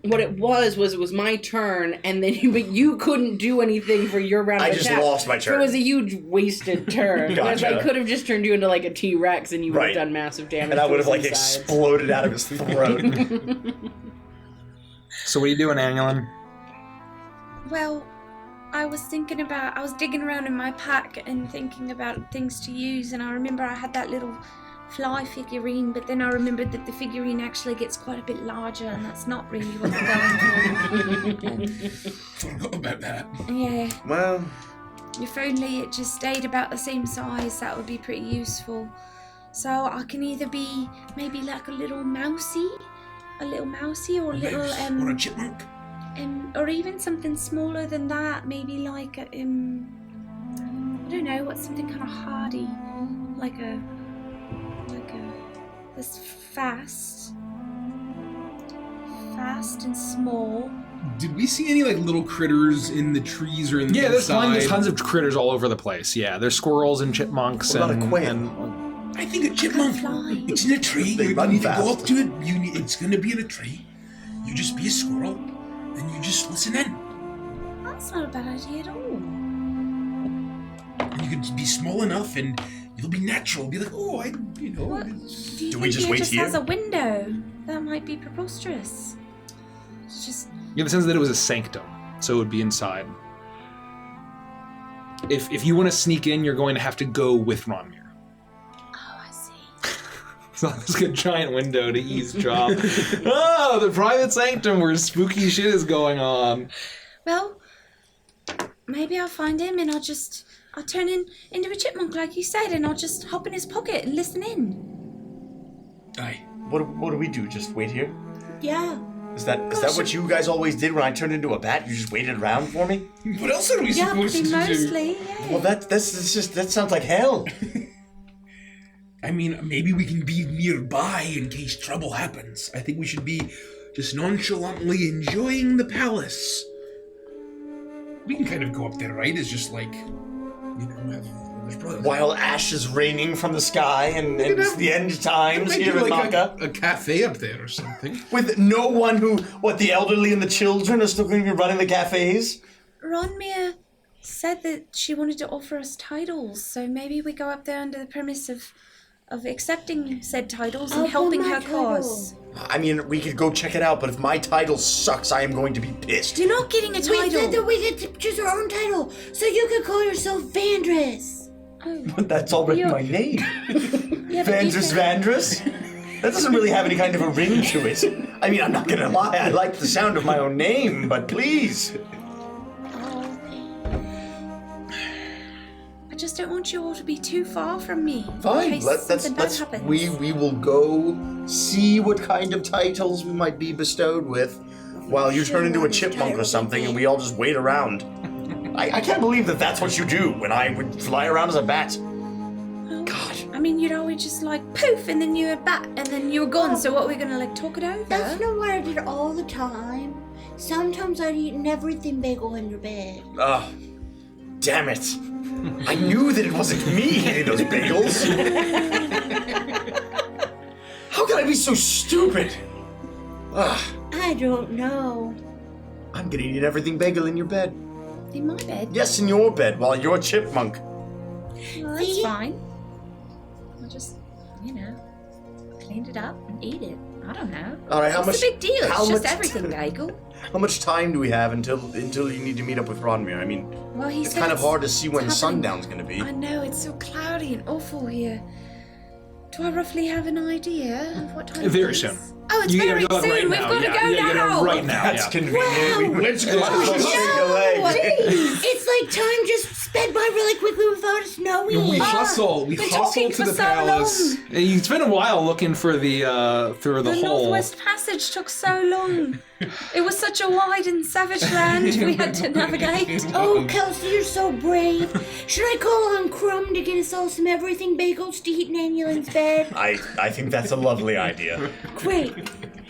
what it was it was my turn, and then you couldn't do anything for your round I of just attack. lost my So turn. it was a huge wasted turn. Whereas I Gotcha. could have just turned you into like a T-Rex, and you would Right. have done massive damage. And I to would have his like insides. exploded out of his throat. So what are you doing, Anulin? Well, I was digging around in my pack and thinking about things to use, and I remember I had that little fly figurine, but then I remembered that the figurine actually gets quite a bit larger, and that's not really what we're going for. Forgot about that. Yeah, Well, if only it just stayed about the same size, that would be pretty useful. So I can either be maybe like a little mousey, or a little Or a chipmunk. or even something smaller than that, maybe like a, I don't know, what's something kind of hardy, like a that's fast and small. Did we see any like little critters in the trees or in the Yeah, there's inside? tons of critters all over the place. Yeah, there's squirrels and chipmunks What about and a quail? and- I think a chipmunk. Fly. It's in a tree. They You run need to fast. go up to it. It's going to be in a tree. You just be a squirrel, and you just listen in. That's not a bad idea at all. And you can be small enough, and it'll be natural. Be like, oh, What? Do you Do we think just it wait just here? has a window? That might be preposterous. It's just You have the sense that it was a sanctum, so it would be inside. If you want to sneak in, you're going to have to go with Ronmir. oh, I see. It's not this good giant window to eavesdrop. Oh, the private sanctum where spooky shit is going on. Well, maybe I'll find him and I'll turn into a chipmunk like you said, and I'll just hop in his pocket and listen in. Aye. what do we do? Just wait here? Yeah. Is that what you guys always did when I turned into a bat? You just waited around for me? What else are we Yeah, supposed pretty to do? mostly, yeah. Well, that sounds like hell. I mean, maybe we can be nearby in case trouble happens. I think we should be just nonchalantly enjoying the palace. We can kind of go up there, right? It's just like, there's probably While ash is raining from the sky and it's the end times Maybe here in like Naka. a cafe up there or something. With no one the elderly and the children are still going to be running the cafes? Ronmir said that she wanted to offer us titles, so maybe we go up there under the premise of accepting said titles and I'll helping put my her cause. I mean, we could go check it out, but if my title sucks, I am going to be pissed. You're not getting a We said that title. we get to choose our own title, so you could call yourself Vandress. Oh, But that's already You're- my name. yeah, but you Vandress said- Vandress? That doesn't really have any kind of a ring to it. I mean, I'm not gonna lie, I like the sound of my own name, but please. I just don't want you all to be too far from me. In Fine, case let's something bad happens. we will go see what kind of titles we might be bestowed with while you turn into a chipmunk or something and we all just wait around. I can't believe that that's what you do when I would fly around as a bat. Oh, God. I mean, you'd always just like poof, and then you were back, and then you were gone. So what, we're gonna like talk it over? That's not what I did all the time. Sometimes I'd eaten everything bagel in your bed. Oh, damn it. I knew that it wasn't me eating those bagels. How could I be so stupid? Ugh. I don't know. I'm gonna eat everything bagel in your bed. In my bed? Yes, in your bed, while you're a chipmunk. Well, that's fine. I'll just, clean it up and eat it. I don't know. All right, What's the big deal? how It's just much- everything bagel. How much time do we have until you need to meet up with Rodmir? I mean, Well, he it's said kind of hard to see when it's happening. sundown's gonna be. I know, it's so cloudy and awful here. Do I roughly have an idea of what time Very it is? soon. Oh, it's You very gotta go soon. right We've now. got to Yeah, go you gotta now. go right now. That's yeah. convenient. Let's go. It's like time just sped by really quickly without us knowing. We hustle. We been hustle talking to for the so palace. long. It's been a while looking for the through the The hole. Northwest Passage took so long. It was such a wide and savage land we had to navigate. Oh, Kelsey, you're so brave. Should I call on Crumb to get us all some everything bagels to eat in Annulin's bed? I think that's a lovely idea. Great.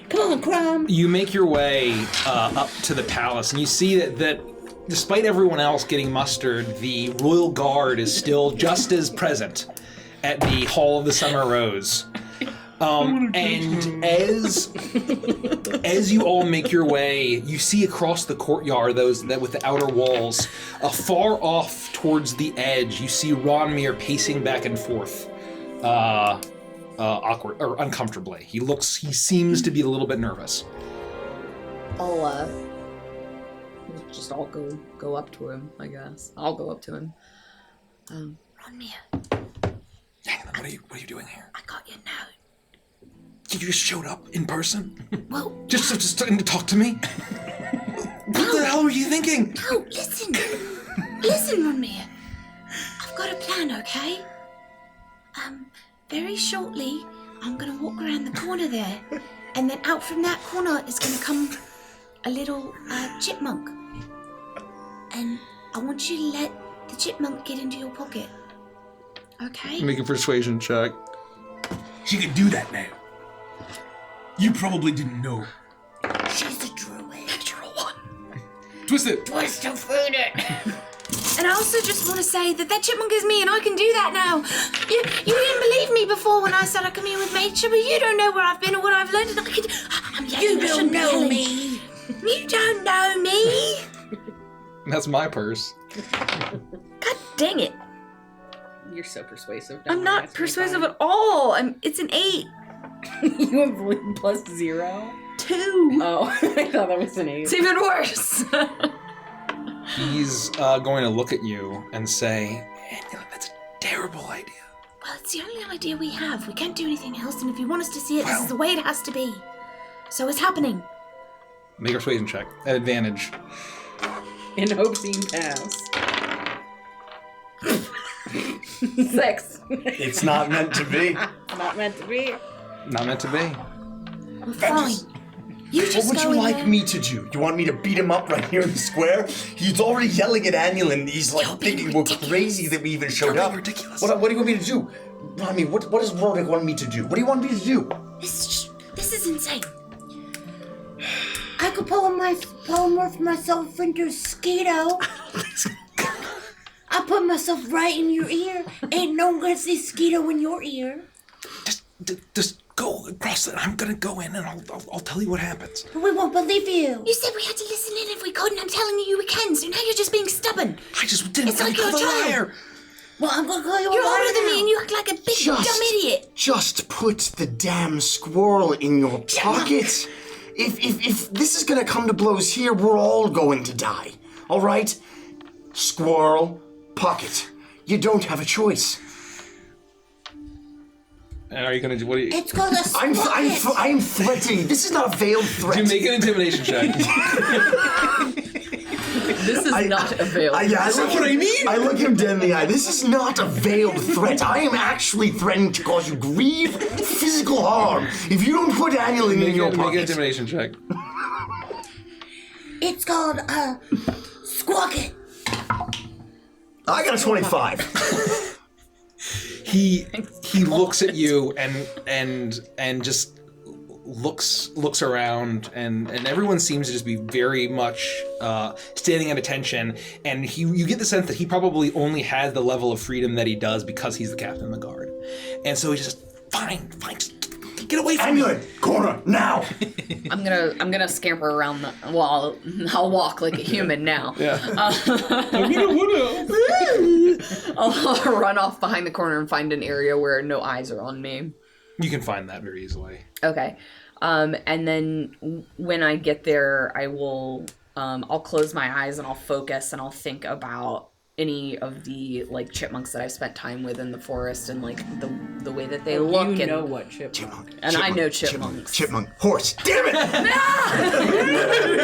Come on, Crumb. You make your way up to the palace, and you see that despite everyone else getting mustered, the royal guard is still just as present at the Hall of the Summer Rose. And as you all make your way, you see across the courtyard, those that with the outer walls, far off towards the edge, you see Ronmir pacing back and forth, awkward or uncomfortably. He seems to be a little bit nervous. I'll go up to him, I guess. I'll go up to him. Ronmir, What are you doing here? I got your note. You just showed up in person? Well, Just starting to talk to me? What the hell were you thinking? no, listen. Listen, Ronmir. I've got a plan, okay? Very shortly, I'm gonna walk around the corner there, and then out from that corner is gonna come a little chipmunk. And I want you to let the chipmunk get into your pocket. Okay? Make a persuasion check. She can do that now. You probably didn't know. She's a druid. Natural one. Twist it. Twist to food it. And I also just want to say that chipmunk is me, and I can do that now. You didn't believe me before when I said I come here with nature, but you don't know where I've been or what I've learned. And You don't know me. You don't know me. That's my purse. God dang it! You're so persuasive. I'm not persuasive at all. It's an 8. You have plus 0? 2. Oh, I thought that was an 8. It's even worse. He's going to look at you and say, that's a terrible idea. Well, it's the only idea we have. We can't do anything else, and if you want us to see it, this is the way it has to be. So it's happening. Make a persuasion check at advantage. In obscene pass. 6. It's not meant to be. Not meant to be. Not meant to be. Well, fine. You What just would go you in like there. me to do? You want me to beat him up right here in the square? He's already yelling at Annulin. He's like thinking we're crazy that we even showed up. ridiculous. What do you want me to do? I mean, what does Roderick want me to do? What do you want me to do? This is insane. I could polymorph myself into a Skeeto. I put myself right in your ear. Ain't no one gonna see Skeeto in your ear. Just go across it. I'm gonna go in and I'll tell you what happens. But we won't believe you. You said we had to listen in if we could, and I'm telling you we can, so now you're just being stubborn. I just didn't It's like you're a the child. liar. Well, I'm gonna call you a You're liar older than now. me, and you act like a big dumb idiot. Just put the damn squirrel in your pocket. If this is gonna come to blows here, we're all going to die. All right? Squirrel, pocket. You don't have a choice. And are you gonna do what? It's called a I'm squat. threatening. This is not a veiled threat. Do make an intimidation check. This is not available. That's what I mean. I look him dead in the eye. This is not a veiled threat. I am actually threatening to cause you grief, physical harm, if you don't put Annulin in your Make an pocket. intimidation check. It's called squawk it. I got a 25. He looks at you and just looks around and everyone seems to just be very much standing at attention, and you get the sense that he probably only has the level of freedom that he does because he's the captain of the guard, and so he's just fine, just Get away from Amulet, corner, now! I'm gonna scamper around the wall. I'll walk like a human now. Yeah. I'll run off behind the corner and find an area where no eyes are on me. You can find that very easily. Okay. And then when I get there, I will, I'll close my eyes and I'll focus and I'll think about any of the like chipmunks that I've spent time with in the forest and like the way that they look. You and know what chipmunk. And I know chipmunks. Chipmunk. Horse. Damn it!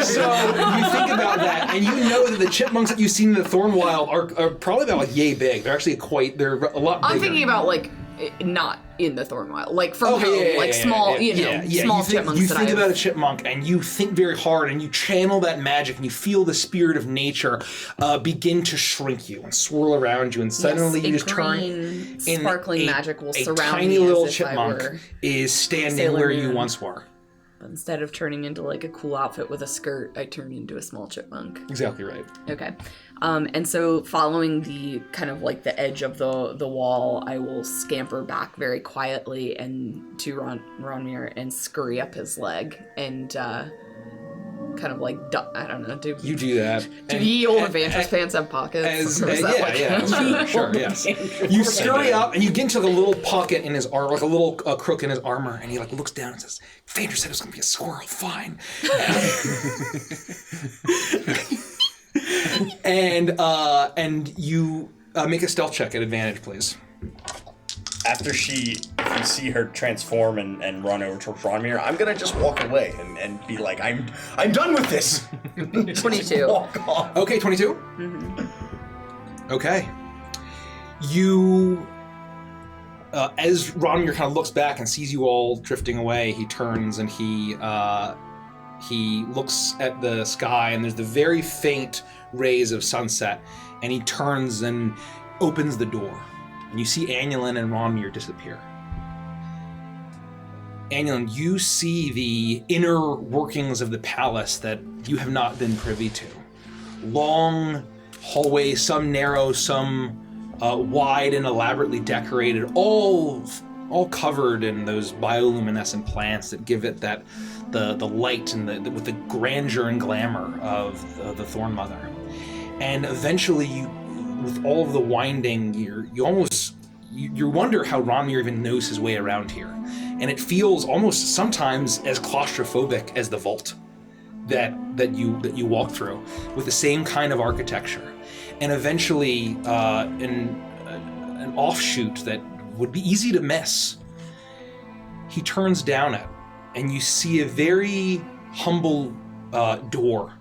So you think about that, and you know that the chipmunks that you've seen in the Thornwild are probably about like yay big. They're actually they're a lot bigger. I'm thinking about like not in the Thornwild, like from home, yeah, small, small chipmunks. You think about a chipmunk, and you think very hard, and you channel that magic, and you feel the spirit of nature begin to shrink you and swirl around you, and suddenly you just turn. Sparkling magic will surround me. A tiny little chipmunk is standing where you once were. Instead of turning into like a cool outfit with a skirt, I turn into a small chipmunk. Exactly right. Okay. And so following the kind of like the edge of the wall, I will scamper back very quietly and to Ronmir and scurry up his leg and kind of like, I don't know, do that. Do ye old Evangelist pants have pockets? Sure, yes. You scurry up and you get into the little pocket in his arm, like a little crook in his armor, and he like looks down and says, "Vader said it was going to be a squirrel. Fine." and you make a stealth check at advantage, please. After if you see her transform and run over towards Ronmir, I'm gonna just walk away and be like, I'm done with this. 22. Walk off. Okay, 22? Mm-hmm. Okay. You, as Ronmir kind of looks back and sees you all drifting away, he turns and he looks at the sky, and there's the very faint rays of sunset, and he turns and opens the door. And you see Annulin and Ronmir disappear. Annulin, you see the inner workings of the palace that you have not been privy to. Long hallways, some narrow, some wide and elaborately decorated, all covered in those bioluminescent plants that give it that the light and with the grandeur and glamour of the Thorn Mother. And eventually, with all of the winding, you wonder how Ronmir even knows his way around here, and it feels almost sometimes as claustrophobic as the vault that you walk through, with the same kind of architecture, and eventually an offshoot that would be easy to miss. He turns down it, and you see a very humble door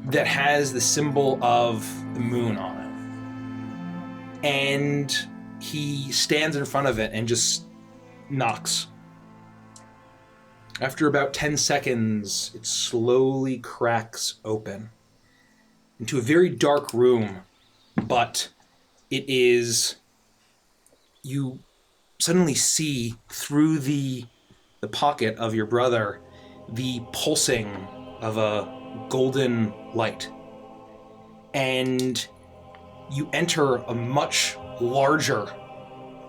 that has the symbol of the moon on it. And he stands in front of it and just knocks. After about 10 seconds, it slowly cracks open into a very dark room, but you suddenly see through the pocket of your brother the pulsing of a golden light. And you enter a much larger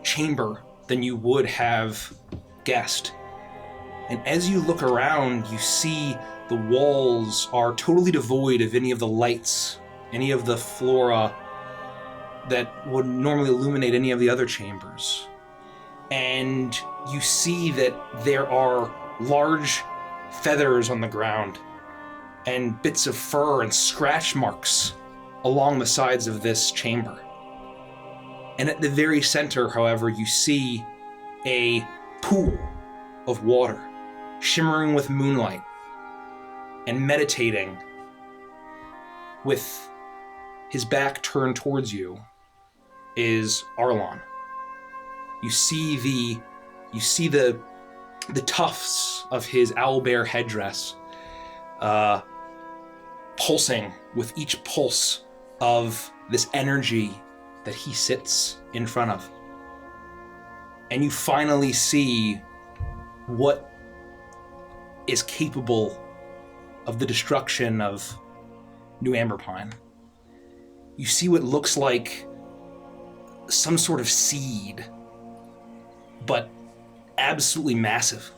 chamber than you would have guessed. And as you look around, you see the walls are totally devoid of any of the lights, any of the flora that would normally illuminate any of the other chambers. And you see that there are large feathers on the ground and bits of fur and scratch marks along the sides of this chamber. And at the very center, however, you see a pool of water shimmering with moonlight, and meditating with his back turned towards you is Arlon. You see the tufts of his owlbear headdress pulsing with each pulse of this energy that he sits in front of. And you finally see what is capable of the destruction of New Amberpine. You see what looks like some sort of seed, but absolutely massive,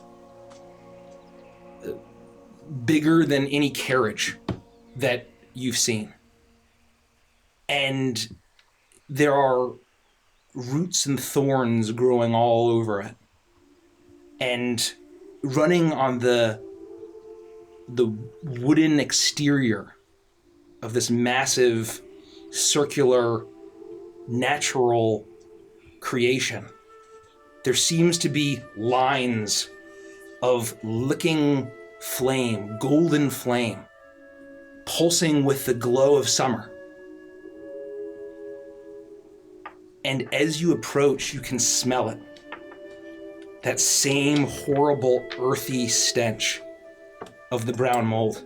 bigger than any carriage that you've seen. And there are roots and thorns growing all over it. And running on the wooden exterior of this massive, circular, natural creation, there seems to be lines of licking flame, golden flame, pulsing with the glow of summer. And as you approach, you can smell it. That same horrible, earthy stench of the brown mold.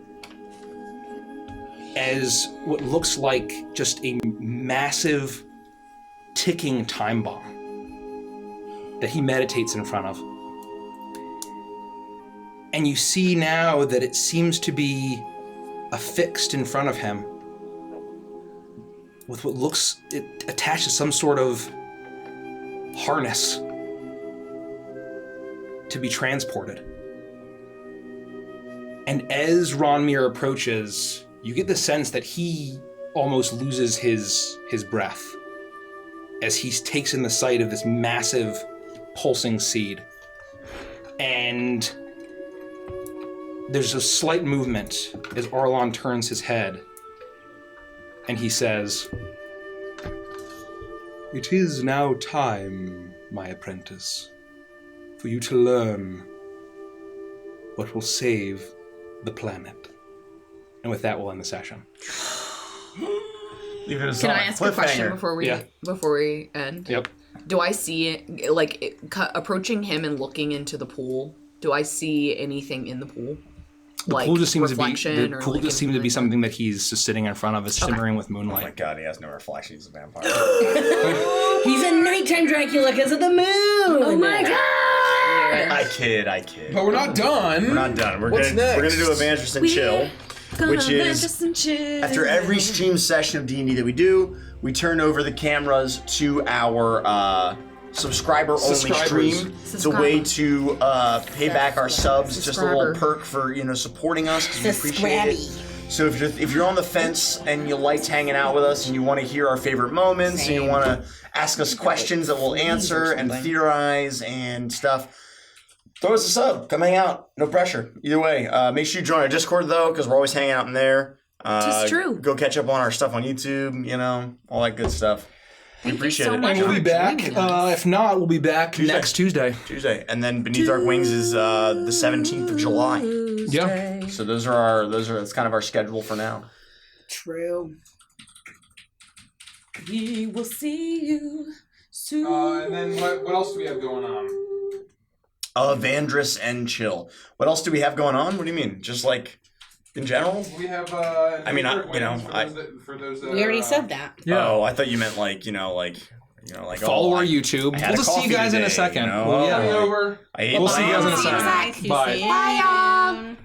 As what looks like just a massive, ticking time bomb that he meditates in front of. And you see now that it seems to be affixed in front of him with what looks, it attached to some sort of harness to be transported. And as Ronmir approaches, you get the sense that he almost loses his breath as he takes in the sight of this massive pulsing seed. And there's a slight movement as Arlon turns his head and he says, "It is now time, my apprentice, for you to learn what will save the planet." And with that, we'll end the session. Leave it as Can on I a ask a question cliffhanger. before we end? Yep. Do I see, approaching him and looking into the pool, do I see anything in the pool? The pool just seems to be anything like something that he's just sitting in front of, is shimmering with Oh my moonlight. god, he has no reflection. He's a vampire. He's a nighttime Dracula because of the moon. Oh my god! I kid. But we're not done. We're not done. We're What's gonna next? do Evangelist and Chill, which is after every stream session of D&D that we do, we turn over the cameras to our subscriber-only stream. It's a way to pay back our subs, just a little perk for supporting us because we appreciate it. So if you're on the fence and you liked hanging out with us and you want to hear our favorite moments and you want to ask us questions that we'll answer and theorize and stuff, throw us a sub. Come hang out. No pressure. Either way. Make sure you join our Discord though, because we're always hanging out in there. It's true. Go catch up on our stuff on YouTube. All that good stuff. We appreciate it. And we'll be back. If not, we'll be back next Tuesday. And then Beneath Dark Wings is the 17th of July. Yeah. So that's kind of our schedule for now. True. We will see you soon. And then what else do we have going on? Vandris and Chill. What else do we have going on? What do you mean? Just like in general? We have. For those that We already said that. Yeah. Oh, I thought you meant like follow our YouTube. We'll just see you guys in a second. I ate We'll see you guys in a second. Bye, y'all.